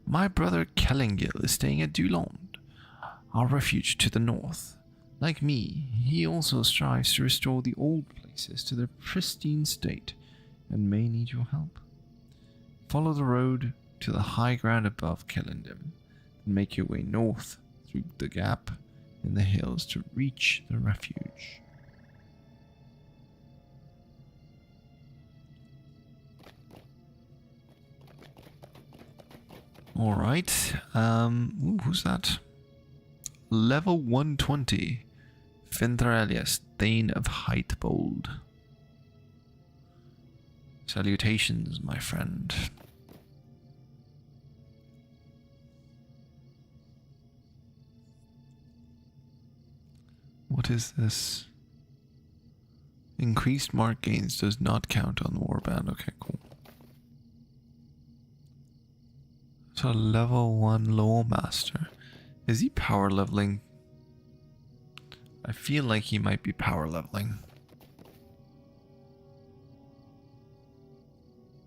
My brother Galadriel is staying at Dulond, our refuge to the north. Like me, he also strives to restore the old places to their pristine state, and may need your help. Follow the road to the high ground above Celondim, and make your way north through the gap in the hills to reach the refuge. Alright, who's that? Level 120. Finthraelius, Thane of Heightbold. Salutations, my friend. What is this? Increased mark gains does not count on the warband. Okay, cool. So level 1 lore master. Is he power leveling? I feel like he might be power leveling.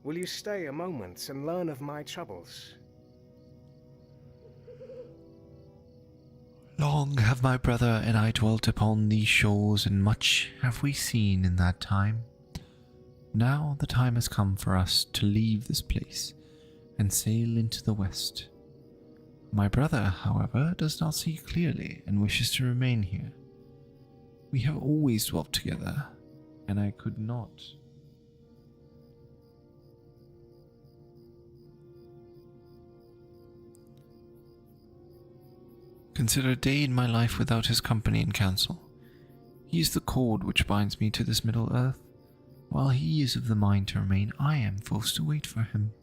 Will you stay a moment and learn of my troubles? Long have my brother and I dwelt upon these shores, and much have we seen in that time. Now the time has come for us to leave this place and sail into the west. My brother, however, does not see clearly and wishes to remain here. We have always dwelt together, and I could not. Consider a day in my life without his company and counsel. He is the cord which binds me to this middle earth. While he is of the mind to remain, I am forced to wait for him.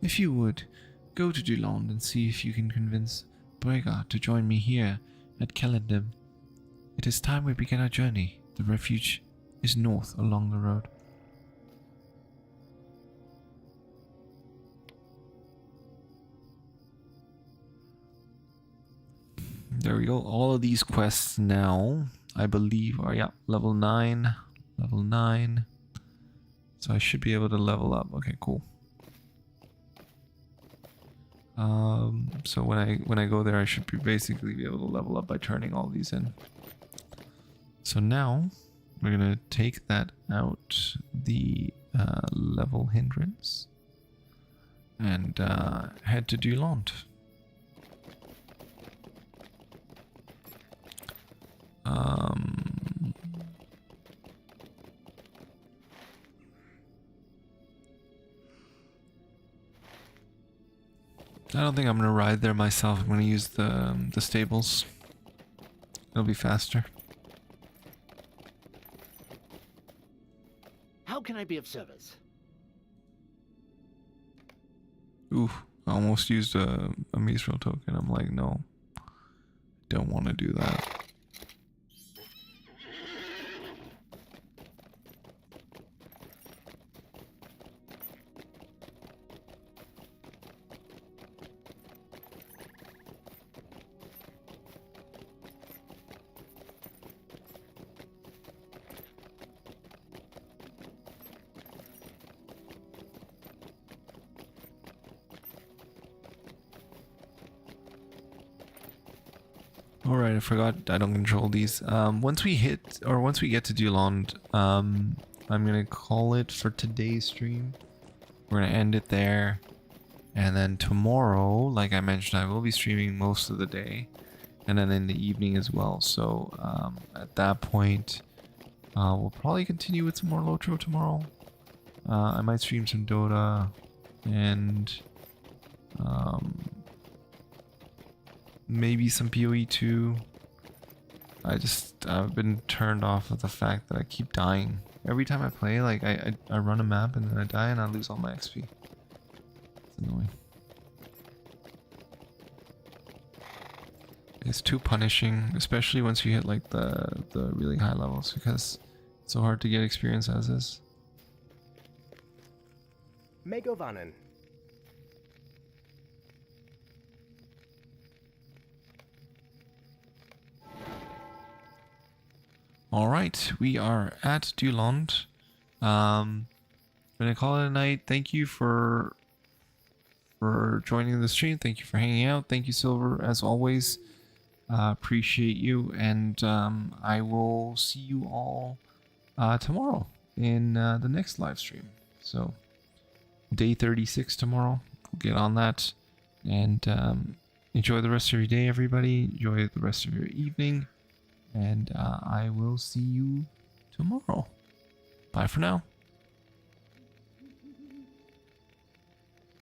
If you would, go to Dulond and see if you can convince Brega to join me here at Celondim. It is time we begin our journey. The refuge is north along the road. There we go. All of these quests now, I believe, are, yeah, level 9. Level 9. So I should be able to level up. Okay, cool. So when I go there, I should basically be able to level up by turning all these in. So now, we're gonna take that out, the level hindrance, and head to Duland. I don't think I'm gonna ride there myself. I'm gonna use the stables. It'll be faster. How can I be of service? Ooh, I almost used a Mithril token. I'm like, no, don't want to do that. Alright, I forgot I don't control these. Once we get to Duland, I'm gonna call it for today's stream. We're gonna end it there. And then tomorrow, like I mentioned, I will be streaming most of the day. And then in the evening as well. So at that point, we'll probably continue with some more LOTRO tomorrow. I might stream some Dota and maybe some PoE too. I've been turned off of the fact that I keep dying. Every time I play, like I run a map and then I die and I lose all my XP. It's annoying. It's too punishing, especially once you hit like the really high levels, because it's so hard to get experience as is. Megovanen. Alright, we are at Duland. I'm gonna call it a night. Thank you for joining the stream. Thank you for hanging out. Thank you, Silver, as always. Appreciate you, and I will see you all tomorrow in the next live stream. So, day 36 tomorrow. We'll get on that, and enjoy the rest of your day, everybody. Enjoy the rest of your evening. And I will see you tomorrow. Bye for now.